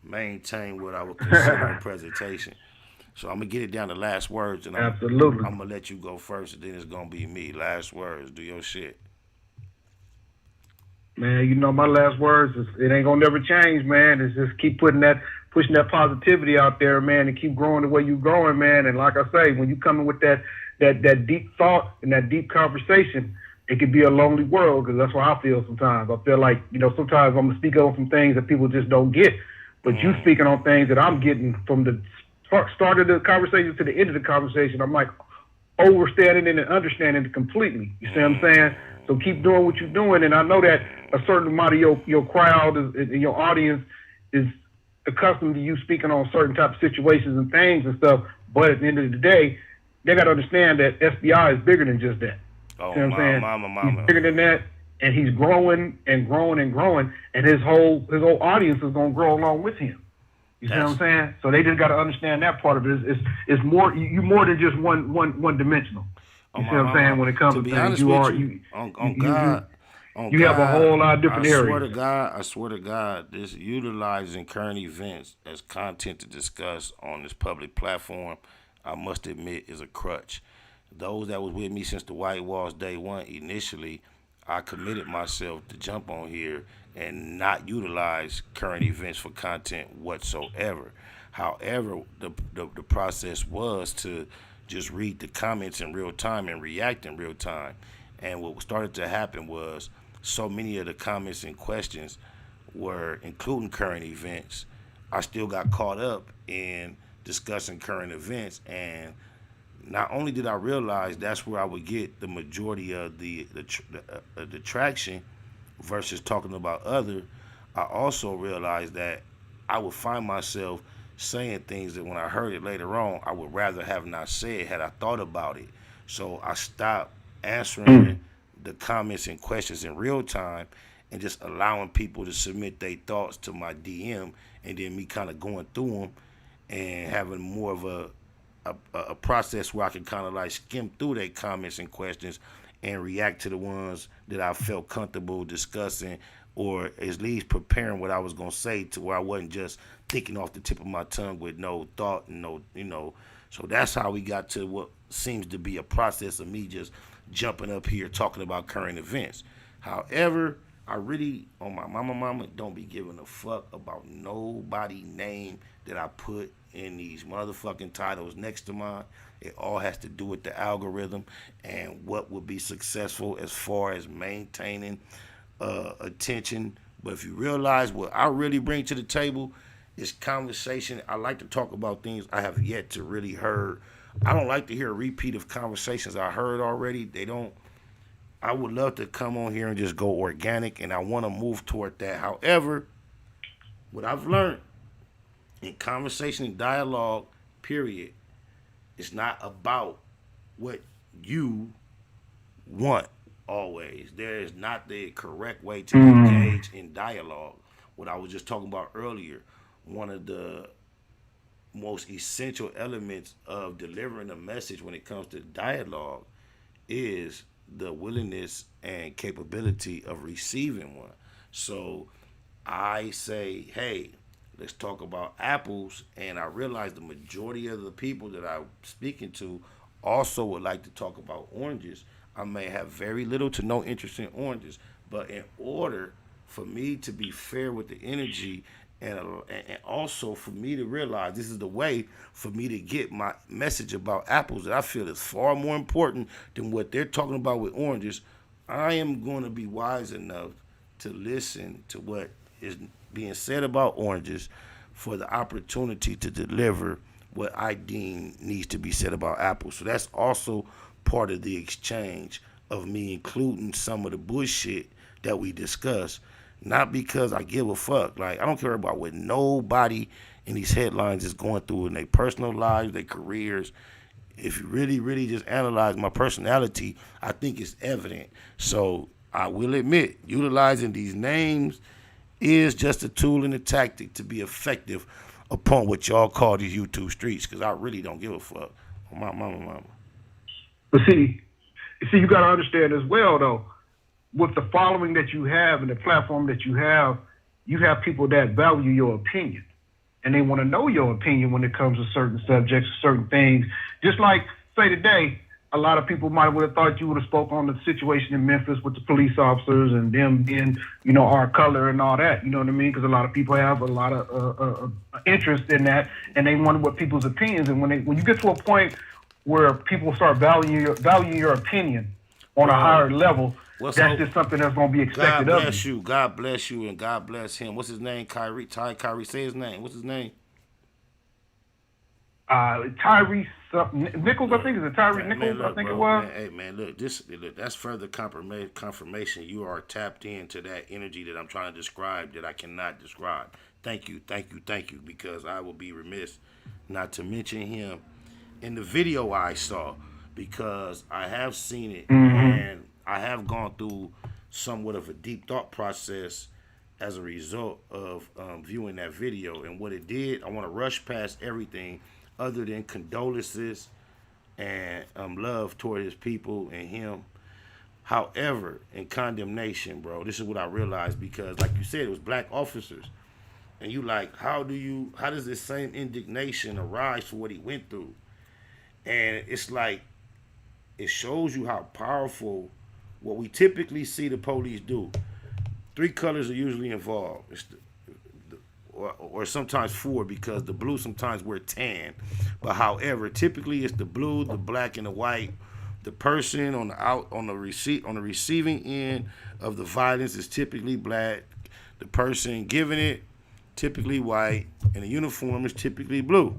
maintain what I would consider a presentation. So I'm going to get it down to last words, and I'm going to let you go first, and then it's going to be me. Last words. Do your shit. Man, my last words is it ain't going to never change, man. It's just keep pushing that positivity out there, man, and keep growing the way you're growing, man. And like I say, when you come in with that deep thought and that deep conversation, it could be a lonely world, because that's what I feel sometimes. I feel like, sometimes I'm going to speak on some things that people just don't get, but you speaking on things that I'm getting from the start of the conversation to the end of the conversation. I'm like overstanding it and understanding it completely. You see what I'm saying? So keep doing what you're doing, and I know that a certain amount of your crowd and your audience is accustomed to you speaking on certain type of situations and things and stuff, but at the end of the day, they got to understand that SPI is bigger than just that. Oh, you know what I'm saying? Mama. He's bigger than that, and he's growing and growing and growing, and his whole audience is going to grow along with him. You see what I'm saying? So they just got to understand that part of it. It's more, you more than just one dimensional. You see what I'm saying? When it comes to things, You have a whole lot of different areas. I swear to God, this utilizing current events as content to discuss on this public platform, I must admit, is a crutch. Those that was with me since the White Walls day one, initially, I committed myself to jump on here and not utilize current events for content whatsoever. However, the process was to just read the comments in real time and react in real time. And what started to happen was so many of the comments and questions were including current events. I still got caught up in discussing current events, and not only did I realize that's where I would get the majority of the traction versus talking about other, I also realized that I would find myself saying things that when I heard it later on, I would rather have not said had I thought about it. So I stopped answering the comments and questions in real time and just allowing people to submit their thoughts to my DM, and then me kind of going through them and having more of a process where I can kind of like skim through their comments and questions and react to the ones that I felt comfortable discussing, or at least preparing what I was going to say to where I wasn't just thinking off the tip of my tongue with no thought and no. So that's how we got to what seems to be a process of me just jumping up here talking about current events. However, I really, on my mama, don't be giving a fuck about nobody name that I put in these motherfucking titles next to mine. It all has to do with the algorithm and what would be successful as far as maintaining attention. But if you realize what I really bring to the table is conversation. I like to talk about things I have yet to really heard. I don't like to hear a repeat of conversations I heard already. I would love to come on here and just go organic, and I want to move toward that. However, what I've learned in conversation and dialogue, period, it's not about what you want always. There is not the correct way to engage in dialogue. What I was just talking about earlier, one of the most essential elements of delivering a message when it comes to dialogue is the willingness and capability of receiving one. So I say, hey, let's talk about apples, and I realize the majority of the people that I'm speaking to also would like to talk about oranges. I may have very little to no interest in oranges, but in order for me to be fair with the energy and also for me to realize this is the way for me to get my message about apples that I feel is far more important than what they're talking about with oranges, I am going to be wise enough to listen to what is being said about oranges for the opportunity to deliver what I deem needs to be said about apples. So that's also part of the exchange of me including some of the bullshit that we discuss. Not because I give a fuck. Like, I don't care about what nobody in these headlines is going through in their personal lives, their careers. If you really, really just analyze my personality, I think it's evident. So I will admit, utilizing these names is just a tool and a tactic to be effective upon what y'all call these YouTube streets, because I really don't give a fuck. My mama. But see, you got to understand as well, though, with the following that you have and the platform that you have people that value your opinion, and they want to know your opinion when it comes to certain subjects, certain things. Just like, say today, a lot of people might would have thought you would have spoke on the situation in Memphis with the police officers and them being, our color and all that. You know what I mean? Because a lot of people have a lot of interest in that, and they wonder what people's opinions. And when you get to a point where people start valuing your opinion on a higher level, that's just something that's going to be expected of you. God bless you, and God bless him. What's his name? Kyrie, say his name. What's his name? Tyrese Nichols, I think. Is it Tyrese Nichols? I think it was. Hey, man, look, that's further confirmation. You are tapped into that energy that I'm trying to describe that I cannot describe. Thank you, because I will be remiss not to mention him in the video I saw, because I have seen it, and I have gone through somewhat of a deep thought process as a result of viewing that video. And what it did, I want to rush past everything other than condolences and love toward his people and him. However, in condemnation, bro, this is what I realized, because like you said, it was black officers. And you like, how does this same indignation arise for what he went through? And it's like, it shows you how powerful what we typically see the police do. 3 colors are usually involved. It's or sometimes 4, because the blue sometimes wear tan. But however, typically it's the blue, the black, and the white. The person on the receiving end of the violence is typically black. The person giving it typically white, and the uniform is typically blue.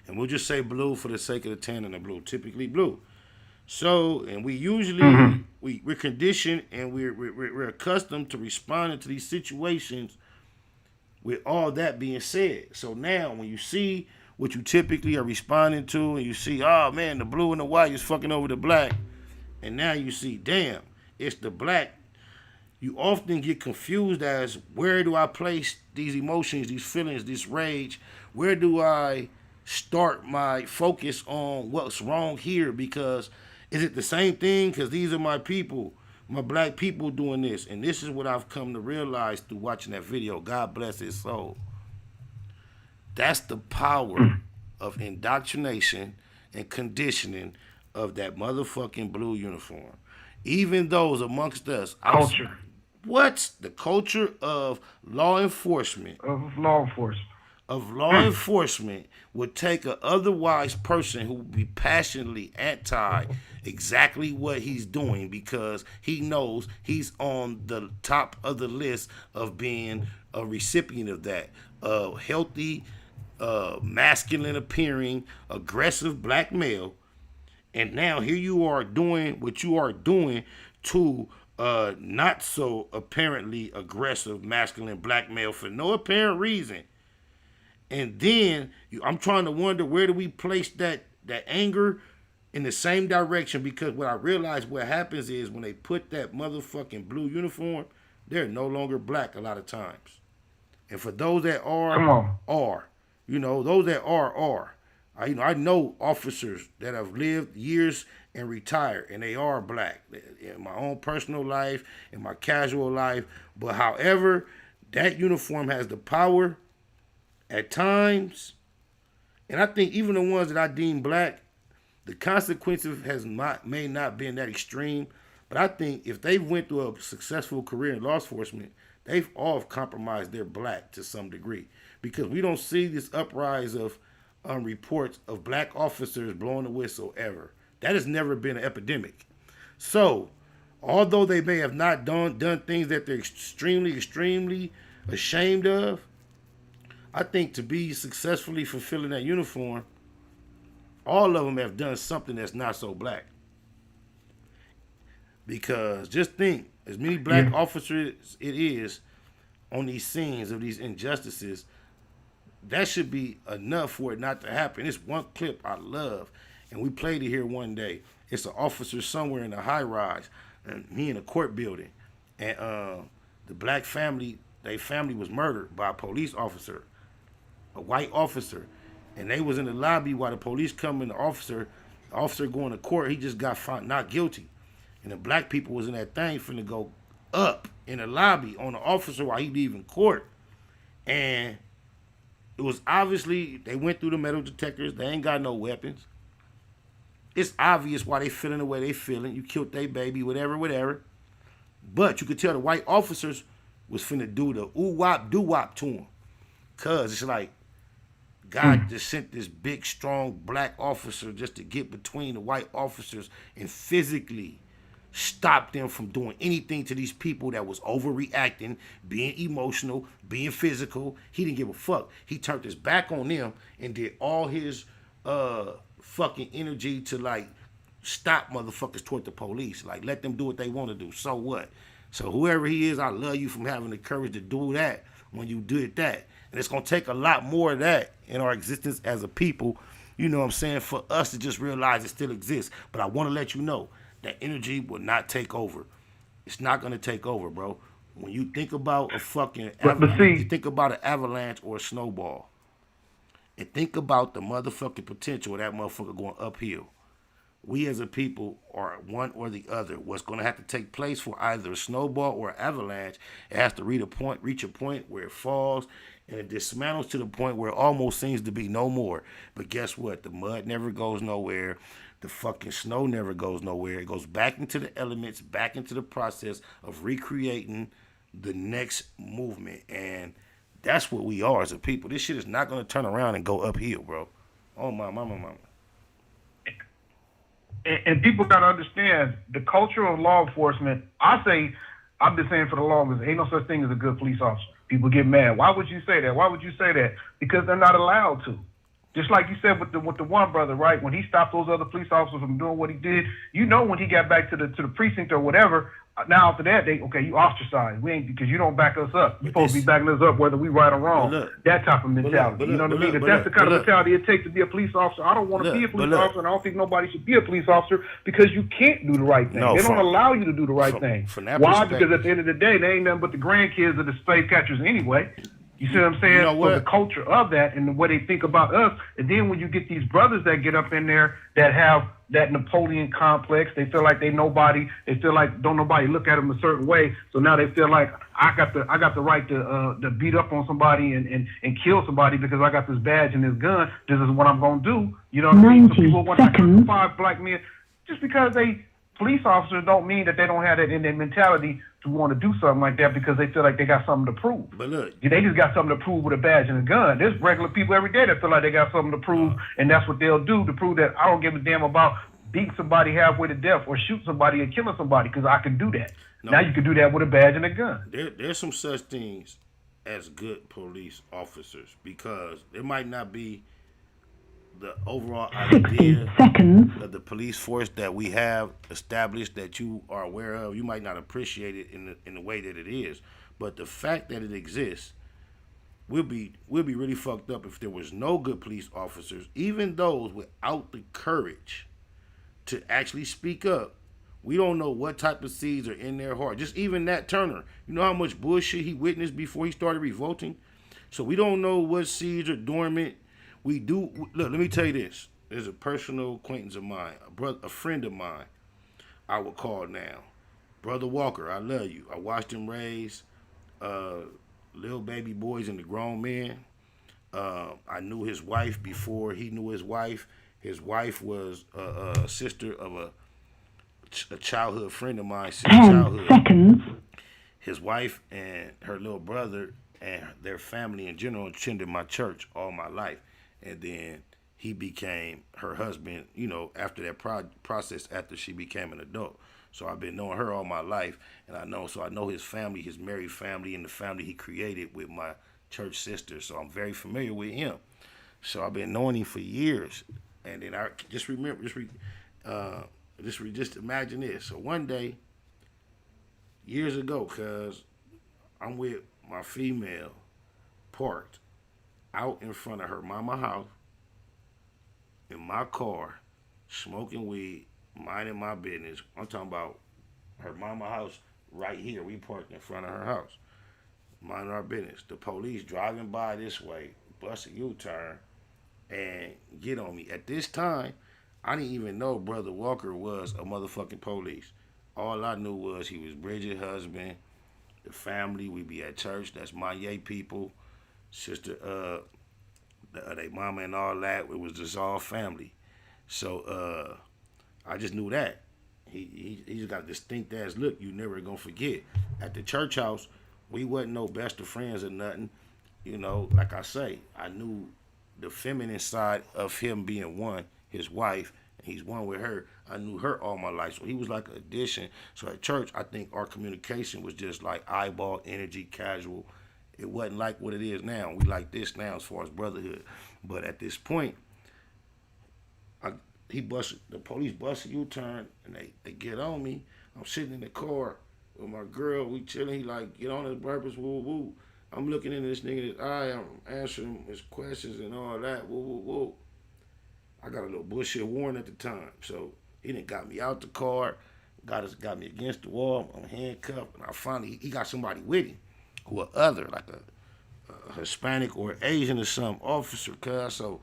And we'll just say blue for the sake of the tan and the blue. Typically blue. So, and we usually we're conditioned and we're accustomed to responding to these situations with all that being said. So now when you see what you typically are responding to, and you see, oh man, the blue and the white is fucking over the black, and now you see, damn, it's the black, you often get confused as, where do I place these emotions, these feelings, this rage? Where do I start my focus on what's wrong here? Because is it the same thing? Because these are my people, my black people doing this. And this is what I've come to realize through watching that video. God bless his soul. That's the power of indoctrination and conditioning of that motherfucking blue uniform. Even those amongst us. Culture. What's the culture of law enforcement? Of law enforcement. Of law enforcement would take an otherwise person who would be passionately anti exactly what he's doing, because he knows he's on the top of the list of being a recipient of that. Healthy, masculine appearing, aggressive black male. And now here you are doing what you are doing to not so apparently aggressive masculine black male for no apparent reason. And then I'm trying to wonder, where do we place that anger in the same direction? Because what I realize what happens is, when they put that motherfucking blue uniform, they're no longer black a lot of times. And for those that are. You know, those that are. I know officers that have lived years and retired, and they are black in my own personal life, in my casual life. But however, that uniform has the power at times, and I think even the ones that I deem black, the consequences may not been that extreme. But I think if they went through a successful career in law enforcement, they've all compromised their black to some degree, because we don't see this uprise of reports of black officers blowing the whistle ever. That has never been an epidemic. So, although they may have not done things that they're extremely ashamed of, I think to be successfully fulfilling that uniform, all of them have done something that's not so black. Because just think, as many black officers it is on these scenes of these injustices, that should be enough for it not to happen. It's one clip I love, and we played it here one day. It's an officer somewhere in a high rise, and he in a court building, and the black family, their family was murdered by a police officer, a white officer, and they was in the lobby while the police come in. The officer going to court, he just got found not guilty, and the black people was in that thing finna go up in the lobby on the officer while he leaving court. And it was obviously, they went through the metal detectors. They ain't got no weapons. It's obvious why they feeling the way they feeling. You killed their baby, whatever. But you could tell the white officers was finna do the ooh-wop, doo-wop to him. Because it's like, God just sent this big, strong black officer just to get between the white officers and physically stop them from doing anything to these people that was overreacting, being emotional, being physical. He didn't give a fuck. He turned his back on them and did all his fucking energy to like stop motherfuckers toward the police. Like, let them do what they want to do. So what? So whoever he is, I love you from having the courage to do that when you did that. And it's going to take a lot more of that in our existence as a people, you know what I'm saying, for us to just realize it still exists. But I want to let you know, that energy will not take over. It's not going to take over, bro. When you think about a fucking you think about an avalanche or a snowball, and think about the motherfucking potential of that motherfucker going uphill. we as a people are one or the other. What's going to have to take place for either a snowball or an avalanche, it has to reach a point where it falls and it dismantles to the point where it almost seems to be no more. But guess what? The mud never goes nowhere. The fucking snow never goes nowhere. It goes back into the elements, back into the process of recreating the next movement. And that's what we are as a people. This shit is not going to turn around and go uphill, bro. Oh, my mama. And people got to understand the culture of law enforcement. I've been saying for the longest, ain't no such thing as a good police officer. People get mad. Why would you say that? Why would you say that? Because they're not allowed to. Just like you said with the one brother, right? When he stopped those other police officers from doing what he did, when he got back to the precinct or whatever. Now after that, you ostracized. We ain't because you don't back us up. You're supposed to be backing us up whether we right or wrong. That type of mentality. You know what I mean? If that's the kind of mentality it takes to be a police officer, I don't want to be a police officer, and I don't think nobody should be a police officer because you can't do the right thing. They don't allow you to do the right thing. Why? Because at the end of the day, they ain't nothing but the grandkids of the slave catchers anyway. You see what I'm saying? So the culture of that and the way they think about us, and then when you get these brothers that get up in there that have that Napoleon complex, they feel like they nobody. They feel like don't nobody look at them a certain way. So now they feel like I got the right to beat up on somebody and kill somebody because I got this badge and this gun. This is what I'm gonna do. You know what I mean? So people want to 5 black men just because they police officers don't mean that they don't have that in their mentality to want to do something like that because they feel like they got something to prove. But look, they just got something to prove with a badge and a gun. There's regular people every day that feel like they got something to prove, and that's what they'll do to prove that I don't give a damn about beating somebody halfway to death or shoot somebody and killing somebody because I can do that. Now you can do that with a badge and a gun. There's some such things as good police officers because there might not be the overall idea of the police force that we have established that you are aware of. You might not appreciate it in the way that it is, but the fact that it exists, we'll be really fucked up if there was no good police officers, even those without the courage to actually speak up. We don't know what type of seeds are in their heart. Just even Nat Turner, you know how much bullshit he witnessed before he started revolting? So we don't know what seeds are dormant. We do. Look, let me tell you this. There's a personal acquaintance of mine, a friend of mine, I would call now. Brother Walker, I love you. I watched him raise little baby boys into grown men. I knew his wife before he knew his wife. His wife was a sister of a childhood friend of mine. 10 seconds. His wife and her little brother and their family in general attended my church all my life. And then he became her husband, after that process, after she became an adult. So I've been knowing her all my life, and I know his family, his married family, and the family he created with my church sister. So I'm very familiar with him. So I've been knowing him for years. And then I just imagine this. So one day, years ago, cause I'm with my female, parked out in front of her mama house, in my car, smoking weed, minding my business. I'm talking about her mama house right here. We parked in front of her house, minding our business. The police driving by this way, bust a U-turn, and get on me. At this time, I didn't even know Brother Walker was a motherfucking police. All I knew was he was Bridget's husband, the family. We be at church. That's my Yay people. Sister, they mama and all that. It was just all family. So I just knew that. He just got a distinct ass look you never gonna forget. At the church house, we wasn't no best of friends or nothing. Like I say, I knew the feminine side of him being one, his wife, and he's one with her. I knew her all my life. So he was like an addition. So at church, I think our communication was just like eyeball energy, casual. It wasn't like what it is now. We like this now as far as brotherhood. But at this point, the police bust a U-turn and they get on me. I'm sitting in the car with my girl. We chilling. He like, get on his purpose, woo, woo. I'm looking into this nigga's eye. I'm answering his questions and all that, woo, woo, woo. I got a little bullshit warrant at the time. So he done got me out the car, got me against the wall. I'm handcuffed. And he got somebody with him. Who are other, like a Hispanic or Asian or some officer, cuz. So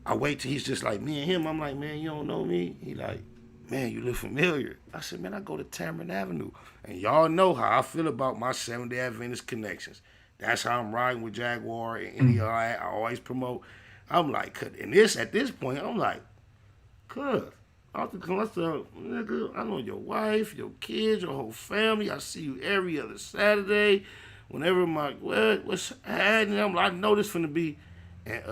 I wait till he's just like, me and him. I'm like, man, you don't know me? He like, man, you look familiar. I said, man, I go to Tamarind Avenue. And y'all know how I feel about my Seventh-day Adventist connections. That's how I'm riding with Jaguar and any of that. I always promote. I'm like, and at this point, I'm like, cuz, nigga, I know your wife, your kids, your whole family. I see you every other Saturday. Whenever what's happening, I'm like, I know this finna be. And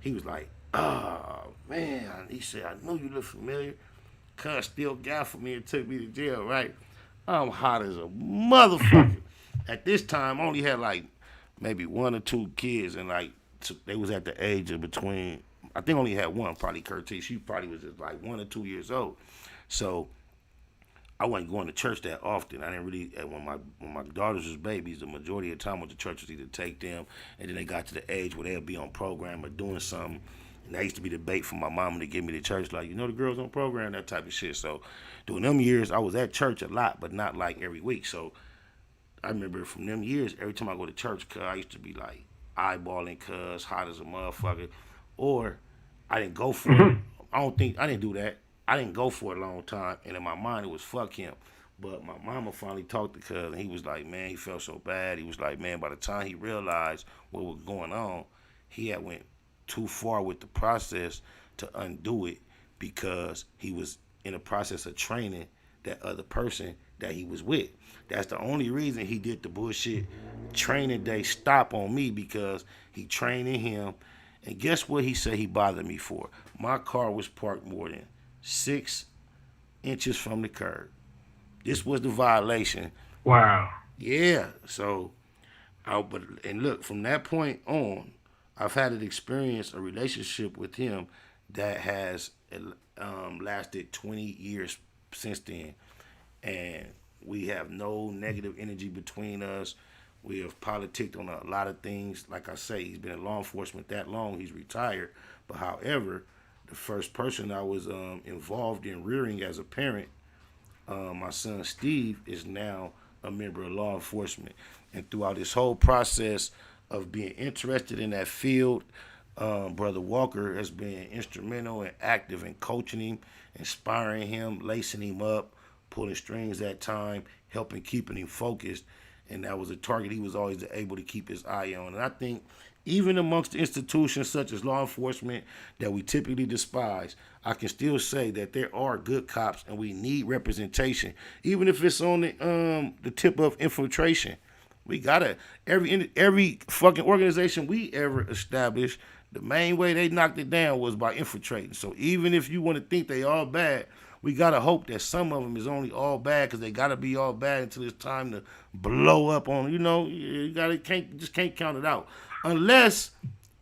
he was like, oh, man. He said, I know you look familiar. Cuz still gaffled me and took me to jail, right? I'm hot as a motherfucker. At this time, I only had like maybe 1 or 2 kids, and like they was at the age of between, I think I only had one, probably Curtis. She probably was just like 1 or 2 years old. So I wasn't going to church that often. I didn't really, when my daughters was babies, the majority of the time went to church was either take them, and then they got to the age where they'll be on program or doing something. And that used to be the bait for my mama to get me to church, like, you know, the girls on program, that type of shit. So during them years, I was at church a lot, but not like every week. So I remember from them years, every time I go to church, cuz I used to be like eyeballing cuz, hot as a motherfucker. Or I didn't go for it. I didn't do that. I didn't go for a long time, and in my mind it was fuck him. But my mama finally talked to cuz, and he was like, man, he felt so bad. He was like, man, by the time he realized what was going on, he had went too far with the process to undo it, because he was in the process of training that other person that he was with. That's the only reason he did the bullshit training day stop on me, because he training him. And guess what he said he bothered me for? My car was parked more than 6 inches from the curb. This was the violation. Wow. Yeah. So, and look, from that point on, I've had an experience, a relationship with him that has lasted 20 years since then. And we have no negative energy between us. We have politicked on a lot of things. Like I say, he's been in law enforcement that long. He's retired. But however, the first person I was involved in rearing as a parent, my son Steve, is now a member of law enforcement. And throughout this whole process of being interested in that field, Brother Walker has been instrumental and active in coaching him, inspiring him, lacing him up, pulling strings at time, helping keeping him focused. And that was a target he was always able to keep his eye on. And I think even amongst the institutions such as law enforcement that we typically despise, I can still say that there are good cops, and we need representation, even if it's on the tip of infiltration. We gotta, every fucking organization we ever established, the main way they knocked it down was by infiltrating. So even if you want to think they all bad, we gotta hope that some of them is only all bad, because they gotta be all bad until it's time to blow up on. You know, you can't count it out, unless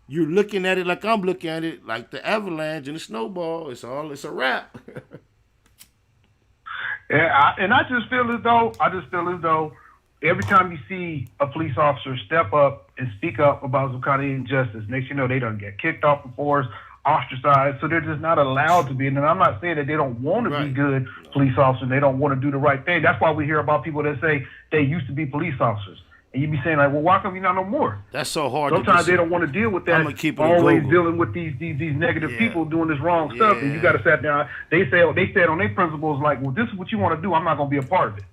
you're looking at it like I'm looking at it, like the avalanche and the snowball. It's a wrap. Yeah, I just feel as though every time you see a police officer step up and speak up about some kind of injustice, makes you know they don't get kicked off the force, ostracized, so they're just not allowed to be. And I'm not saying that they don't want to be good police officers, they don't want to do the right thing. That's why we hear about people that say they used to be police officers. And you be saying like, well, why come you not no more? That's so hard. Sometimes they don't want to deal with that. Always dealing with these negative people doing this wrong stuff, and you got to sit down. They said on their principles like, well, this is what you want to do. I'm not going to be a part of it.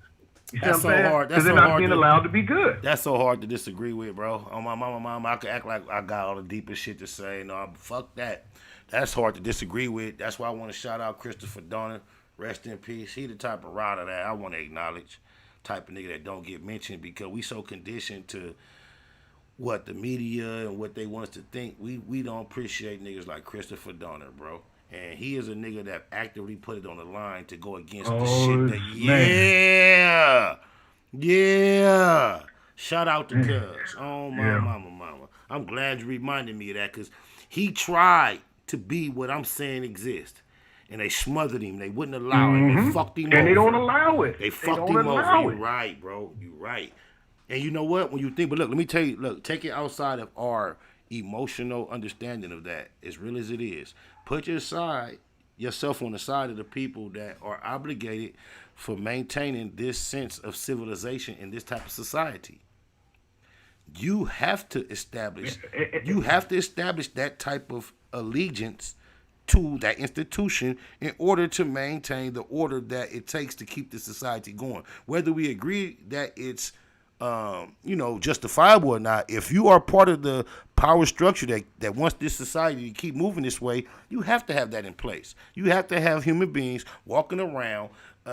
You see That's what I'm saying? hard. Because they're not being allowed to be good. That's so hard to disagree with, bro. On my mama, I could act like I got all the deepest shit to say. No, fuck that. That's hard to disagree with. That's why I want to shout out Christopher Donner. Rest in peace. He the type of rider that I want to acknowledge. Type of nigga that don't get mentioned, because we so conditioned to what the media and what they want us to think. We don't appreciate niggas like Christopher Donner, bro. And he is a nigga that actively put it on the line to go against the shit that yeah. Shout out to Cuz. Oh my mama. I'm glad you reminded me of that, because he tried to be what I'm saying exists. And they smothered him. They wouldn't allow him. They fucked him over. And they don't allow it. They fucked him over. You're right, bro. You're right. And you know what? When you think, but look, let me tell you, look, take it outside of our emotional understanding of that, as real as it is. Put yourself on the side of the people that are obligated for maintaining this sense of civilization in this type of society. you have to establish that type of allegiance to that institution in order to maintain the order that it takes to keep the society going. Whether we agree that it's justifiable or not, if you are part of the power structure that wants this society to keep moving this way, you have to have that in place. You have to have human beings walking around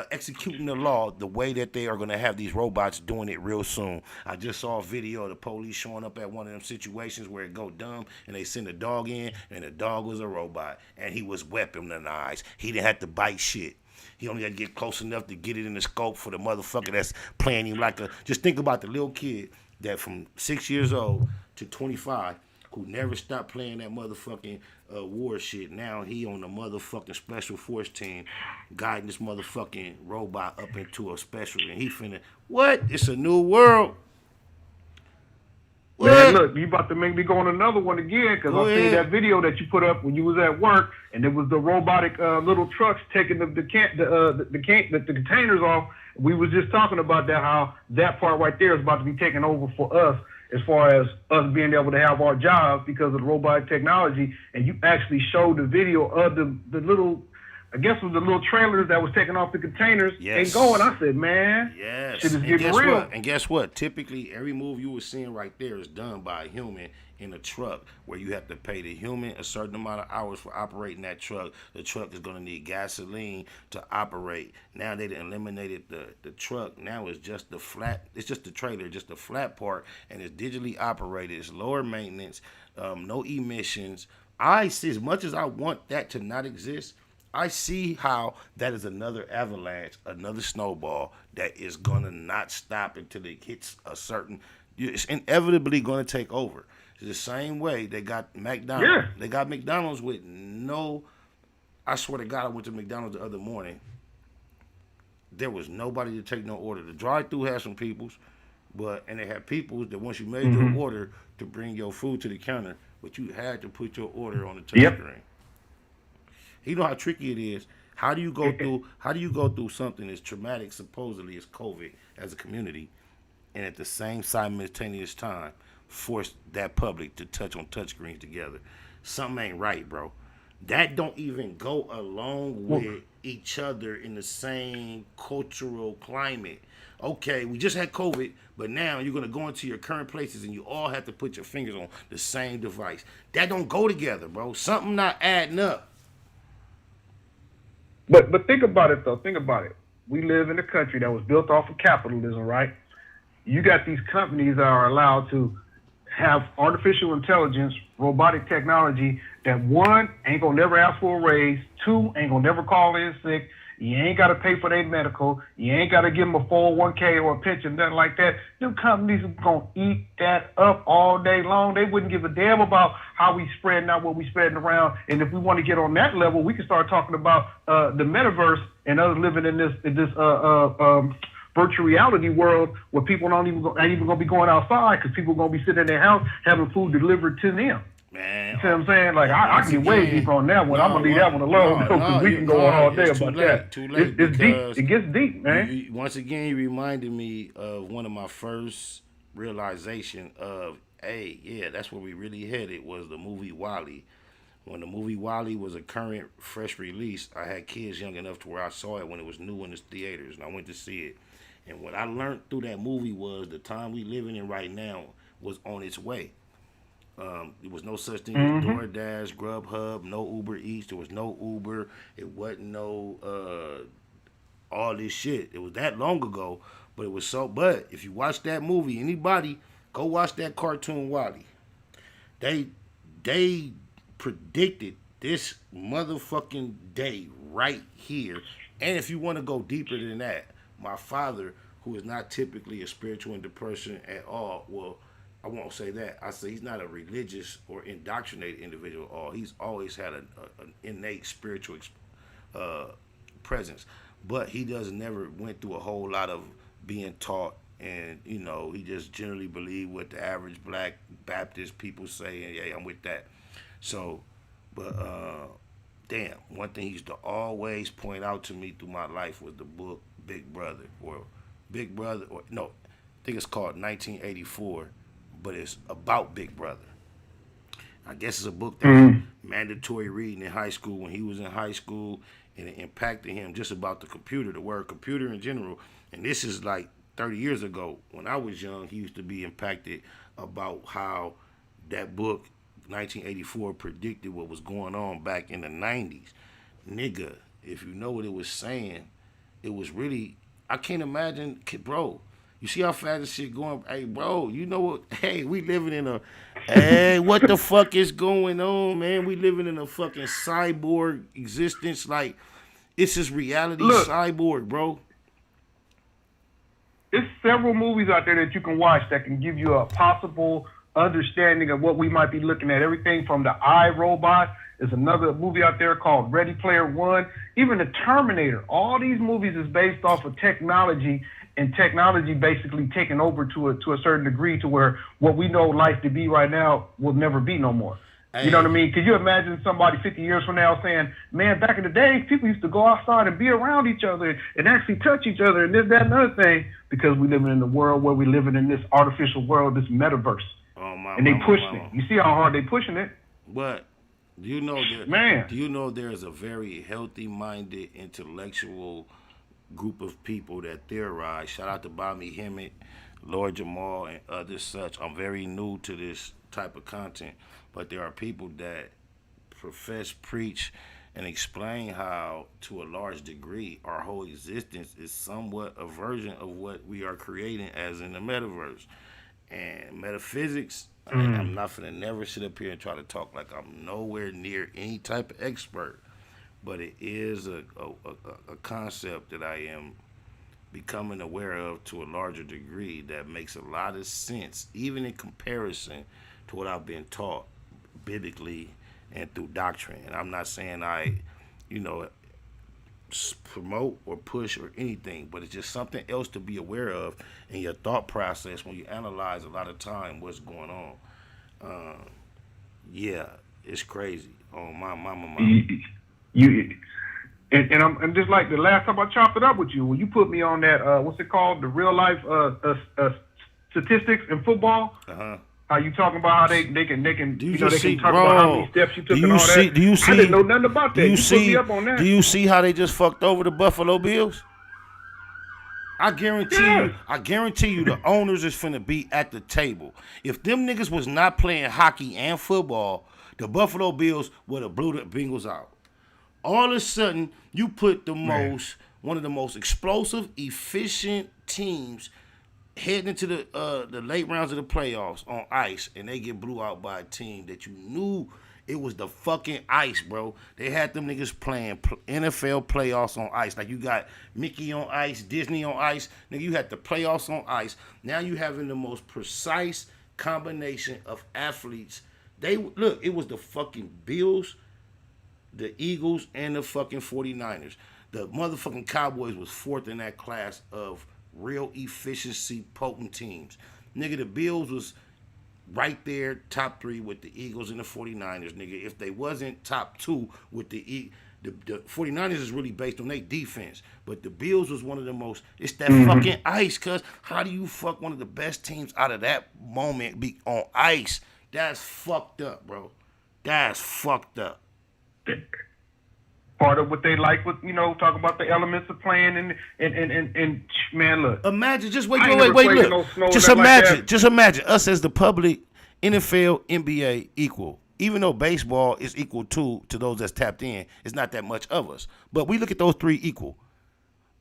executing the law the way that they are going to have these robots doing it real soon. I just saw a video of the police showing up at one of them situations where it go dumb and they send a dog in and the dog was a robot and he was weaponized. He didn't have to bite shit. He only got to get close enough to get it in the scope for the motherfucker that's playing him like a... Just think about the little kid that from 6 years old to 25 who never stopped playing that motherfucking war shit. Now he on the motherfucking special force team guiding this motherfucking robot up into a special, and he finna... What? It's a new world. Man, look, you about to make me go on another one again, because I seen that video that you put up when you was at work, and it was the robotic little trucks taking the containers off. We was just talking about that, how that part right there is about to be taken over for us, as far as us being able to have our jobs because of the robotic technology. And you actually showed the video of the little, I guess it was the little trailers that was taking off the containers and going. I said, man, shit is getting real. And guess what? Typically, every move you were seeing right there is done by a human in a truck, where you have to pay the human a certain amount of hours for operating that truck. The truck is going to need gasoline to operate. Now they eliminated the truck. Now it's just the flat. It's just the trailer, just the flat part, and it's digitally operated. It's lower maintenance, no emissions. I see, as much as I want that to not exist, I see how that is another avalanche, another snowball that is going to not stop until it hits a certain... It's inevitably going to take over. It's the same way they got McDonald's. Yeah. They got McDonald's with no... I swear to God, I went to McDonald's the other morning. There was nobody to take no order. The drive-thru had some peoples, and they had peoples that once you made your order to bring your food to the counter, but you had to put your order on the touch screen. You know how tricky it is. How do you go through something as traumatic, supposedly, as COVID as a community, and at the same simultaneous time force that public to touch on touchscreens together? Something ain't right, bro. That don't even go along with each other in the same cultural climate. Okay, we just had COVID, but now you're going to go into your current places and you all have to put your fingers on the same device. That don't go together, bro. Something not adding up. But think about it, though. Think about it. We live in a country that was built off of capitalism, right? You got these companies that are allowed to have artificial intelligence, robotic technology, that one, ain't gonna never ask for a raise, two, ain't gonna never call in sick, you ain't gotta pay for their medical, you ain't gotta give them a 401k or a pension, nothing like that. Them companies are gonna eat that up all day long. They wouldn't give a damn about how we spreading out what we spreading around. And if we want to get on that level, we can start talking about the metaverse and us living in this virtual reality world where people ain't even gonna be going outside because people are gonna be sitting in their house having food delivered to them. Man, you see what I'm saying? Like, I can get way deep on that one. I'm gonna leave that one alone because we can go on all day about that. Too late. It's deep. It gets deep, man. Once again, you reminded me of one of my first realization of, hey, yeah, that's where we really headed, was the movie WALL-E. When the movie WALL-E was a current, fresh release, I had kids young enough to where I saw it when it was new in the theaters, and I went to see it. And what I learned through that movie was the time we living in right now was on its way. There was no such thing as DoorDash, Grubhub, no Uber Eats. There was no Uber. It wasn't no all this shit. It was that long ago, but it was so. But if you watch that movie, anybody go watch that cartoon WALL-E. They predicted this motherfucking day right here. And if you want to go deeper than that, my father, who is not typically a spiritual person at all, well, I won't say that. I say he's not a religious or indoctrinated individual at all. He's always had an innate spiritual presence. But he never went through a whole lot of being taught. And, you know, he just generally believed what the average black Baptist people say. And, yeah, I'm with that. So, but, damn, one thing he used to always point out to me through my life was the book Big Brother. I think it's called 1984. but it's about Big Brother. I guess it's a book that was mandatory reading in high school when he was in high school, and it impacted him just about the computer, the word computer in general. And this is like 30 years ago. When I was young, he used to be impacted about how that book, 1984, predicted what was going on back in the 90s. Nigga, if you know what it was saying, it was really, I can't imagine, bro. You see how fast this shit going? Hey, bro, you know what? Hey, we living in a, hey, what the fuck is going on, man? We living in a fucking cyborg existence. Like, it's just reality cyborg, bro. There's several movies out there that you can watch that can give you a possible understanding of what we might be looking at. Everything from the iRobot. There's another movie out there called Ready Player One. Even the Terminator. All these movies is based off of technology, and technology basically taking over to a certain degree to where what we know life to be right now will never be no more. You know what I mean? Could you imagine somebody 50 years from now saying, man, back in the day, people used to go outside and be around each other and actually touch each other and this, that, and other thing, because we're living in the world where we're living in this artificial world, this metaverse. And they pushing it. You see how hard they pushing it? But do you know that, do you know there's a very healthy-minded, intellectual group of people that theorize? Shout out to Bobby Hemmett, Lord Jamal, and others such. I'm very new to this type of content, but there are people that profess, preach, and explain how, to a large degree, our whole existence is somewhat a version of what we are creating as in the metaverse. And metaphysics, I'm not finna never sit up here and try to talk like I'm nowhere near any type of expert, but it is a concept that I am becoming aware of to a larger degree that makes a lot of sense, even in comparison to what I've been taught biblically and through doctrine. And I'm not saying I, promote or push or anything, but it's just something else to be aware of in your thought process when you analyze a lot of time what's going on. Yeah, it's crazy. Oh, my mama. And I'm just like the last time I chopped it up with you, when you put me on that, what's it called? The real life statistics in football. How you talking about how they can they can talk about how many steps you took and all that. I didn't know nothing about that. You put me up on that. Do you see how they just fucked over the Buffalo Bills? I guarantee you the owners is finna be at the table. If them niggas was not playing hockey and football, the Buffalo Bills would have blew the Bengals out. All of a sudden, you put one of the most explosive, efficient teams heading into the late rounds of the playoffs on ice, and they get blew out by a team that you knew it was the fucking ice, bro. They had them niggas playing NFL playoffs on ice. Like, you got Mickey on ice, Disney on ice. Nigga, you had the playoffs on ice. Now you having the most precise combination of athletes. It was the fucking Bills, the Eagles, and the fucking 49ers. The motherfucking Cowboys was fourth in that class of real efficiency potent teams. Nigga, the Bills was right there, top 3 with the Eagles and the 49ers, nigga. If they wasn't top 2 with the 49ers is really based on their defense. But the Bills was one of the most, it's that fucking ice, cuz how do you fuck one of the best teams out of that moment be on ice? That's fucked up, bro. That's fucked up. Part of what they like with, talk about the elements of playing and man, look. Imagine, look. Just imagine us as the public, NFL, NBA equal. Even though baseball is equal to those that's tapped in, it's not that much of us. But we look at those 3 equal.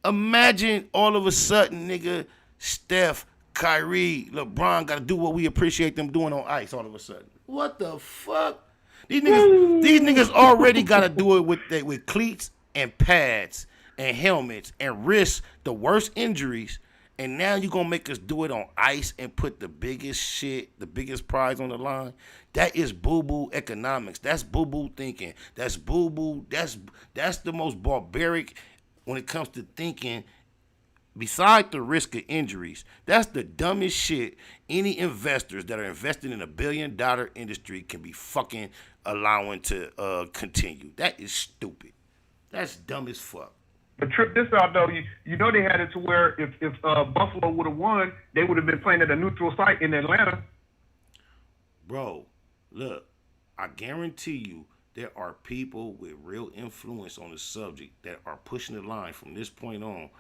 Imagine all of a sudden, nigga, Steph, Kyrie, LeBron got to do what we appreciate them doing on ice all of a sudden. What the fuck? These niggas already got to do it with cleats and pads and helmets and risk the worst injuries. And now you going to make us do it on ice and put the biggest prize on the line? That is boo-boo economics. That's boo-boo thinking. That's boo-boo. That's the most barbaric when it comes to thinking. Besides the risk of injuries, that's the dumbest shit any investors that are investing in $1 billion industry can be fucking allowing to continue. That is stupid. That's dumb as fuck. But trip this out though, you know they had it to where if Buffalo would have won, they would have been playing at a neutral site in Atlanta. Bro, look, I guarantee you there are people with real influence on the subject that are pushing the line from this point on.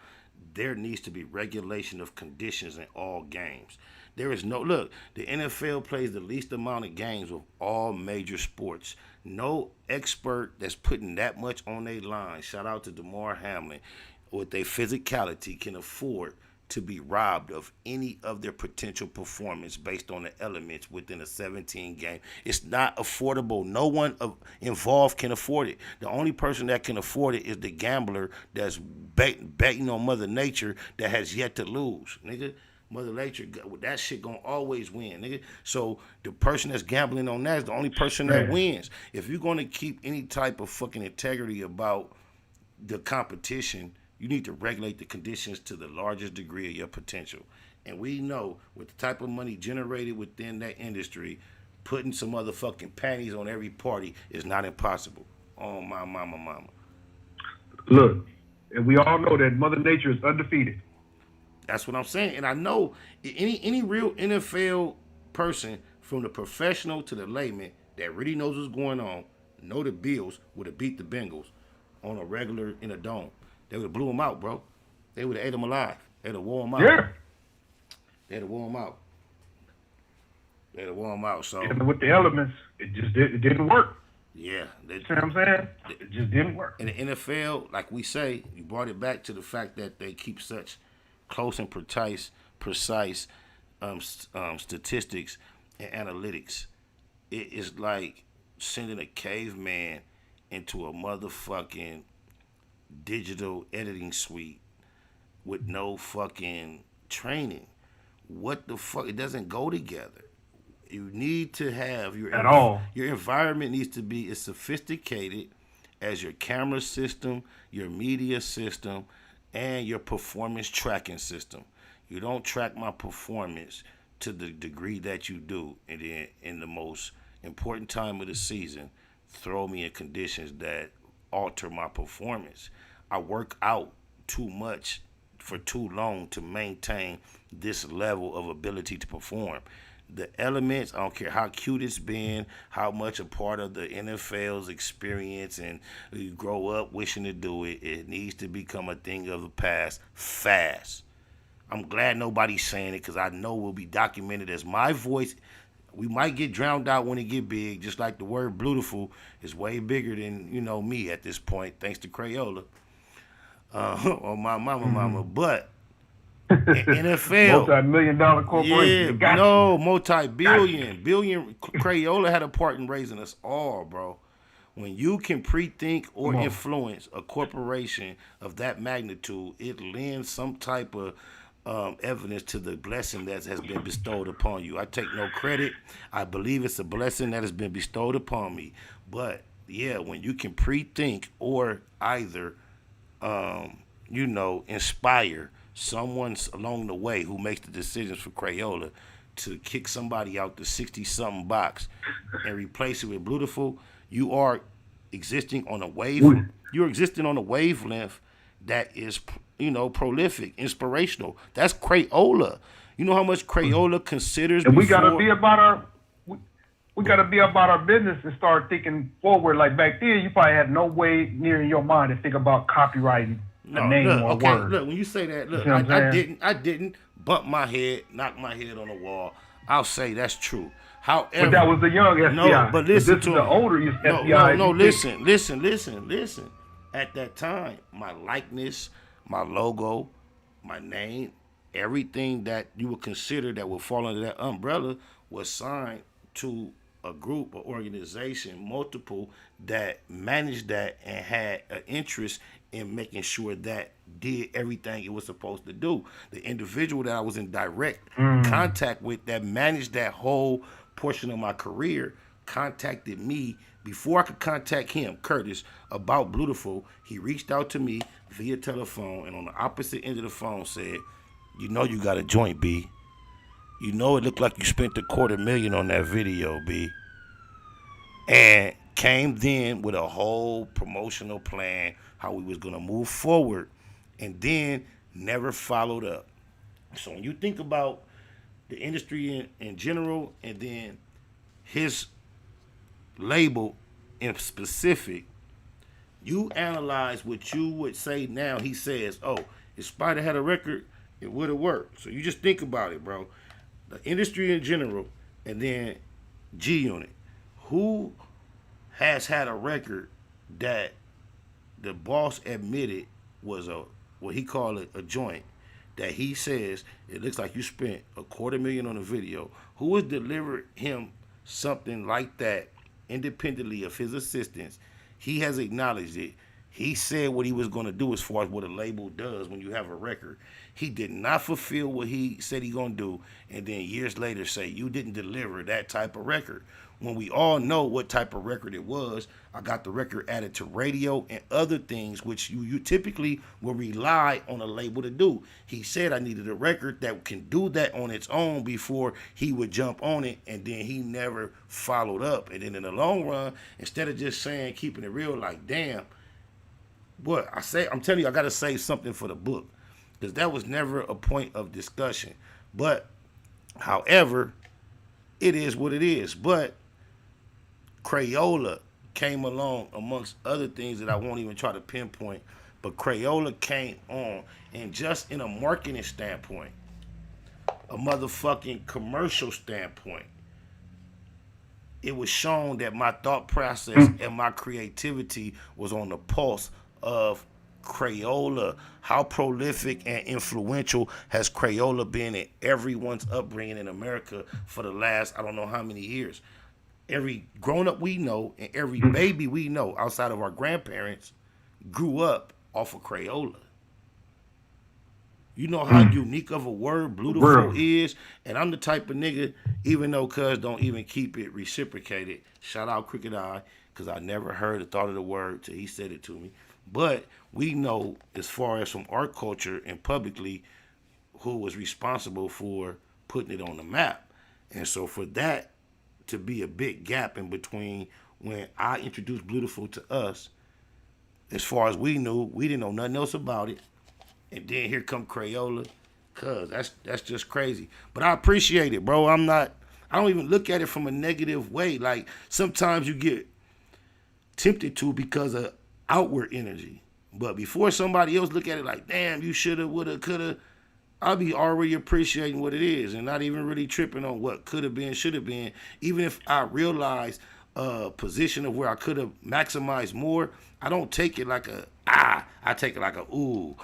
There needs to be regulation of conditions in all games. There is no, look, the NFL plays the least amount of games of all major sports. No expert that's putting that much on their line, shout out to DeMar Hamlin, with their physicality can afford to be robbed of any of their potential performance based on the elements within a 17 game. It's not affordable. No one involved can afford it. The only person that can afford it is the gambler that's betting on Mother Nature that has yet to lose, nigga. Mother Nature, that shit gonna always win, nigga. So the person that's gambling on that is the only person that wins. If you're gonna keep any type of fucking integrity about the competition, you need to regulate the conditions to the largest degree of your potential. And we know with the type of money generated within that industry, putting some motherfucking panties on every party is not impossible. Oh, my mama. Look, and we all know that Mother Nature is undefeated. That's what I'm saying. And I know any real NFL person, from the professional to the layman, that really knows what's going on, know the Bills would have beat the Bengals on a regular in a dome. They would have blew them out, bro. They would have ate them alive. They'd have wore them out. Yeah. They'd have wore them out. They'd have wore them out. So and with the elements, it just didn't work. Yeah. You see what I'm saying? It just didn't work. In the NFL, like we say, you brought it back to the fact that they keep such close and precise statistics and analytics. It is like sending a caveman into a motherfucking digital editing suite with no fucking training. What the fuck? It doesn't go together. You need to have your environment needs to be as sophisticated as your camera system, your media system, and your performance tracking system. You don't track my performance to the degree that you do, and then in the most important time of the season, throw me in conditions that alter my performance. I work out too much for too long to maintain this level of ability to perform. The elements, I don't care how cute it's been, how much a part of the NFL's experience, and you grow up wishing to do it, it needs to become a thing of the past fast. I'm glad nobody's saying it because I know will be documented as my voice. We might get drowned out when it get big, just like the word beautiful is way bigger than, me at this point, thanks to Crayola. Or my mama. But NFL. Multi-million-dollar corporation. Yeah, multi-billion. Billion. Crayola had a part in raising us all, bro. When you can pre-think or influence a corporation of that magnitude, it lends some type of evidence to the blessing that has been bestowed upon you. I take no credit. I believe it's a blessing that has been bestowed upon me. But, yeah, when you can pre-think or either, inspire someone along the way who makes the decisions for Crayola to kick somebody out the 60-something box and replace it with beautiful, you are existing on a wave. You're existing on a wavelength that is, prolific, inspirational. That's Crayola. You know how much Crayola considers. And we gotta be about our. We gotta be about our business and start thinking forward. Like back then, you probably had no way near in your mind to think about copywriting a name or a word. Look, when you say that, look, I didn't bump my head, knock my head on the wall. I'll say that's true. However, but that was the young SPI. No, but listen this to is the older SPI. No, listen. At that time, my likeness, my logo, my name, everything that you would consider that would fall under that umbrella was signed to a group, an organization, multiple that managed that and had an interest in making sure that did everything it was supposed to do. The individual that I was in direct contact with that managed that whole portion of my career contacted me before I could contact him, Curtis, about Beautiful. He reached out to me via telephone, and on the opposite end of the phone said, you got a joint, B. It looked like you spent $250,000 on that video, B. And came then with a whole promotional plan, how we was going to move forward, and then never followed up. So when you think about the industry in general, and then his label in specific, you analyze what you would say now. He says, oh, if Spider had a record, it would have worked. So you just think about it, bro. The industry in general, and then G-Unit. Who has had a record that the boss admitted was what he called it, a joint, that he says it looks like you spent $250,000 on a video? Who has delivered him something like that independently of his assistants? He has acknowledged it. He said what he was going to do as far as what a label does when you have a record. He did not fulfill what he said he going to do, and then years later say, you didn't deliver that type of record. When we all know what type of record it was, I got the record added to radio and other things, which you typically will rely on a label to do. He said I needed a record that can do that on its own before he would jump on it, and then he never followed up. And then in the long run, instead of just saying, keeping it real, like, damn, what I say, I'm telling you, I got to say something for the book, because that was never a point of discussion. But, however, it is what it is. But Crayola came along amongst other things that I won't even try to pinpoint. But Crayola came on, and just in a marketing standpoint, a motherfucking commercial standpoint, it was shown that my thought process and my creativity was on the pulse of Crayola. How prolific and influential has Crayola been in everyone's upbringing in America for the last, I don't know how many years? Every grown-up we know and every baby we know outside of our grandparents grew up off of Crayola. You know how unique of a word beautiful is? And I'm the type of nigga, even though cuz don't even keep it reciprocated, shout out Crooked Eye, because I never heard or thought of the word till he said it to me. But we know, as far as from art culture and publicly, who was responsible for putting it on the map. And so for that to be a big gap in between when I introduced Beautiful to us, as far as we knew, we didn't know nothing else about it. And then here come Crayola, cuz that's just crazy. But I appreciate it, bro. I don't even look at it from a negative way. Like, sometimes you get tempted to because of outward energy. But before somebody else look at it like, damn, you shoulda, woulda, coulda, I'll be already appreciating what it is and not even really tripping on what could have been, should have been. Even if I realize a position of where I could have maximized more, I don't take it like I take it like ooh.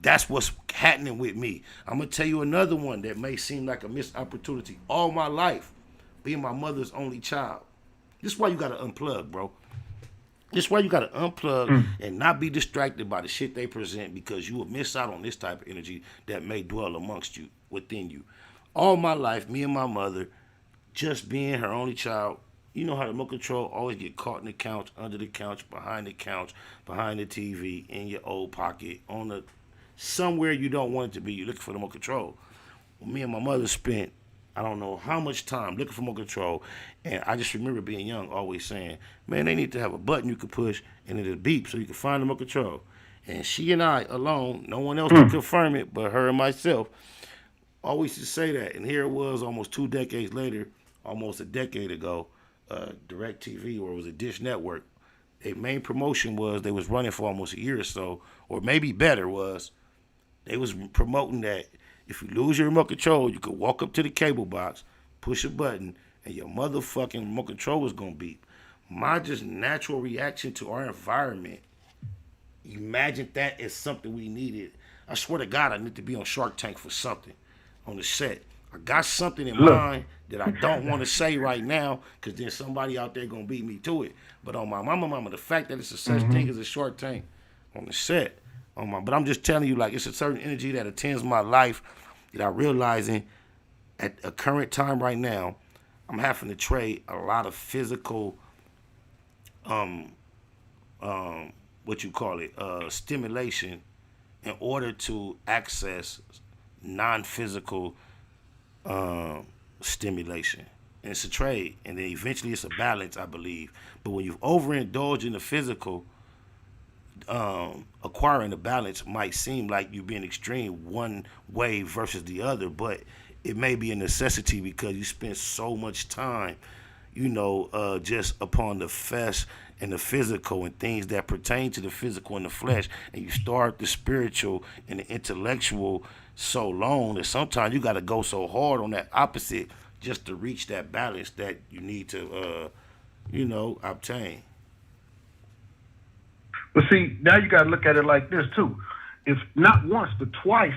That's what's happening with me. I'm going to tell you another one that may seem like a missed opportunity. All my life, being my mother's only child. This is why you got to unplug, bro. This is why you got to unplug and not be distracted by the shit they present, because you will miss out on this type of energy that may dwell amongst you, within you. All my life, me and my mother, just being her only child, you know how the remote control always get caught in the couch, under the couch, behind the TV, in your old pocket, on the somewhere you don't want it to be. You're looking for the remote control. Well, me and my mother spent, I don't know how much time looking for remote control, and I just remember being young always saying, man, they need to have a button you could push and it'll beep so you can find the remote control. And she and I alone, no one else can confirm it but her and myself, always used to say that. And here it was almost 2 decades later, almost a decade ago, DirecTV, or it was a Dish Network, their main promotion was, they was running for almost a year or so, or maybe better, was they was promoting that if you lose your remote control, you could walk up to the cable box, push a button, and your motherfucking remote control was going to beep. My just natural reaction to our environment, imagine that as something we needed. I swear to God, I need to be on Shark Tank for something on the set. I got something in mind that I don't want to say right now, because then somebody out there going to beat me to it. But on my mama, the fact that it's a such thing as a Shark Tank on the set, but I'm just telling you, like, it's a certain energy that attends my life that I'm realizing at a current time right now, I'm having to trade a lot of physical, stimulation in order to access non-physical stimulation. And it's a trade, and then eventually it's a balance, I believe. But when you overindulge in the physical, acquiring a balance might seem like you're being extreme one way versus the other, but it may be a necessity because you spend so much time just upon the flesh and the physical and things that pertain to the physical and the flesh, and you start the spiritual and the intellectual so long that sometimes you got to go so hard on that opposite just to reach that balance that you need to, obtain. But see, now you got to look at it like this too. If not once, but twice,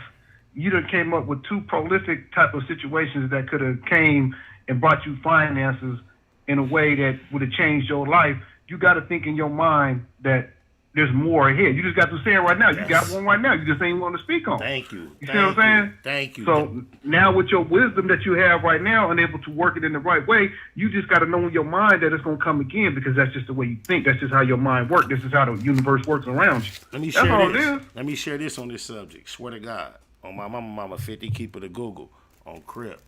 you done came up with two prolific type of situations that could have came and brought you finances in a way that would have changed your life. You got to think in your mind that there's more ahead. You just got to say it right now. You got one right now. You just ain't want to speak on. Thank you. You see what I'm saying? Thank you. So now with your wisdom that you have right now and able to work it in the right way, you just got to know in your mind that it's going to come again, because that's just the way you think. That's just how your mind works. This is how the universe works around you. Let me That's share all this. it is. Let me share this on this subject. Swear to God. On my mama 50, keep it a Google. On Crip.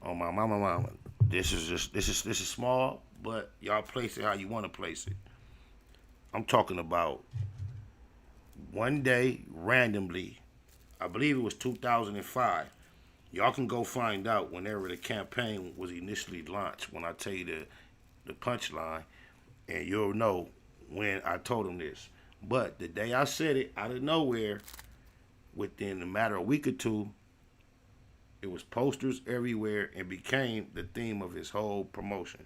On my mama. This is small, but y'all place it how you want to place it. I'm talking about one day randomly, I believe it was 2005. Y'all can go find out whenever the campaign was initially launched when I tell you the punchline, and you'll know when I told them this. But the day I said it, out of nowhere, within a matter of a week or two, it was posters everywhere and became the theme of his whole promotion.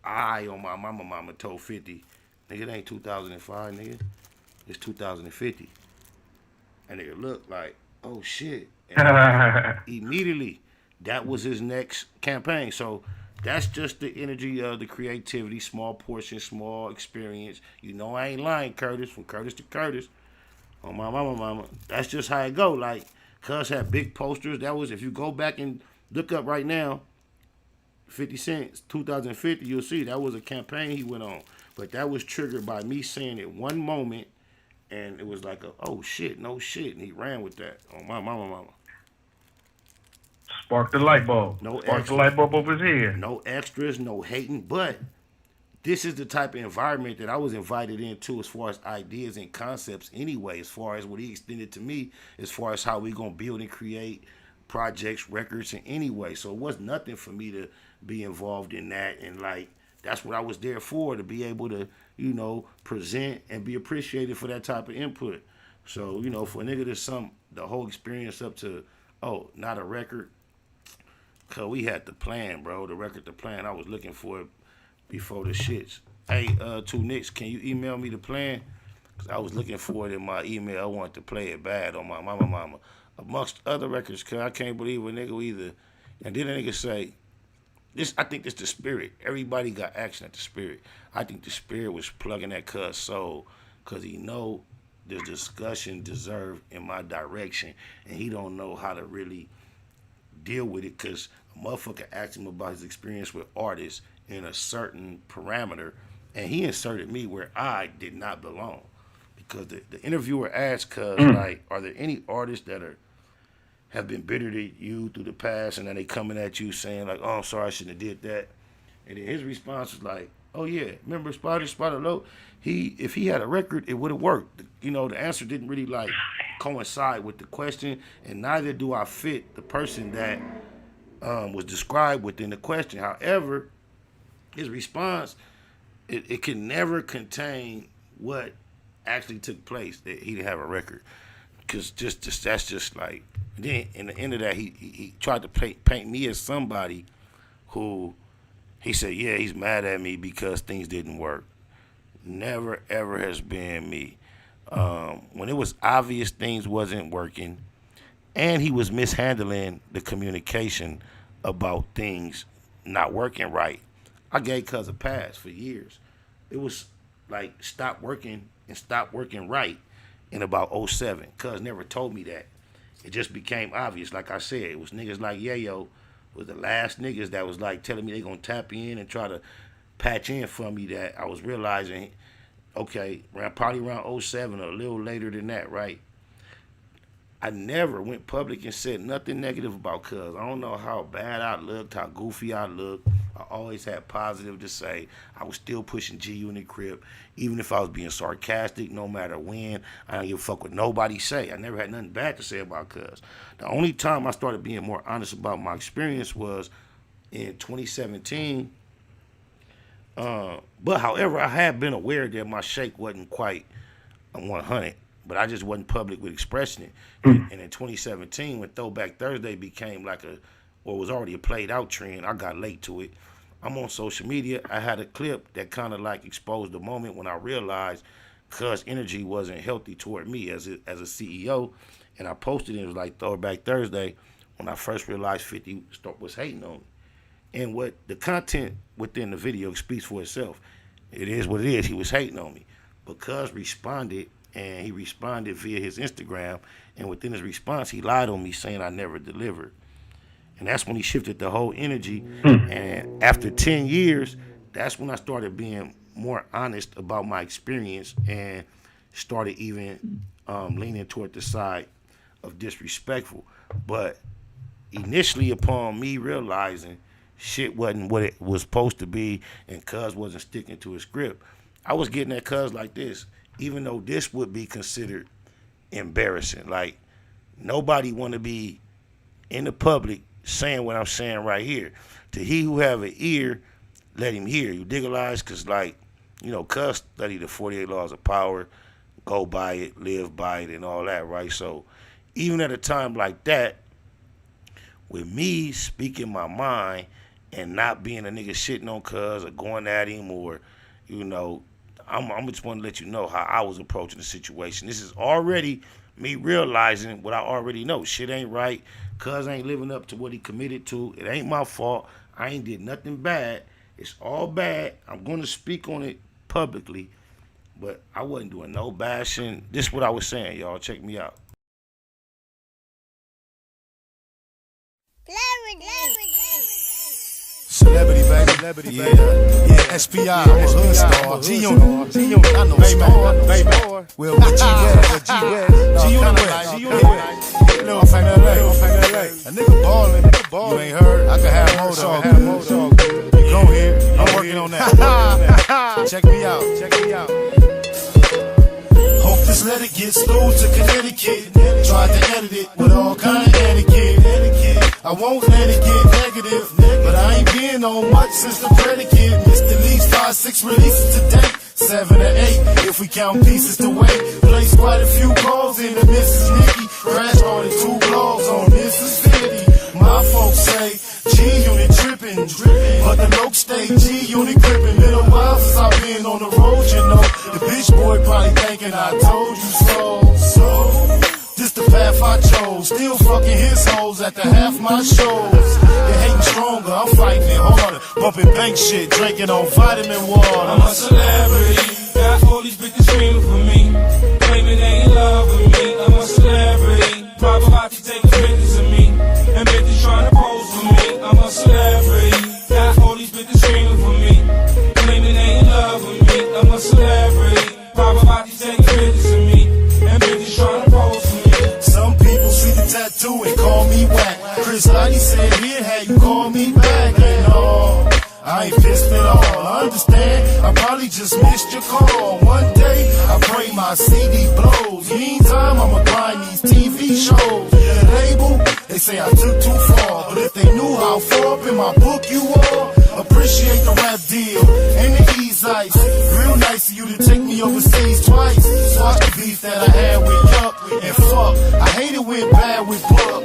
I, on my mama, told 50, nigga, it ain't 2005, nigga. It's 2050. And it looked like, oh shit. And immediately, that was his next campaign. So that's just the energy of the creativity, small portion, small experience. You know I ain't lying, Curtis, from Curtis to Curtis. On my mama. That's just how it go. Like, Cuz had big posters. That was, if you go back and look up right now, 50 Cent, 2050, you'll see that was a campaign he went on. But that was triggered by me saying it one moment, and it was like oh shit, no shit, and he ran with that. On my mama. Spark the light bulb. Spark the light bulb over his head. No extras, no hating, but this is the type of environment that I was invited into as far as ideas and concepts anyway, as far as what he extended to me, as far as how we gonna build and create projects, records, and anyway. So it was nothing for me to be involved in that, and like, that's what I was there for, to be able to, present and be appreciated for that type of input. So, for a nigga to sum the whole experience up to, oh, not a record, cause we had the plan, bro, the plan. I was looking for it before the shits. Hey, Two Nicks, can you email me the plan? Cause I was looking for it in my email. I wanted to play it bad on my mama. Amongst other records, cause I can't believe a nigga either. And then a nigga say, I think it's the spirit. Everybody got action at the spirit. I think the spirit was plugging that cuz soul, cause he know the discussion deserved in my direction, and he don't know how to really deal with it, cause a motherfucker asked him about his experience with artists in a certain parameter, and he inserted me where I did not belong, because the interviewer asked cuz like, are there any artists that have been bitter to you through the past, and then they coming at you saying like, oh, I'm sorry, I shouldn't have did that. And then his response was like, oh yeah, remember Spider Low? If he had a record, it would have worked. The answer didn't really like coincide with the question, and neither do I fit the person that was described within the question. However, his response, it can never contain what actually took place, that he didn't have a record. Because that's just like, then in the end of that, he tried to paint me as somebody who, he said, yeah, he's mad at me because things didn't work. Never, ever has been me. When it was obvious things wasn't working, and he was mishandling the communication about things not working right, I gave cuz a pass for years. It was like, stop working and stop working right in about 07. Cuz never told me that. It just became obvious. Like I said, it was niggas like Yayo was the last niggas that was like telling me they gonna tap in and try to patch in for me, that I was realizing, okay, probably around 07 or a little later than that, right? I never went public and said nothing negative about cuz. I don't know how bad I looked, how goofy I looked. I always had positive to say. I was still pushing G Unit Crip, even if I was being sarcastic, no matter when. I don't give a fuck what nobody say. I never had nothing bad to say about cuz. The only time I started being more honest about my experience was in 2017 But however, I have been aware that my shake wasn't quite 100, but I just wasn't public with expressing it. And in 2017, when Throwback Thursday became was already a played out trend, I got late to it. I'm on social media. I had a clip that kind of like exposed the moment when I realized Cuz energy wasn't healthy toward me as a CEO. And I posted it. It was like Throwback Thursday when I first realized 50 was hating on me. And what the content within the video speaks for itself. It is what it is. He was hating on me. But Cuz responded, and he responded via his Instagram. And within his response, he lied on me saying I never delivered. And that's when he shifted the whole energy. And after 10 years, that's when I started being more honest about my experience and started even leaning toward the side of disrespectful. But initially, upon me realizing shit wasn't what it was supposed to be and Cuz wasn't sticking to his script, I was getting at Cuz like this, even though this would be considered embarrassing. Like, nobody want to be in the public saying what I'm saying right here. To he who have an ear, let him hear. You digitalize, because, like, you know, Cuz studied the 48 laws of power, go by it, live by it, and all that, right? So even at a time like that, with me speaking my mind and not being a nigga shitting on Cuz or going at him or, you know, I'm just want to let you know how I was approaching the situation. This is already me realizing what I already know. Shit ain't right. Cuz ain't living up to what he committed to. It ain't my fault. I ain't did nothing bad. It's all bad. I'm going to speak on it publicly, but I wasn't doing no bashing. This is what I was saying, y'all. Check me out. Celebrity, baby. Yeah, SPI, I'm a hood star. G-Unit, I know star. Well, with G-West, G-Unit, I'm from LA. A nigga ballin', you ain't heard, I can have more though. Go ahead, I'm working on that. Check me out. Hope this letter gets through to Connecticut. Tried to edit it with all kind of etiquette. I won't let it get negative, but I ain't been on much since the predicate. Missed at least 5-6 releases to date, 7 or 8 if we count pieces to weight. Placed quite a few calls in the Mrs. Nikki. Crashed on 2 blogs on Mississippi. My folks say G-Unit trippin', but the loc stay G-Unit grippin'. Been a while since I've been on the road, you know. The bitch boy probably thinking I told you so. This the path I chose. Still fucking his hoes at the half my shows. They hating stronger, I'm fighting it harder. Bumping bank shit, drinking on vitamin water. I'm a celebrity. Got all these bitches screaming for me, claiming they in love with me. I'm a celebrity. Paparazzi taking pictures of me, and bitches trying to pose for me. I'm a celebrity. Got all these bitches screaming for me, claiming they in love with me. I'm a celebrity. Paparazzi taking pictures of me, and bitches trying to pose for me. Some people see the tattoo and call me whack. Chris Lighty said here, had you call me back. And all, I ain't pissed at all. I understand, I probably just missed your call. One day, I pray my CD blows. Meantime, I'ma grind these TV shows. The label, they say I took too far. But if they knew how far up in my book you are, appreciate the rap deal and the ease ice. Real nice of you to take me overseas twice. Watch the beef that I had with Yuck and fuck. I hate it when bad with Buck.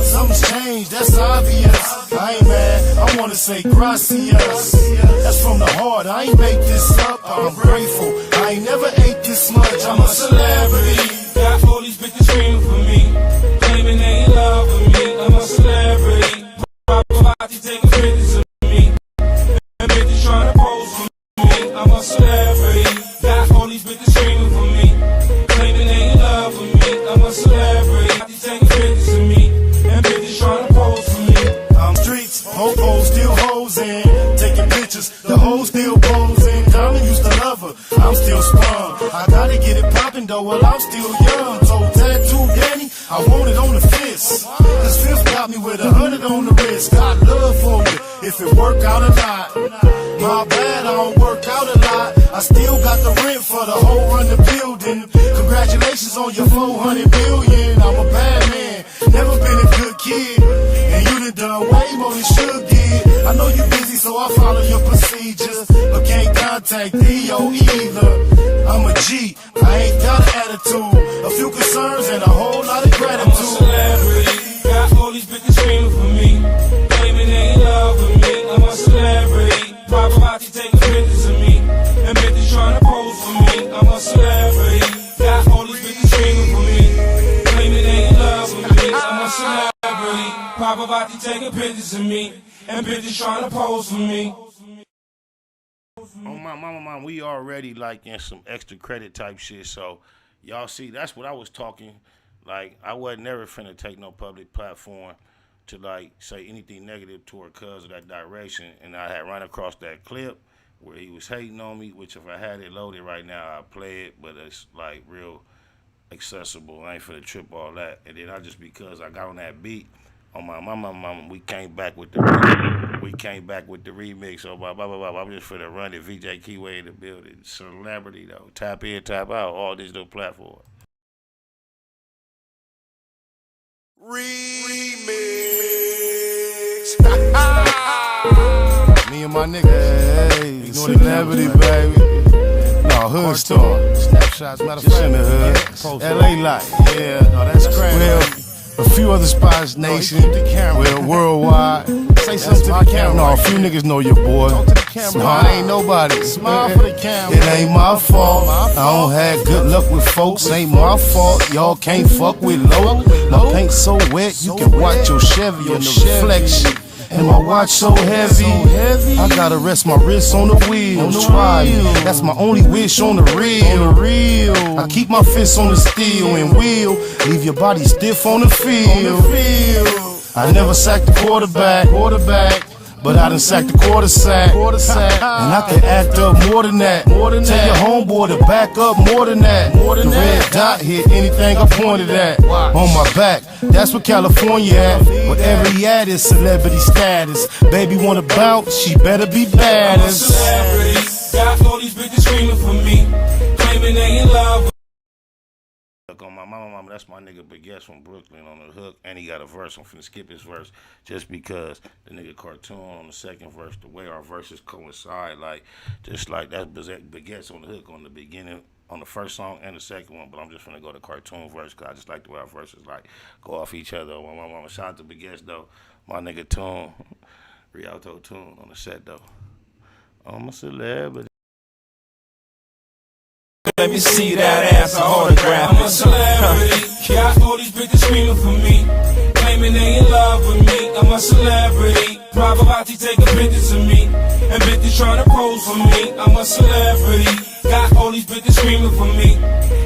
Something's changed, that's obvious. I ain't mad, I wanna say gracias. That's from the heart, I ain't make this up. I'm grateful, I ain't never ate this much. I'm a celebrity. Got all these bitches screaming for me, claiming they in love with me. I'm a celebrity. Paparazzi taking pictures of me, and bitches trying to pose for me. I'm a celebrity. Got all these bitches screaming for me, claiming they in love with me. I'm a celebrity. Taking pictures of me, and bitches trying to pose for me. I'm streets, ho-hoes still hoes in. Taking pictures, the hoes still posing. Diamond used to love her, I'm still sprung. I gotta get it poppin' though while I'm still young. Told Tattoo Danny, I want it on the fist. This fifth got me with 100 on the wrist. Got love for you, if it work out or not. My bad, I don't work out a lot. I still got the rent for the whole run the building. Congratulations on your 400 million. I'm a bad man, never been a good kid. And you done way more than should did. I know you busy, so I follow your procedures. But take Theo either. I'm a G, I ain't got an attitude. A few concerns and a whole lot of gratitude. I'm a celebrity, got all these bitches screaming for me, claiming they in love with me. I'm a celebrity, paparazzi taking pictures of me, and bitches trying to pose for me. I'm a celebrity, got all these bitches screaming for me, claiming they in love with me. I'm a celebrity, paparazzi taking pictures of me, and bitches trying to pose for me. On my mama, we already like in some extra credit type shit. So y'all see, that's what I was talking. Like I wasn't never finna take no public platform to like say anything negative toward cuz of that direction. And I had run across that clip where he was hating on me, which if I had it loaded right now, I'd play it, but it's like real accessible. I ain't finna trip all that. And then because I got on that beat, on my mama, we came back with the remix. So blah blah blah. I'm just finna run it. VJ Keyway in the building. Celebrity though. Tap in, tap out. All digital platforms. Remix. Me and my niggas, hey, celebrity, baby. No, hood store. Snapshots, matter of fact. Just in the hood. LA life. Yeah, no, that's crazy. Well, a few other spots, nation. Well, worldwide. Say something to the camera. No, a few niggas know your boy. Smile, ain't nobody. Smile for the camera. It ain't my fault. I don't have good luck with folks. Ain't my fault. Y'all can't fuck with low. My paint so wet, you can watch your Chevy in the reflection. And my watch so heavy, I gotta rest my wrist on the wheels. Try me, that's my only wish on the real. I keep my fists on the steel and wheel. Leave your body stiff on the field. I never sacked the quarterback, but I done sacked the quarter sack. And I can act up more than that. Tell your homeboy to back up more than that. The red dot hit anything I pointed at. On my back, that's what California at. Whatever he at is celebrity status. Baby wanna bounce, she better be bad. I'm a celebrity, got all these bitches screaming for me, claiming they in love. On my mama, that's my nigga Big Guess from Brooklyn on the hook, and he got a verse. I'm finna skip his verse just because the nigga Cartoon on the second verse, the way our verses coincide, like just like that's Big Guess on the hook on the beginning, on the first song and the second one. But I'm just finna go to Cartoon verse because I just like the way our verses like go off each other. My mama, shout out to Big Guess though, my nigga Tune, Rialto Tune on the set though. I'm a celebrity. Let me see that ass, a autograph. I'm a celebrity, got all these bitches screaming for me, claiming they in love with me. I'm a celebrity, paparazzi taking pictures of me, and bitches trying to pose for me. I'm a celebrity, got all these bitches screaming for me,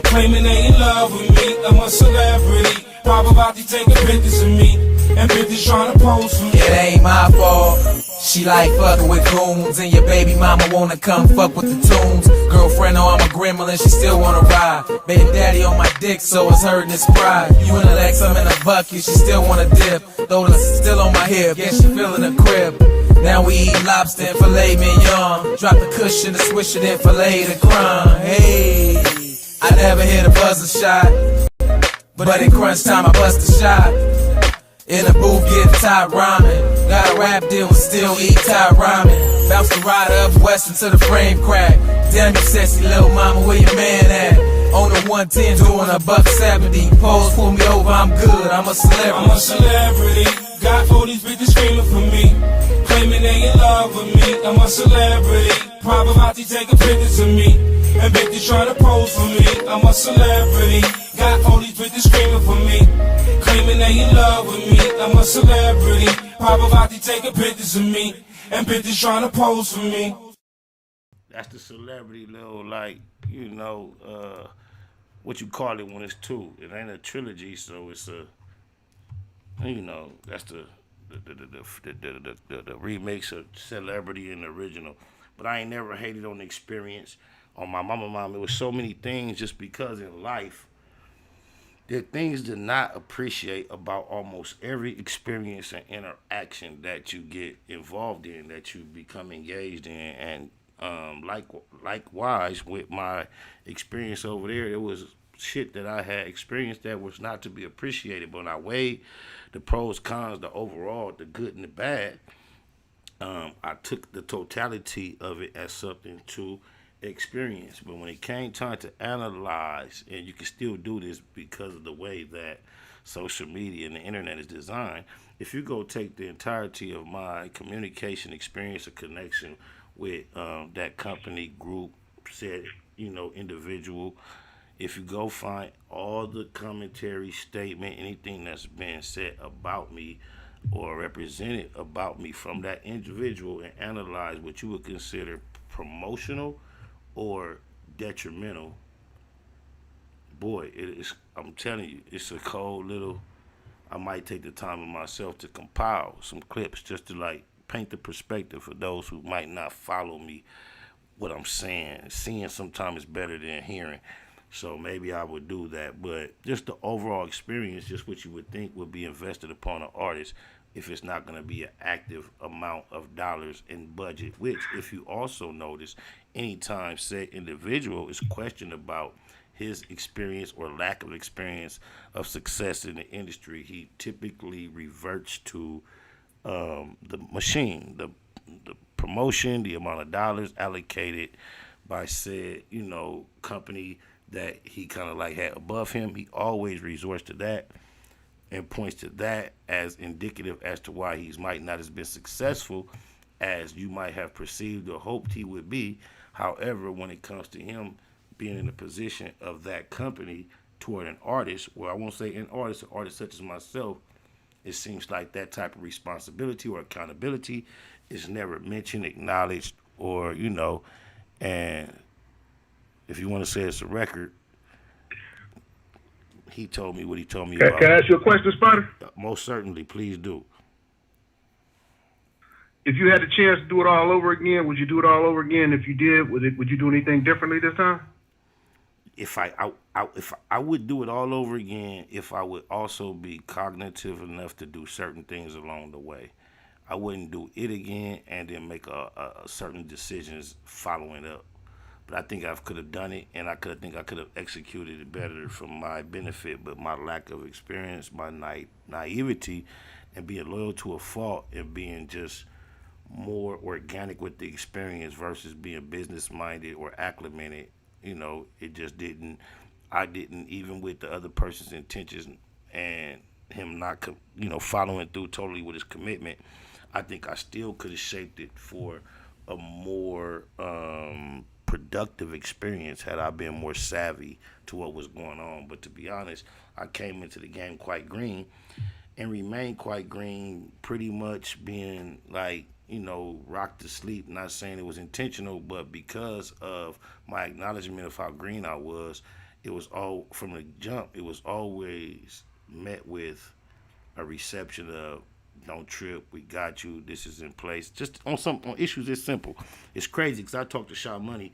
claiming they in love with me. I'm a celebrity, paparazzi taking pictures of me, and bitches trying to pose for me. It ain't my fault. She like fucking with goons, and your baby mama wanna come fuck with the tunes. Girlfriend, oh, I'm a gremlin, she still wanna ride. Baby daddy on my dick, so it's hurting his pride. You in the Lex, I'm in the bucket, she still wanna dip. Throw the still on my hip, yeah, she feeling the crib. Now we eat lobster and filet mignon. Drop the cushion, the swish it, and fillet the crumb. Hey, I never hit a buzzer shot, but in crunch time I bust a shot. In the booth, get top rhyming. Got a rap deal and still eat top rhyming. Bounce the ride up west until the frame crack. Damn you sexy little mama, where your man at? On the 110 doing a $170. Pose, pull me over, I'm good, I'm a celebrity. I'm a celebrity, got all these bitches screaming for me, claiming they in love with me. I'm a celebrity, paparazzi taking pictures of me, and bitches trying to pose for me. I'm a celebrity, got all these bitches screaming for me, claiming they in love with me. I'm a celebrity, paparazzi taking pictures of me, and bitches trying to pose for me. That's the celebrity little, like, you know, what you call it when it's two. It ain't a trilogy, so it's a, you know, that's the remix of Celebrity and the original. But I ain't never hated on the experience. On my mama, it was so many things just because in life, there are things to not appreciate about almost every experience and interaction that you get involved in, that you become engaged in. And likewise with my experience over there, it was shit that I had experienced that was not to be appreciated. But when I weighed the pros, cons, the overall, the good and the bad, I took the totality of it as something to experience. But when it came time to analyze, and you can still do this because of the way that social media and the internet is designed, if you go take the entirety of my communication experience or connection with that company, group, said, individual, if you go find all the commentary, statement, anything that's been said about me or represented about me from that individual, and analyze what you would consider promotional or detrimental, boy, I'm telling you, it's a cold little. I might take the time of myself to compile some clips just to paint the perspective for those who might not follow me, what I'm saying. Seeing sometimes is better than hearing. So maybe I would do that. But just the overall experience, just what you would think would be invested upon an artist if it's not going to be an active amount of dollars in budget, which, if you also notice, anytime said individual is questioned about his experience or lack of experience of success in the industry, he typically reverts to the machine, the promotion, the amount of dollars allocated by said, company that he kind of had above him. He always resorts to that and points to that as indicative as to why he might not have been successful as you might have perceived or hoped he would be. However, when it comes to him being in the position of that company toward an artist, well, I won't say an artist such as myself, it seems like that type of responsibility or accountability is never mentioned, acknowledged, or, and if you want to say it's a record, he told me what he told me about. Can I ask you a question, Spider? Most certainly, please do. If you had the chance to do it all over again, would you do it all over again? If you did, would you do anything differently this time? If I would do it all over again, if I would also be cognitive enough to do certain things along the way. I wouldn't do it again and then make a certain decisions following up. But I think I could have done it, and I could have executed it better for my benefit. But my lack of experience, my naivety, and being loyal to a fault, and being just more organic with the experience versus being business minded or acclimated, it just didn't. I didn't, even with the other person's intentions and him not, following through totally with his commitment. I think I still could have shaped it for a more productive experience had I been more savvy to what was going on. But to be honest, I came into the game quite green and remained quite green, pretty much being rocked to sleep. Not saying it was intentional, but because of my acknowledgement of how green I was, it was all from the jump. It was always met with a reception of, don't trip, we got you, this is in place. Just on issues this simple. It's crazy because I talked to Shaw Money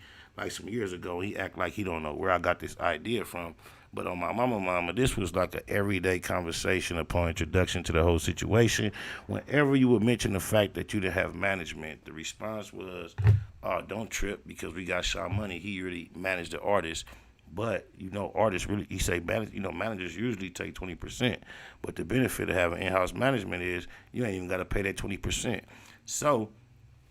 some years ago. He act like he don't know where I got this idea from. But on my mama, this was like an everyday conversation upon introduction to the whole situation. Whenever you would mention the fact that you didn't have management, the response was, don't trip because we got Shaw Money. He really managed the artist. But, artists really, he say, managers usually take 20%. But the benefit of having in-house management is you ain't even got to pay that 20%. So,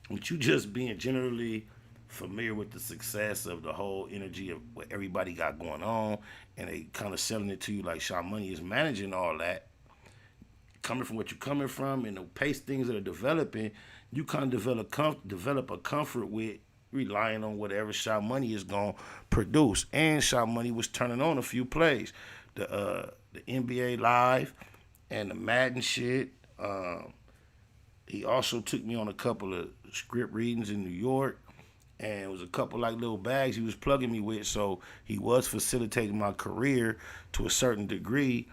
with you just being generally familiar with the success of the whole energy of what everybody got going on, and they kind of selling it to you like Shaw Money is managing all that, coming from what you're coming from and the pace things that are developing, you kind of develop a comfort with relying on whatever Shaw Money is going to produce. And Shaw Money was turning on a few plays. The NBA Live and the Madden shit. He also took me on a couple of script readings in New York. And it was a couple little bags he was plugging me with. So he was facilitating my career to a certain degree.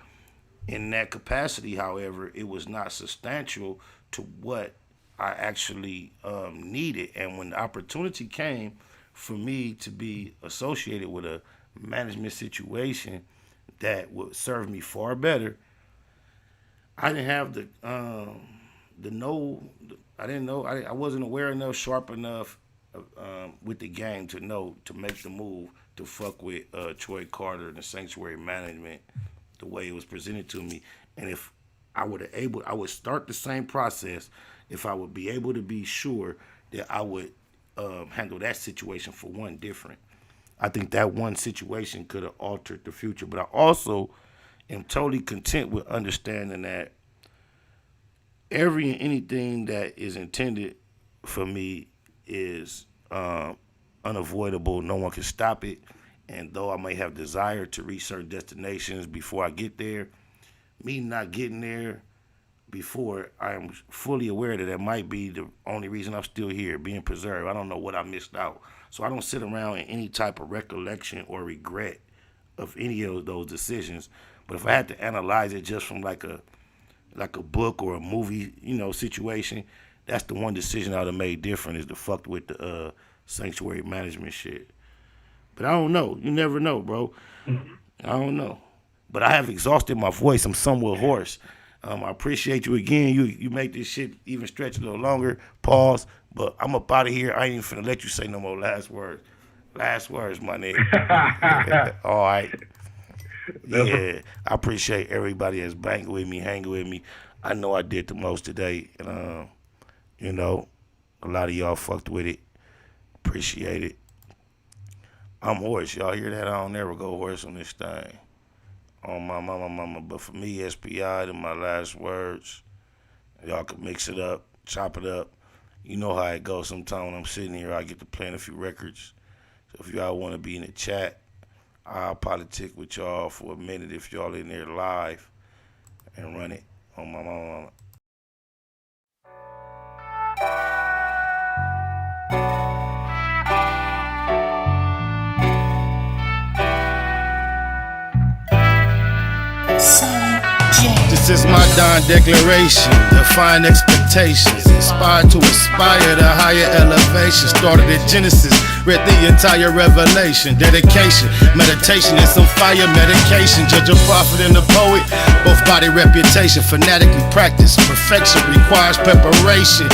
In that capacity, however, it was not substantial to what I actually needed. And when the opportunity came for me to be associated with a management situation that would serve me far better, I didn't have I wasn't aware enough, sharp enough with the game to know to make the move to fuck with Troy Carter and the Sanctuary Management the way it was presented to me. And if I would start the same process if I would be able to be sure that I would handle that situation for one different. I think that one situation could have altered the future, but I also am totally content with understanding that anything that is intended for me is unavoidable. No one can stop it. And though I may have desire to reach certain destinations before I get there, me not getting there before I am fully aware that might be the only reason I'm still here, being preserved. I don't know what I missed out. So I don't sit around in any type of recollection or regret of any of those decisions. But if I had to analyze it just from like a book or a movie, situation, that's the one decision I would have made different, is to fuck with the sanctuary management shit. But I don't know. You never know, bro. I don't know. But I have exhausted my voice. I'm somewhat hoarse. I appreciate you again. You make this shit even stretch a little longer. Pause. But I'm up out of here. I ain't even finna let you say no more last words. Last words, my nigga. All right. Yeah, I appreciate everybody that's banging with me, hanging with me. I know I did the most today. And, a lot of y'all fucked with it. Appreciate it. I'm hoarse. Y'all hear that? I don't never go hoarse on this thing. On my mama. But for me, SPI, to my last words. Y'all can mix it up, chop it up. You know how it goes. Sometimes when I'm sitting here, I get to playing a few records. So if y'all want to be in the chat, I'll politic with y'all for a minute if y'all in there live and run it on my mama. This is my Don declaration, define expectations, inspired to aspire to higher elevation. Started at Genesis, read the entire Revelation, dedication, meditation, and some fire medication. Judge a prophet and a poet, both body reputation, fanatically practice. Perfection requires preparation.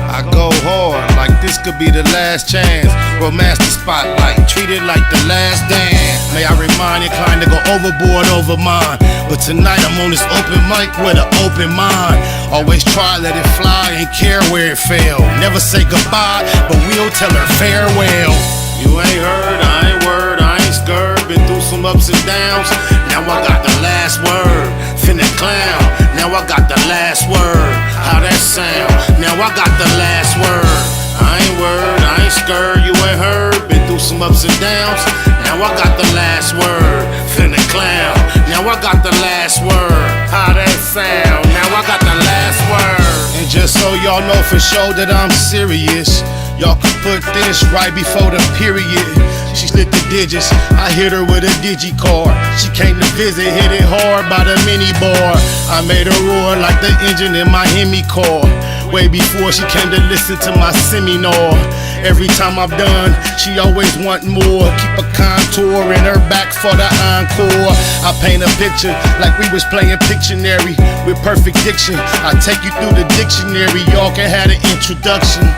I go hard, like this could be the last chance. Romance the spotlight, treat it like the last dance. May I remind, inclined to go overboard over mine. But tonight I'm on this open mic with an open mind. Always try, let it fly, ain't care where it fell. Never say goodbye, but we'll tell her farewell. You ain't heard, I ain't word, I ain't scared. Been through some ups and downs, now I got the last word. Finna clown, now I got the last word. How that sound? Now I got the last word. I ain't word, I ain't scared, you ain't heard. Been through some ups and downs, now I got the last word. Finna clown, now I got the last word. How that sound? Now I got the last word. And just so y'all know for sure that I'm serious, y'all can put this right before the period. She slid the digits, I hit her with a digi-card. She came to visit, hit it hard by the mini bar. I made her roar like the engine in my Hemi car. Way before she came to listen to my seminar. Every time I'm done, she always want more. Keep a contour in her back for the encore. I paint a picture like we was playing Pictionary with perfect diction. I take you through the dictionary, y'all can have an introduction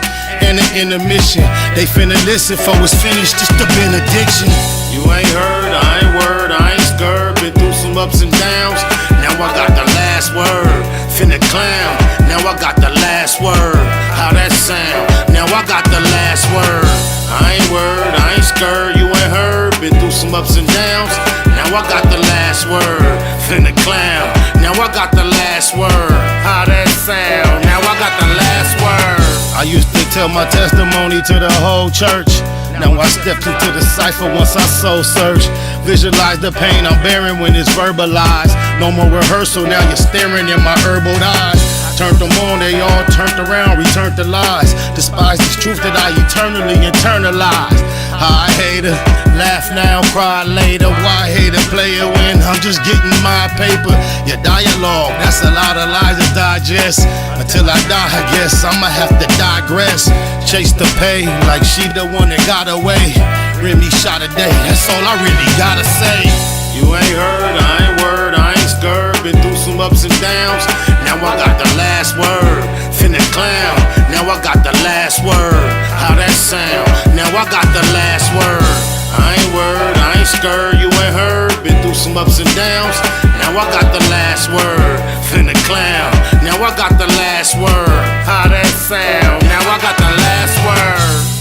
and an intermission. They finna listen for it's finished, just a benediction. You ain't heard, I ain't word, I ain't scared. Been through some ups and downs, now I got the last word. Finna clown, now I got the last word. How that sound? Now I got the last word. I ain't word, I ain't scared, you ain't heard. Been through some ups and downs, now I got the last word. Finna clown, now I got the last word. How that sound? Now I got the last word. I used to tell my testimony to the whole church. Now I stepped into the cipher once I soul search. Visualize the pain I'm bearing when it's verbalized. No more rehearsal, now you're staring in my herbal eyes. Turned them on, they all turned around, returned to lies. Despise this truth that I eternally internalized. I hate her, laugh now, cry later. Why hate a player when I'm just getting my paper? Your dialogue, that's a lot of lies to digest. Until I die, I guess I'ma have to digress. Chase the pay like she the one that got away. Remy shot a day, that's all I really gotta say. You ain't heard, I ain't word, I ain't scared. Been through some ups and downs, now I got the last word. Finna clown, now I got the last word. How that sound? Now I got the last word. I ain't word, I ain't scared, you ain't heard. Been through some ups and downs, now I got the last word. Finna clown. Now I got the last word. How that sound? Now I got the last word.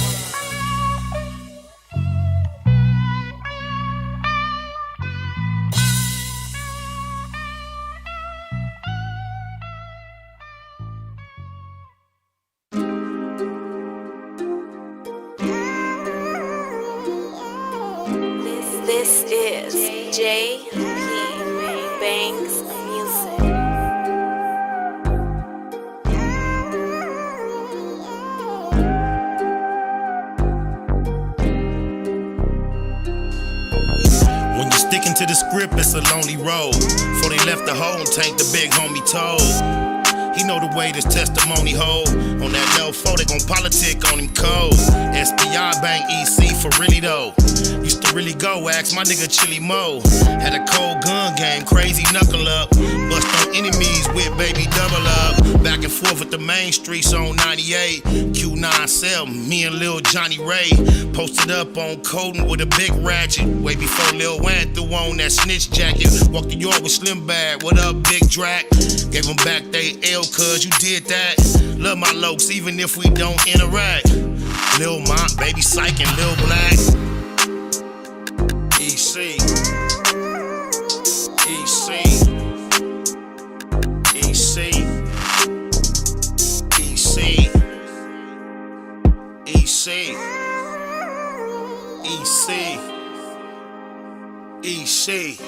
This is J.P. Banks Music. When you're sticking to the script, it's a lonely road. Before they left the hole and tanked the big homie told. He know the way this testimony hold. On that low 4, they gon' politic on him cold. SPI Bank EC for really though. Used to really go, ask my nigga Chili Mo. Had a cold gun game, crazy knuckle up. Bust on enemies with baby double up. Back and forth with the main streets on 98. Q9 cell, me and Lil Johnny Ray. Posted up on Colton with a big ratchet. Way before Lil Wayne threw on that snitch jacket. Walked the yard with Slim Bag, what up Big Drac? Gave them back they L cause you did that. Love my lokes even if we don't interact. Lil Mont, Baby Psych and Lil Black. EC. EC. EC. EC. EC. EC. EC.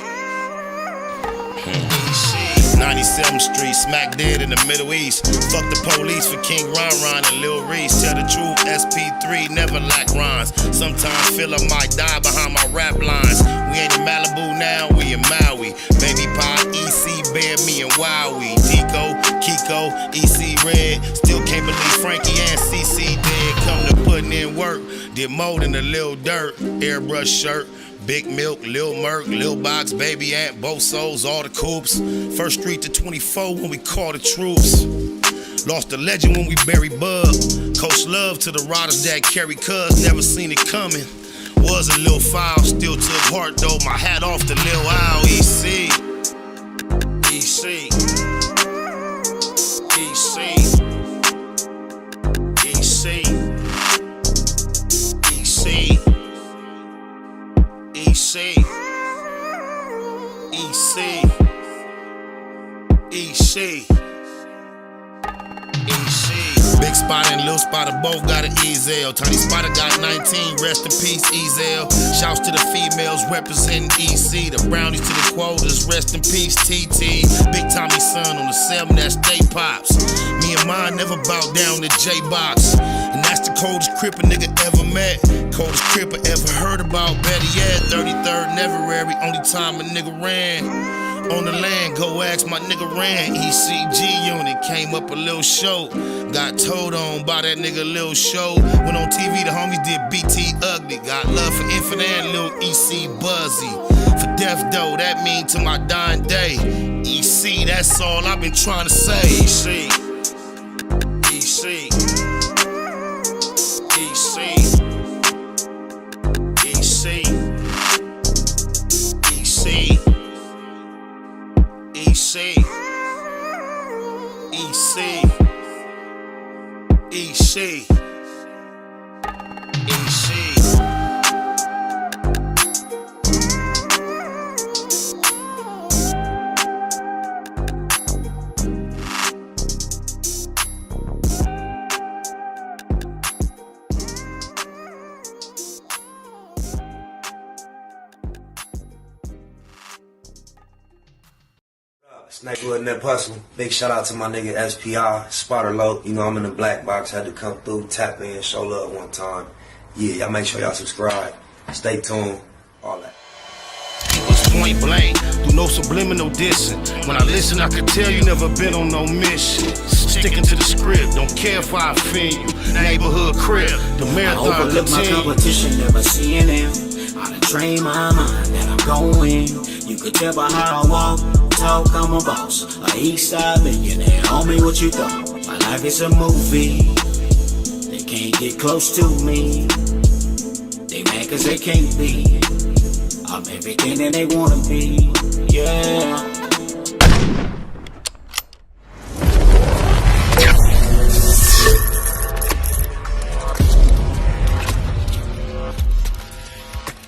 97th Street, smack dead in the Middle East. Fuck the police for King Ron and Lil Reese. Tell the truth, SP3 never lack rhymes. Sometimes feel I might die behind my rap lines. We ain't in Malibu now, we in Maui. Baby Pie, EC, Bear, me and Wowie. Tico, Kiko, EC Red. Still can't believe Frankie and CC dead. Come to putting in work. Did more than a little dirt. Airbrush shirt. Big Milk, Lil Merc, Lil Box, Baby Ant, both souls, all the coops. First Street to 24 when we call the troops. Lost a legend when we buried Bug. Coach love to the riders that carry cuz, never seen it coming. Was a little foul, still took heart though, my hat off to Lil Owl. EC. EC. EC. EC. EC. EC. EC. EC. EC. Big Spider and Lil Spider both got an Ezel. Tiny Spider got 19, rest in peace, Ezel. Shouts to the females representing EC. The brownies to the quotas, rest in peace, TT. Big Tommy's son on the 7, that's Stay Pops. Me and mine never bow down to J-Box. And that's the coldest cripper nigga ever met. Coldest cripper ever heard about, better yet. 33rd Neverary, only time a nigga ran. On the land, go ask my nigga Ran. ECG unit, came up a little short. Got told on by that nigga Lil Show. Went on TV, the homies did BT Ugly. Got love for Infinite and Lil EC Buzzy. For death though, that mean to my dying day. EC, that's all I've been trying to say. EC. EC. EC. EC. EC. EC. EC. EC. Snakewood and that Hustle. Big shout out to my nigga SPI, Spotter Low. You know I'm in the black box, had to come through, tap in, show love one time. Yeah, y'all make sure y'all subscribe. Stay tuned, all that. It was point blank, through no subliminal dissing. When I listen, I could tell you never been on no mission. Sticking to the script, don't care if I offend you. Neighborhood crib, the marathon I overlook my competition, never seeing them. I done trained my mind that I'm going. You could tell by how I walk, talk, I'm a boss. A east side millionaire, homie, what you thought? My life is a movie. They can't get close to me. They mad cause they can't be. I'm everything that they wanna be. Yeah.